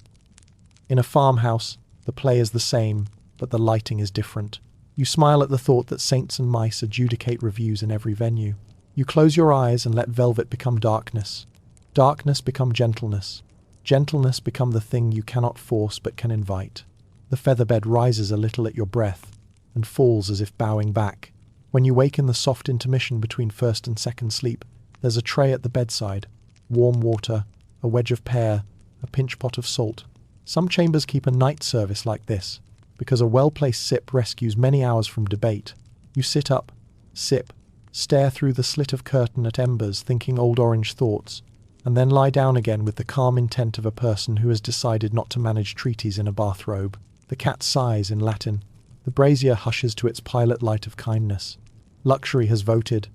In a farmhouse, the play is the same, but the lighting is different. You smile at the thought that saints and mice adjudicate reviews in every venue. You close your eyes and let velvet become darkness. Darkness become gentleness. Gentleness become the thing you cannot force but can invite. The featherbed rises a little at your breath and falls as if bowing back. When you wake in the soft intermission between first and second sleep, there's a tray at the bedside, warm water, a wedge of pear, a pinch pot of salt. Some chambers keep a night service like this, because a well-placed sip rescues many hours from debate. You sit up, sip, stare through the slit of curtain at embers thinking old orange thoughts, and then lie down again with the calm intent of a person who has decided not to manage treaties in a bathrobe. The cat sighs in Latin. The brazier hushes to its pilot light of kindness. Luxury has voted,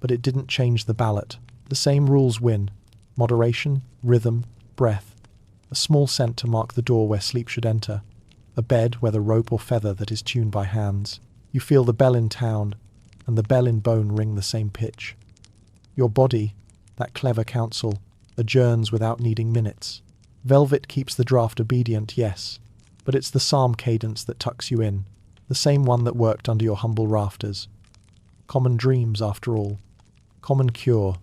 but it didn't change the ballot. The same rules win. Moderation, rhythm, breath. A small scent to mark the door where sleep should enter. A bed, whether rope or feather, that is tuned by hands. You feel the bell in town, and the bell in bone ring the same pitch. Your body, that clever counsel, adjourns without needing minutes. Velvet keeps the draft obedient, yes, but it's the psalm cadence that tucks you in, the same one that worked under your humble rafters. Common dreams, after all. Common cure.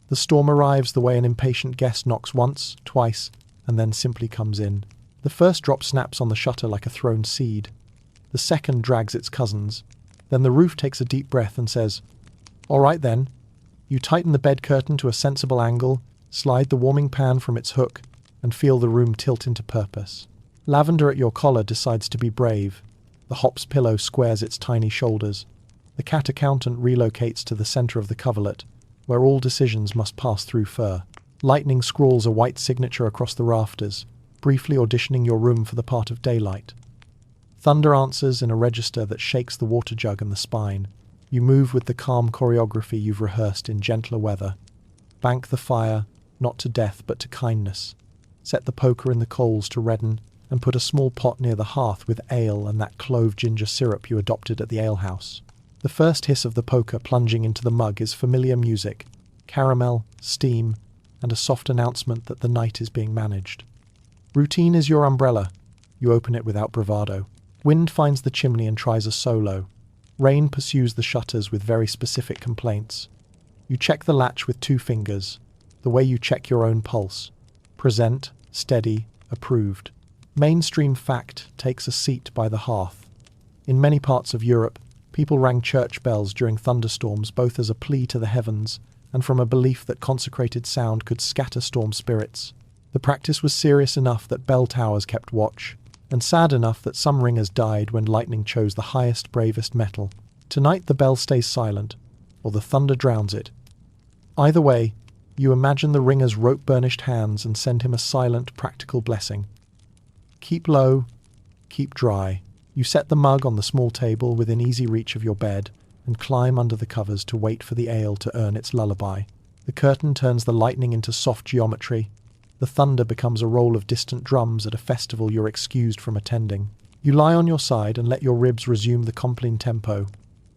The storm arrives the way an impatient guest knocks once, twice, and then simply comes in. The first drop snaps on the shutter like a thrown seed. The second drags its cousins. Then the roof takes a deep breath and says, "All right then." You tighten the bed curtain to a sensible angle, slide the warming pan from its hook, and feel the room tilt into purpose. Lavender at your collar decides to be brave. The hops pillow squares its tiny shoulders. The cat accountant relocates to the center of the coverlet, where all decisions must pass through fur. Lightning scrawls a white signature across the rafters, briefly auditioning your room for the part of daylight. Thunder answers in a register that shakes the water jug and the spine. You move with the calm choreography you've rehearsed in gentler weather. Bank the fire, not to death but to kindness. Set the poker in the coals to redden, and put a small pot near the hearth with ale and that clove ginger syrup you adopted at the alehouse. The first hiss of the poker plunging into the mug is familiar music, caramel, steam, and a soft announcement that the night is being managed. Routine is your umbrella. You open it without bravado. Wind finds the chimney and tries a solo. Rain pursues the shutters with very specific complaints. You check the latch with 2 fingers, the way you check your own pulse. Present, steady, approved. Mainstream fact takes a seat by the hearth. In many parts of Europe, people rang church bells during thunderstorms both as a plea to the heavens and from a belief that consecrated sound could scatter storm spirits. The practice was serious enough that bell towers kept watch, and sad enough that some ringers died when lightning chose the highest, bravest metal. Tonight the bell stays silent, or the thunder drowns it. Either way, you imagine the ringer's rope-burnished hands and send him a silent, practical blessing. Keep low, keep dry. You set the mug on the small table within easy reach of your bed and climb under the covers to wait for the ale to earn its lullaby. The curtain turns the lightning into soft geometry. The thunder becomes a roll of distant drums at a festival you're excused from attending. You lie on your side and let your ribs resume the Compline tempo.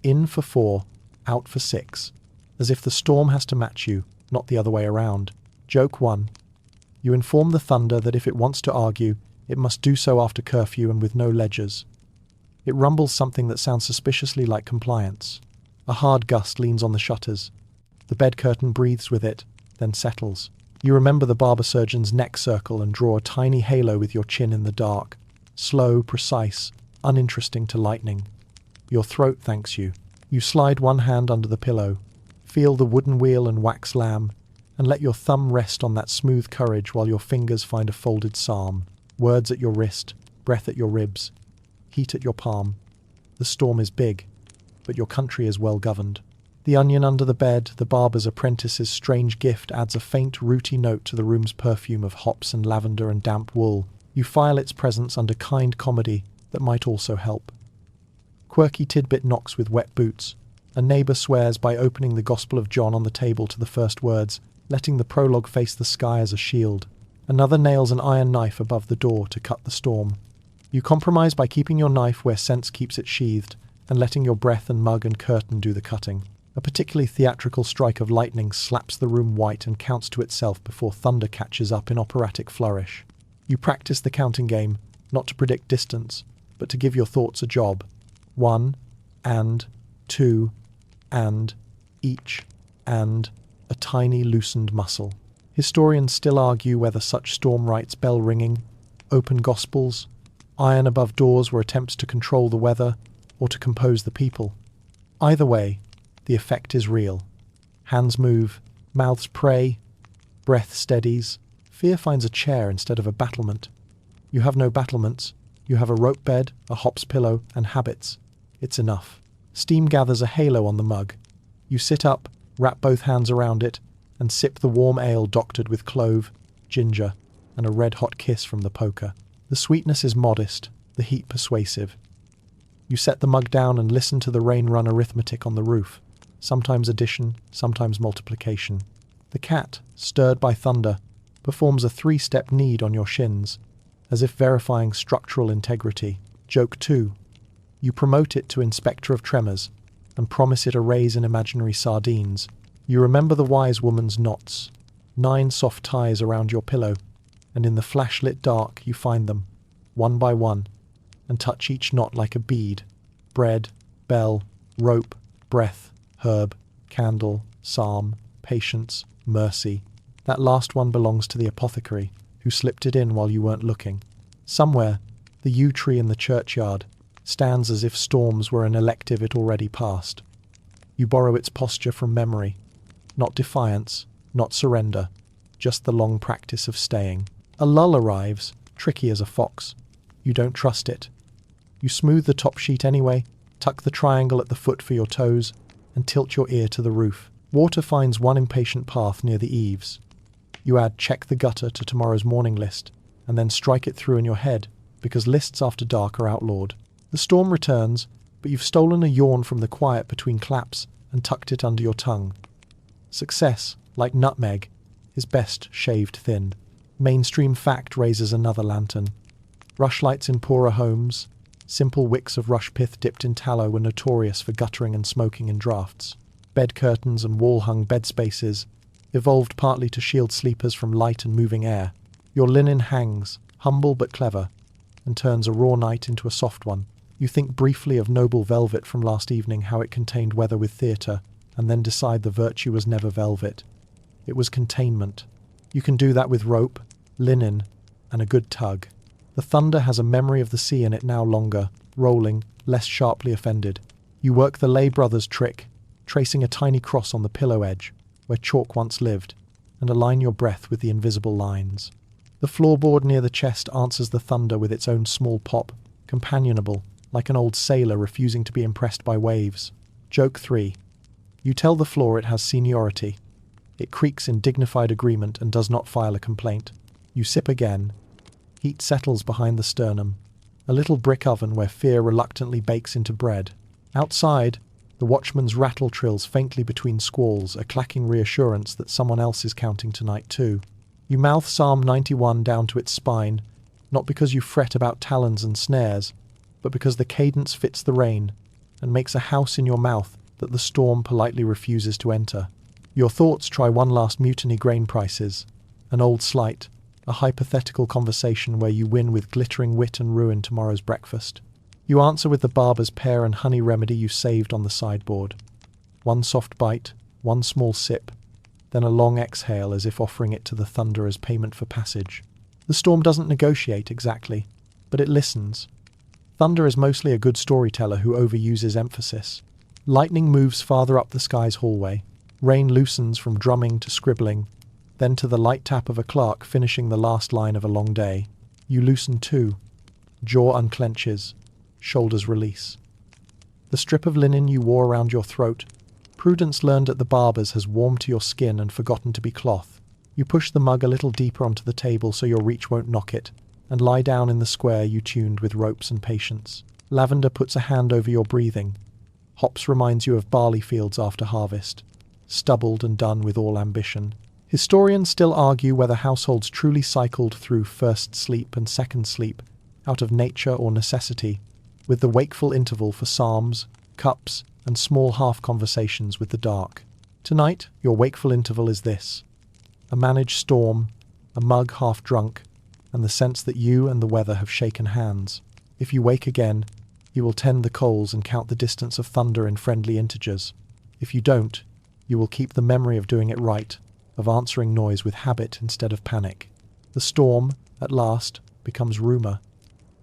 In for 4, out for 6. As if the storm has to match you, not the other way around. Joke 1. You inform the thunder that if it wants to argue, it must do so after curfew and with no ledgers. It rumbles something that sounds suspiciously like compliance. A hard gust leans on the shutters. The bed curtain breathes with it, then settles. You remember the barber surgeon's neck circle and draw a tiny halo with your chin in the dark. Slow, precise, uninteresting to lightning. Your throat thanks you. You slide one hand under the pillow, feel the wooden wheel and wax lamb, and let your thumb rest on that smooth courage while your fingers find a folded psalm. Words at your wrist, breath at your ribs, heat at your palm. The storm is big, but your country is well governed. The onion under the bed, the barber's apprentice's strange gift, adds a faint, rooty note to the room's perfume of hops and lavender and damp wool. You file its presence under kind comedy that might also help. Quirky tidbit knocks with wet boots. A neighbour swears by opening the Gospel of John on the table to the first words, letting the prologue face the sky as a shield. Another nails an iron knife above the door to cut the storm. You compromise by keeping your knife where sense keeps it sheathed, and letting your breath and mug and curtain do the cutting. A particularly theatrical strike of lightning slaps the room white and counts to itself before thunder catches up in operatic flourish. You practice the counting game, not to predict distance, but to give your thoughts a job. 1, and 2, and each, and a tiny loosened muscle. Historians still argue whether such storm rites, bell ringing, open gospels, iron above doors were attempts to control the weather or to compose the people. Either way, the effect is real. Hands move, mouths pray, breath steadies, fear finds a chair instead of a battlement. You have no battlements, you have a rope bed, a hops pillow, and habits. It's enough. Steam gathers a halo on the mug. You sit up, wrap both hands around it, and sip the warm ale doctored with clove, ginger, and a red-hot kiss from the poker. The sweetness is modest, the heat persuasive. You set the mug down and listen to the rain-run arithmetic on the roof, sometimes addition, sometimes multiplication. The cat, stirred by thunder, performs a 3-step knead on your shins, as if verifying structural integrity. Joke 2. You promote it to Inspector of Tremors, and promise it a raise in imaginary sardines. You remember the wise woman's knots, 9 soft ties around your pillow, and in the flashlit dark you find them, one by one, and touch each knot like a bead. Bread, bell, rope, breath, herb, candle, psalm, patience, mercy. That last one belongs to the apothecary, who slipped it in while you weren't looking. Somewhere, the yew tree in the churchyard stands as if storms were an elective it already passed. You borrow its posture from memory. Not defiance, not surrender, just the long practice of staying. A lull arrives, tricky as a fox. You don't trust it. You smooth the top sheet anyway, tuck the triangle at the foot for your toes, and tilt your ear to the roof. Water finds one impatient path near the eaves. You add check the gutter to tomorrow's morning list, and then strike it through in your head, because lists after dark are outlawed. The storm returns, but you've stolen a yawn from the quiet between claps and tucked it under your tongue. Success, like nutmeg, is best shaved thin. Mainstream fact raises another lantern. Rushlights in poorer homes, simple wicks of rush pith dipped in tallow were notorious for guttering and smoking in drafts. Bed curtains and wall-hung bed spaces evolved partly to shield sleepers from light and moving air. Your linen hangs, humble but clever, and turns a raw night into a soft one. You think briefly of noble velvet from last evening, how it contained weather with theatre, and then decide the virtue was never velvet. It was containment. You can do that with rope, linen, and a good tug. The thunder has a memory of the sea in it now longer, rolling, less sharply offended. You work the Lay Brothers trick, tracing a tiny cross on the pillow edge, where chalk once lived, and align your breath with the invisible lines. The floorboard near the chest answers the thunder with its own small pop, companionable, like an old sailor refusing to be impressed by waves. Joke 3. You tell the floor it has seniority. It creaks in dignified agreement and does not file a complaint. You sip again. Heat settles behind the sternum, a little brick oven where fear reluctantly bakes into bread. Outside, the watchman's rattle trills faintly between squalls, a clacking reassurance that someone else is counting tonight too. You mouth Psalm 91 down to its spine, not because you fret about talons and snares, but because the cadence fits the rain and makes a house in your mouth that the storm politely refuses to enter. Your thoughts try one last mutiny: grain prices, an old slight, a hypothetical conversation where you win with glittering wit and ruin tomorrow's breakfast. You answer with the barber's pear and honey remedy you saved on the sideboard. One soft bite, one small sip, then a long exhale as if offering it to the thunder as payment for passage. The storm doesn't negotiate exactly, but it listens. Thunder is mostly a good storyteller who overuses emphasis. Lightning moves farther up the sky's hallway. Rain loosens from drumming to scribbling, then to the light tap of a clerk finishing the last line of a long day. You loosen too. Jaw unclenches. Shoulders release. The strip of linen you wore around your throat, Prudence learned at the barber's, has warmed to your skin and forgotten to be cloth. You push the mug a little deeper onto the table so your reach won't knock it, and lie down in the square you tuned with ropes and patience. Lavender puts a hand over your breathing. Hops reminds you of barley fields after harvest, stubbled and done with all ambition. Historians still argue whether households truly cycled through first sleep and second sleep, out of nature or necessity, with the wakeful interval for psalms, cups, and small half-conversations with the dark. Tonight, your wakeful interval is this: a managed storm, a mug half drunk, and the sense that you and the weather have shaken hands. If you wake again, you will tend the coals and count the distance of thunder in friendly integers. If you don't, you will keep the memory of doing it right, of answering noise with habit instead of panic. The storm, at last, becomes rumour.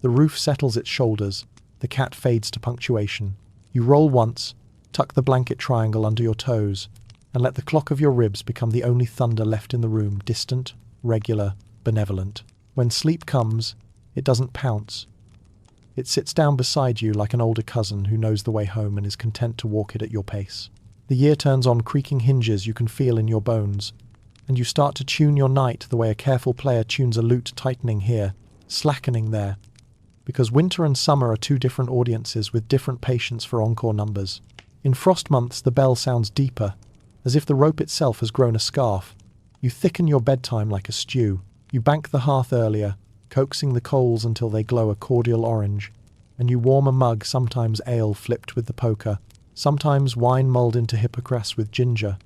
The roof settles its shoulders, the cat fades to punctuation. You roll once, tuck the blanket triangle under your toes, and let the clock of your ribs become the only thunder left in the room, distant, regular, benevolent. When sleep comes, it doesn't pounce. It sits down beside you like an older cousin who knows the way home and is content to walk it at your pace. The year turns on creaking hinges you can feel in your bones, and you start to tune your night the way a careful player tunes a lute, tightening here, slackening there, because winter and summer are two different audiences with different patience for encore numbers. In frost months the bell sounds deeper, as if the rope itself has grown a scarf. You thicken your bedtime like a stew. You bank the hearth earlier, coaxing the coals until they glow a cordial orange, and you warm a mug, sometimes ale flipped with the poker, sometimes wine mulled into hypocras with ginger,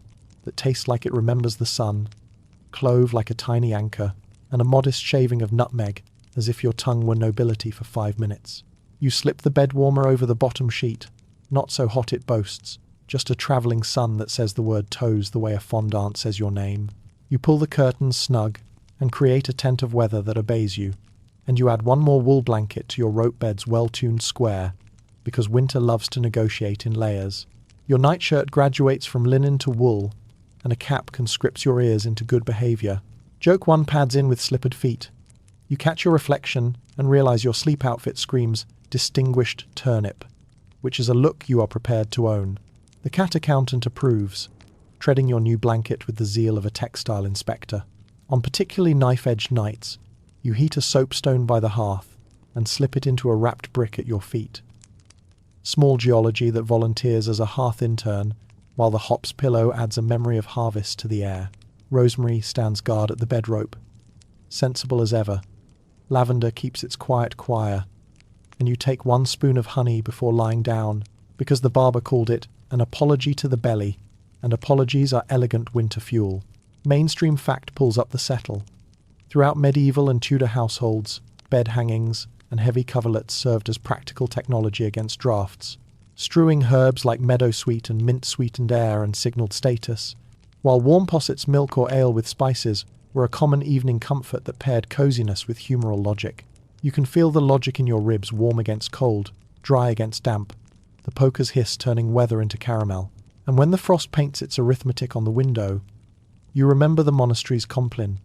that tastes like it remembers the sun, clove like a tiny anchor, and a modest shaving of nutmeg, as if your tongue were nobility for 5 minutes. You slip the bed warmer over the bottom sheet, not so hot it boasts, just a travelling sun that says the word toes the way a fondant says your name. You pull the curtains snug, and create a tent of weather that obeys you, and you add one more wool blanket to your rope bed's well-tuned square, because winter loves to negotiate in layers. Your nightshirt graduates from linen to wool, and a cap conscripts your ears into good behaviour. Joke 1 pads in with slippered feet. You catch your reflection and realise your sleep outfit screams distinguished turnip, which is a look you are prepared to own. The cat accountant approves, treading your new blanket with the zeal of a textile inspector. On particularly knife-edged nights, you heat a soapstone by the hearth and slip it into a wrapped brick at your feet. Small geology that volunteers as a hearth intern, while the hops pillow adds a memory of harvest to the air. Rosemary stands guard at the bed rope, sensible as ever. Lavender keeps its quiet choir, and you take 1 spoon of honey before lying down, because the barber called it an apology to the belly, and apologies are elegant winter fuel. Mainstream fact pulls up the settle. Throughout medieval and Tudor households, bed hangings and heavy coverlets served as practical technology against drafts, strewing herbs like meadowsweet and mint sweetened air and signalled status, while warm possets milk or ale with spices were a common evening comfort that paired coziness with humoral logic. You can feel the logic in your ribs warm against cold, dry against damp, the poker's hiss turning weather into caramel. And when the frost paints its arithmetic on the window, you remember the monastery's compline.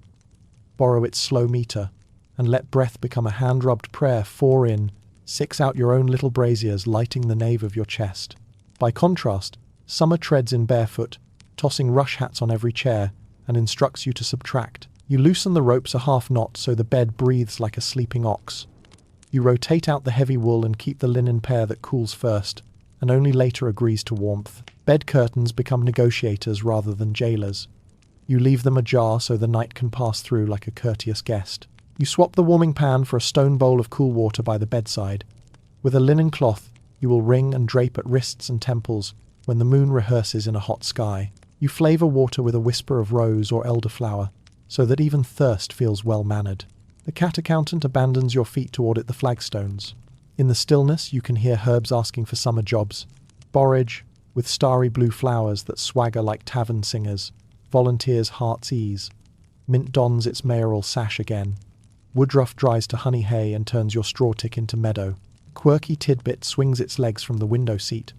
borrow its slow meter, and let breath become a hand-rubbed prayer. 4 in, 6 out, your own little braziers lighting the nave of your chest. By contrast, summer treads in barefoot, tossing rush hats on every chair, and instructs you to subtract. You loosen the ropes a half knot so the bed breathes like a sleeping ox. You rotate out the heavy wool and keep the linen pair that cools first, and only later agrees to warmth. Bed curtains become negotiators rather than jailers. You leave them ajar so the night can pass through like a courteous guest. You swap the warming pan for a stone bowl of cool water by the bedside. With a linen cloth, you will wring and drape at wrists and temples when the moon rehearses in a hot sky. You flavor water with a whisper of rose or elderflower, so that even thirst feels well-mannered. The cat accountant abandons your feet to audit the flagstones. In the stillness, you can hear herbs asking for summer jobs. Borage, with starry blue flowers that swagger like tavern singers, volunteers heart's ease. Mint dons its mayoral sash again. Woodruff dries to honey hay and turns your straw tick into meadow. Quirky tidbit swings its legs from the window seat.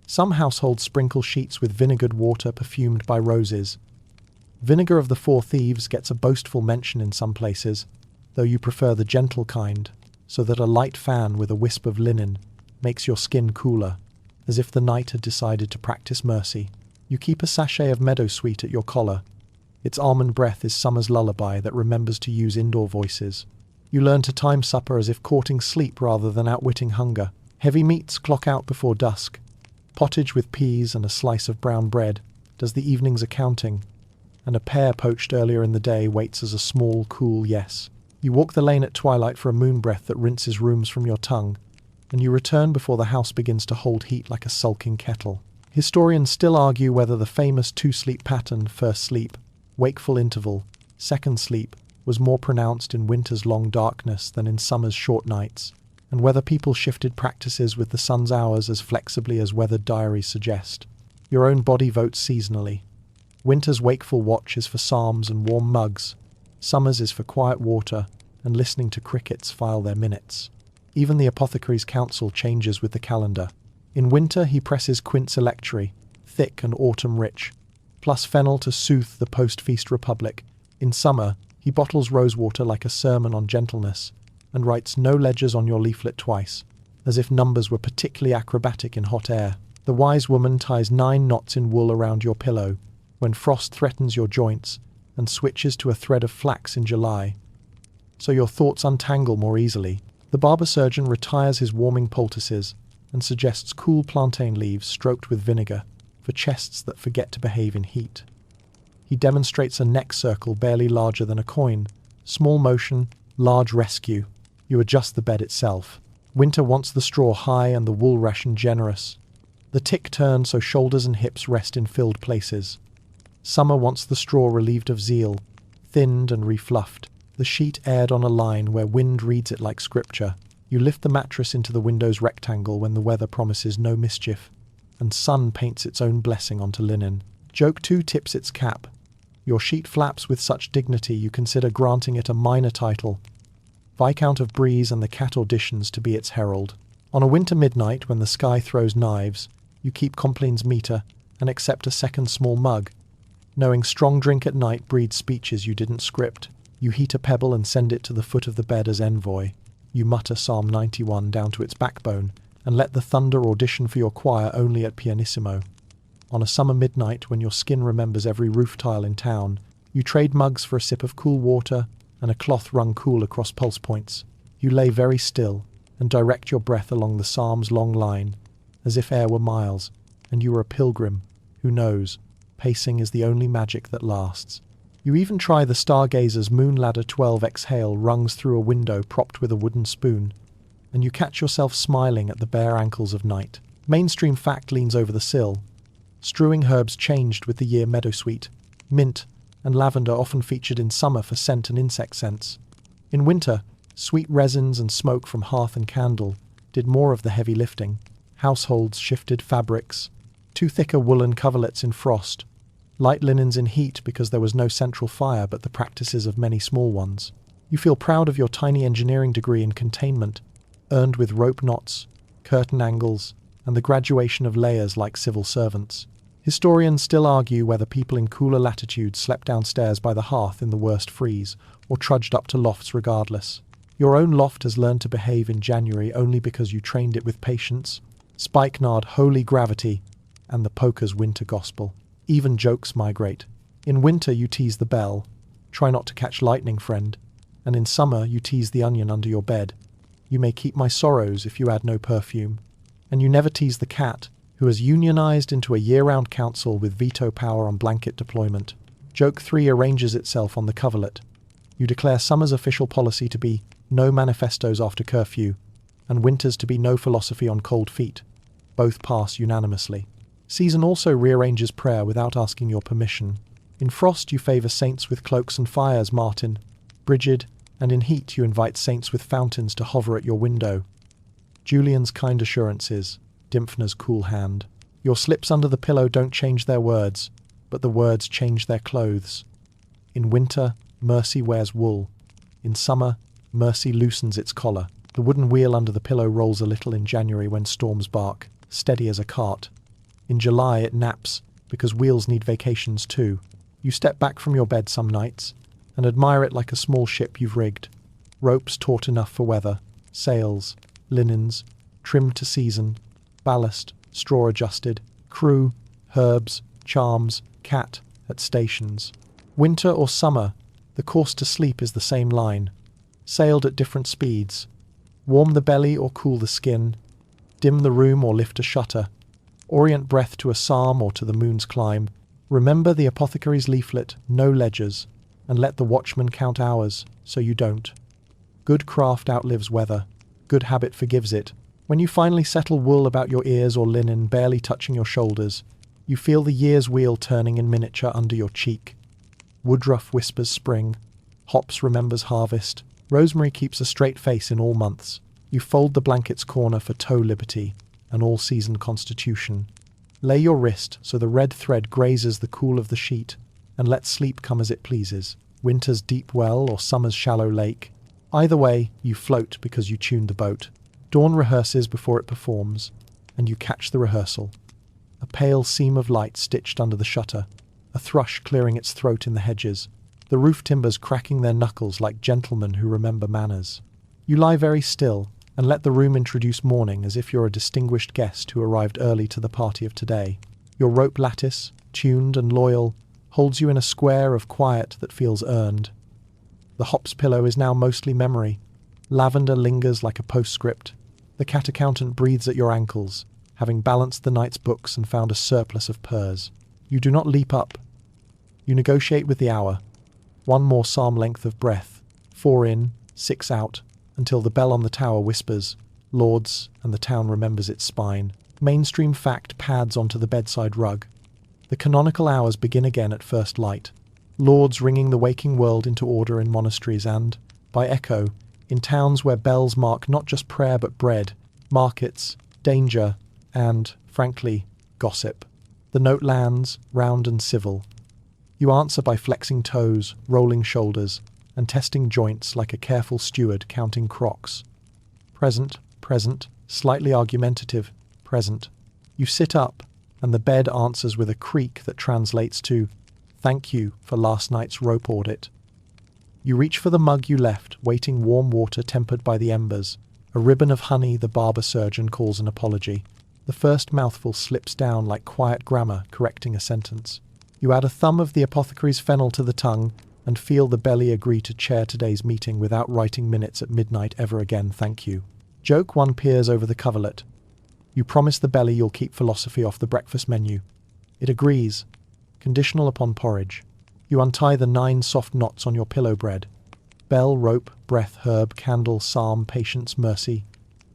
Some households sprinkle sheets with vinegared water perfumed by roses. Vinegar of the Four Thieves gets a boastful mention in some places, though you prefer the gentle kind, so that a light fan with a wisp of linen makes your skin cooler, as if the night had decided to practice mercy. You keep a sachet of meadowsweet at your collar. Its almond breath is summer's lullaby that remembers to use indoor voices. You learn to time supper as if courting sleep rather than outwitting hunger. Heavy meats clock out before dusk. Pottage with peas and a slice of brown bread does the evening's accounting, and a pear poached earlier in the day waits as a small, cool yes. You walk the lane at twilight for a moon breath that rinses rooms from your tongue, and you return before the house begins to hold heat like a sulking kettle. Historians still argue whether the famous two-sleep pattern, first sleep, wakeful interval, second sleep, was more pronounced in winter's long darkness than in summer's short nights, and whether people shifted practices with the sun's hours as flexibly as weathered diaries suggest. Your own body votes seasonally. Winter's wakeful watch is for psalms and warm mugs. Summer's is for quiet water and listening to crickets file their minutes. Even the apothecary's counsel changes with the calendar. In winter he presses quince electri, thick and autumn rich, plus fennel to soothe the post-feast republic. In summer, he bottles rosewater like a sermon on gentleness, and writes no ledgers on your leaflet twice, as if numbers were particularly acrobatic in hot air. The wise woman ties 9 knots in wool around your pillow when frost threatens your joints, and switches to a thread of flax in July, so your thoughts untangle more easily. The barber surgeon retires his warming poultices and suggests cool plantain leaves stroked with vinegar for chests that forget to behave in heat. He demonstrates a neck circle barely larger than a coin. Small motion, large rescue. You adjust the bed itself. Winter wants the straw high and the wool ration generous. The tick turns so shoulders and hips rest in filled places. Summer wants the straw relieved of zeal, thinned and refluffed. The sheet aired on a line where wind reads it like scripture. You lift the mattress into the window's rectangle when the weather promises no mischief, and sun paints its own blessing onto linen. Joke 2 tips its cap. Your sheet flaps with such dignity you consider granting it a minor title, Viscount of Breeze, and the cat auditions to be its herald. On a winter midnight when the sky throws knives, you keep Complin's meter and accept a second small mug. Knowing strong drink at night breeds speeches you didn't script, you heat a pebble and send it to the foot of the bed as envoy. You mutter Psalm 91 down to its backbone and let the thunder audition for your choir only at pianissimo. On a summer midnight when your skin remembers every roof tile in town, you trade mugs for a sip of cool water and a cloth wrung cool across pulse points. You lay very still and direct your breath along the psalm's long line, as if air were miles, and you were a pilgrim. Who knows? Pacing is the only magic that lasts. You even try the stargazer's moon ladder 12 exhale rungs through a window propped with a wooden spoon, and you catch yourself smiling at the bare ankles of night. Mainstream fact leans over the sill. Strewing herbs changed with the year. Meadowsweet, mint, and lavender often featured in summer for scent and insect scents. In winter, sweet resins and smoke from hearth and candle did more of the heavy lifting. Households shifted fabrics, 2 thicker woolen coverlets in frost, light linens in heat because there was no central fire but the practices of many small ones. You feel proud of your tiny engineering degree in containment, earned with rope knots, curtain angles, and the graduation of layers like civil servants. Historians still argue whether people in cooler latitudes slept downstairs by the hearth in the worst freeze, or trudged up to lofts regardless. Your own loft has learned to behave in January only because you trained it with patience, spikenard, holy gravity, and the poker's winter gospel. Even jokes migrate. In winter you tease the bell, try not to catch lightning, friend, and in summer you tease the onion under your bed. You may keep my sorrows if you add no perfume. And you never tease the cat, who has unionized into a year-round council with veto power on blanket deployment. Joke 3 arranges itself on the coverlet. You declare summer's official policy to be no manifestos after curfew, and winter's to be no philosophy on cold feet. Both pass unanimously. Season also rearranges prayer without asking your permission. In frost you favour saints with cloaks and fires, Martin, Brigid, and in heat you invite saints with fountains to hover at your window. Julian's kind assurances, Dymphna's cool hand. Your slips under the pillow don't change their words, but the words change their clothes. In winter, mercy wears wool. In summer, mercy loosens its collar. The wooden wheel under the pillow rolls a little in January when storms bark, steady as a cart. In July it naps, because wheels need vacations too. You step back from your bed some nights, and admire it like a small ship you've rigged. Ropes taut enough for weather, sails, linens, trimmed to season, ballast, straw adjusted, crew, herbs, charms, cat, at stations. Winter or summer, the course to sleep is the same line, sailed at different speeds. Warm the belly or cool the skin, dim the room or lift a shutter, orient breath to a psalm or to the moon's climb. Remember the apothecary's leaflet, no ledgers, and let the watchman count hours, so you don't. Good craft outlives weather, good habit forgives it. When you finally settle wool about your ears or linen barely touching your shoulders, you feel the year's wheel turning in miniature under your cheek. Woodruff whispers spring, hops remembers harvest, rosemary keeps a straight face in all months. You fold the blanket's corner for toe liberty, an all-season constitution. Lay your wrist so the red thread grazes the cool of the sheet, and let sleep come as it pleases, winter's deep well or summer's shallow lake. Either way, you float because you tuned the boat. Dawn rehearses before it performs, and you catch the rehearsal. A pale seam of light stitched under the shutter, a thrush clearing its throat in the hedges, the roof timbers cracking their knuckles like gentlemen who remember manners. You lie very still, and let the room introduce morning as if you're a distinguished guest who arrived early to the party of today. Your rope lattice, tuned and loyal, holds you in a square of quiet that feels earned. The hops pillow is now mostly memory. Lavender lingers like a postscript. The cat accountant breathes at your ankles, having balanced the night's books and found a surplus of purrs. You do not leap up. You negotiate with the hour. One more psalm length of breath, 4 in, 6 out, until the bell on the tower whispers, Lords, and the town remembers its spine. Mainstream fact pads onto the bedside rug. The canonical hours begin again at first light. Lords ringing the waking world into order in monasteries and, by echo, in towns where bells mark not just prayer but bread, markets, danger, and, frankly, gossip. The note lands, round and civil. You answer by flexing toes, rolling shoulders, and testing joints like a careful steward counting crocs. Present, present, slightly argumentative, present. You sit up, and the bed answers with a creak that translates to, thank you for last night's rope audit. You reach for the mug you left, waiting warm water tempered by the embers, a ribbon of honey the barber surgeon calls an apology. The first mouthful slips down like quiet grammar correcting a sentence. You add a thumb of the apothecary's fennel to the tongue and feel the belly agree to chair today's meeting without writing minutes at midnight ever again, thank you. Joke 1 peers over the coverlet. You promise the belly you'll keep philosophy off the breakfast menu. It agrees, conditional upon porridge. You untie the 9 soft knots on your pillow bread. Bell, rope, breath, herb, candle, psalm, patience, mercy.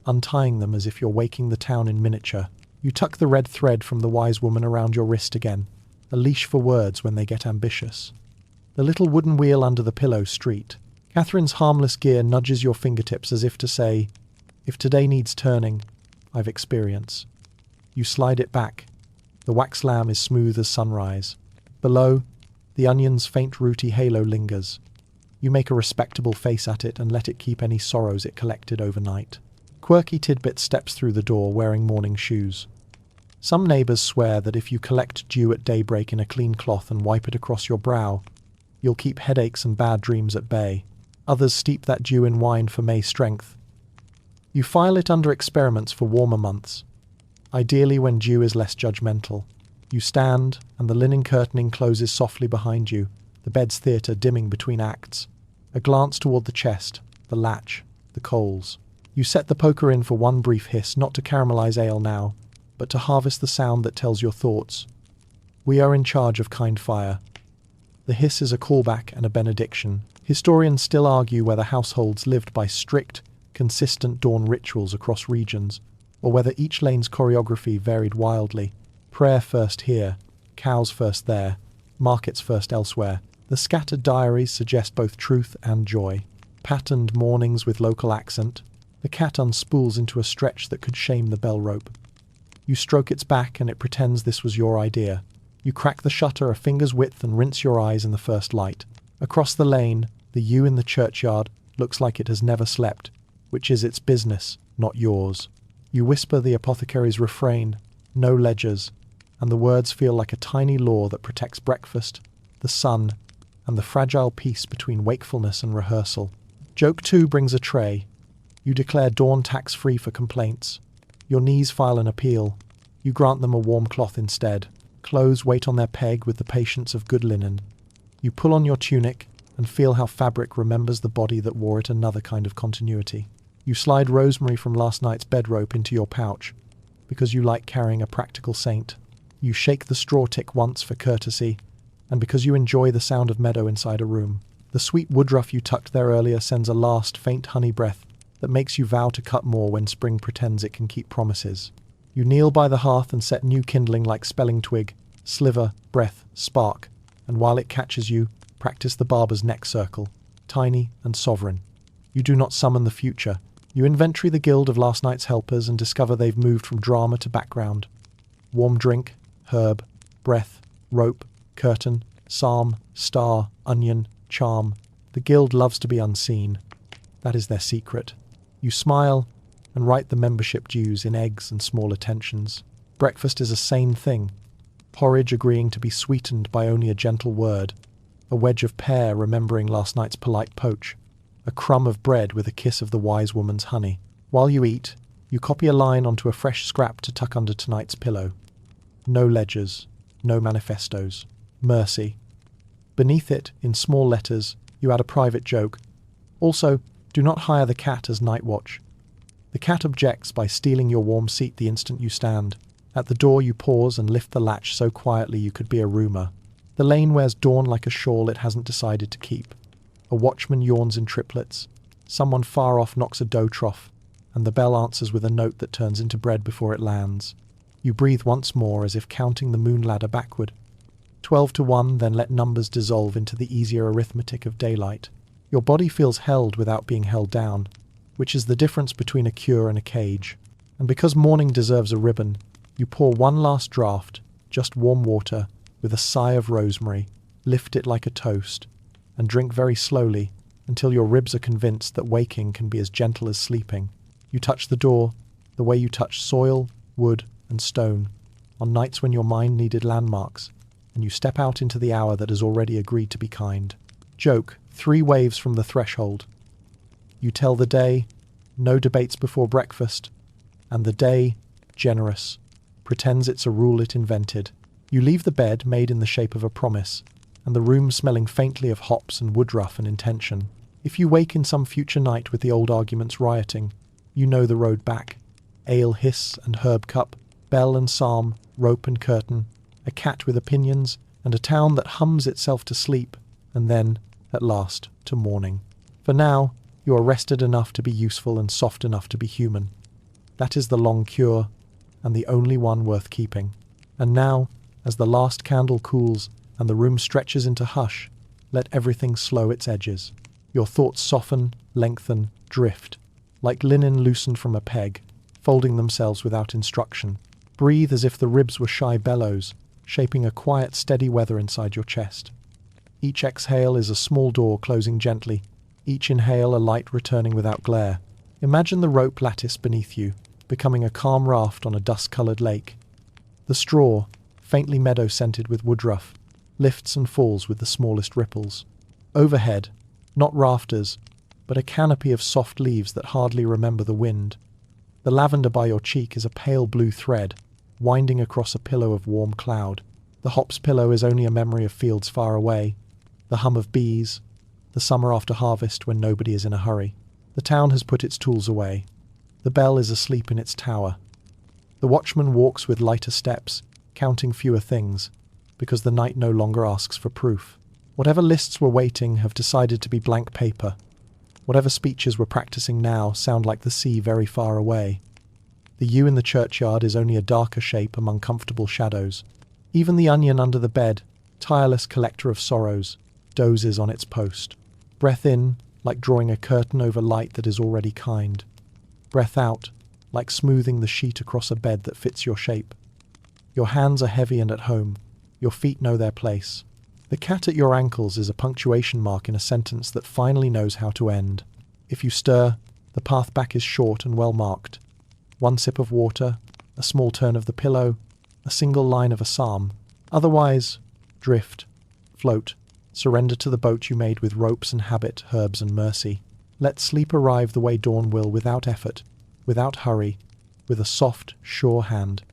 Untying them as if you're waking the town in miniature. You tuck the red thread from the wise woman around your wrist again, a leash for words when they get ambitious. The little wooden wheel under the pillow street. Catherine's harmless gear nudges your fingertips as if to say, if today needs turning, I've experience. You slide it back. The wax lamb is smooth as sunrise. Below, the onion's faint rooty halo lingers. You make a respectable face at it and let it keep any sorrows it collected overnight. Quirky Tidbit steps through the door wearing morning shoes. Some neighbors swear that if you collect dew at daybreak in a clean cloth and wipe it across your brow, you'll keep headaches and bad dreams at bay. Others steep that dew in wine for May strength. You file it under experiments for warmer months, ideally when dew is less judgmental. You stand, and the linen curtaining closes softly behind you, the bed's theatre dimming between acts. A glance toward the chest, the latch, the coals. You set the poker in for one brief hiss, not to caramelize ale now, but to harvest the sound that tells your thoughts. We are in charge of kind fire. The hiss is a callback and a benediction. Historians still argue whether households lived by strict, consistent dawn rituals across regions, or whether each lane's choreography varied wildly. Prayer first here, cows first there, markets first elsewhere. The scattered diaries suggest both truth and joy. Patterned mornings with local accent. The cat unspools into a stretch that could shame the bell rope. You stroke its back and it pretends this was your idea. You crack the shutter a finger's width and rinse your eyes in the first light. Across the lane, the yew in the churchyard looks like it has never slept, which is its business, not yours. You whisper the apothecary's refrain, no ledgers, and the words feel like a tiny law that protects breakfast, the sun, and the fragile peace between wakefulness and rehearsal. Joke 2 brings a tray. You declare dawn tax-free for complaints. Your knees file an appeal. You grant them a warm cloth instead. Clothes wait on their peg with the patience of good linen. You pull on your tunic and feel how fabric remembers the body that wore it, another kind of continuity. You slide rosemary from last night's bed rope into your pouch because you like carrying a practical saint. You shake the straw tick once for courtesy, and because you enjoy the sound of meadow inside a room. The sweet woodruff you tucked there earlier sends a last faint honey breath that makes you vow to cut more when spring pretends it can keep promises. You kneel by the hearth and set new kindling like spelling twig, sliver, breath, spark, and while it catches you, practice the barber's neck circle, tiny and sovereign. You do not summon the future. You inventory the guild of last night's helpers and discover they've moved from drama to background. Warm drink, herb, breath, rope, curtain, psalm, star, onion, charm. The guild loves to be unseen. That is their secret. You smile and write the membership dues in eggs and small attentions. Breakfast is a sane thing. Porridge agreeing to be sweetened by only a gentle word. A wedge of pear remembering last night's polite poach. A crumb of bread with a kiss of the wise woman's honey. While you eat, you copy a line onto a fresh scrap to tuck under tonight's pillow. No ledgers, no manifestos. Mercy. Beneath it, in small letters, you add a private joke. Also, do not hire the cat as night watch. The cat objects by stealing your warm seat the instant you stand. At the door you pause and lift the latch so quietly you could be a rumour. The lane wears dawn like a shawl it hasn't decided to keep. A watchman yawns in triplets. Someone far off knocks a dough trough, and the bell answers with a note that turns into bread before it lands. You breathe once more as if counting the moon ladder backward. 12 to 1, then let numbers dissolve into the easier arithmetic of daylight. Your body feels held without being held down, which is the difference between a cure and a cage. And because morning deserves a ribbon, you pour one last draught, just warm water, with a sigh of rosemary, lift it like a toast, and drink very slowly until your ribs are convinced that waking can be as gentle as sleeping. You touch the door, the way you touch soil, wood, and stone, on nights when your mind needed landmarks, and you step out into the hour that has already agreed to be kind. Joke, 3 waves from the threshold. You tell the day, no debates before breakfast, and the day, generous, pretends it's a rule it invented. You leave the bed made in the shape of a promise, and the room smelling faintly of hops and woodruff and intention. If you wake in some future night with the old arguments rioting, you know the road back. Ale hiss and herb cup, bell and psalm, rope and curtain, a cat with opinions, and a town that hums itself to sleep, and then, at last, to morning. For now, you are rested enough to be useful and soft enough to be human. That is the long cure, and the only one worth keeping. And now, as the last candle cools and the room stretches into hush, let everything slow its edges. Your thoughts soften, lengthen, drift, like linen loosened from a peg, folding themselves without instruction. Breathe as if the ribs were shy bellows, shaping a quiet, steady weather inside your chest. Each exhale is a small door closing gently, each inhale a light returning without glare. Imagine the rope lattice beneath you, becoming a calm raft on a dust-coloured lake. The straw, faintly meadow-scented with woodruff, lifts and falls with the smallest ripples. Overhead, not rafters, but a canopy of soft leaves that hardly remember the wind. The lavender by your cheek is a pale blue thread, winding across a pillow of warm cloud. The hops pillow is only a memory of fields far away, the hum of bees, the summer after harvest when nobody is in a hurry. The town has put its tools away. The bell is asleep in its tower. The watchman walks with lighter steps, counting fewer things, because the night no longer asks for proof. Whatever lists were waiting have decided to be blank paper. Whatever speeches we're practicing now sound like the sea very far away. The yew in the churchyard is only a darker shape among comfortable shadows. Even the onion under the bed, tireless collector of sorrows, dozes on its post. Breath in, like drawing a curtain over light that is already kind. Breath out, like smoothing the sheet across a bed that fits your shape. Your hands are heavy and at home. Your feet know their place. The cat at your ankles is a punctuation mark in a sentence that finally knows how to end. If you stir, the path back is short and well marked. One sip of water, a small turn of the pillow, a single line of a psalm. Otherwise, drift, float, surrender to the boat you made with ropes and habit, herbs and mercy. Let sleep arrive the way dawn will, without effort, without hurry, with a soft, sure hand.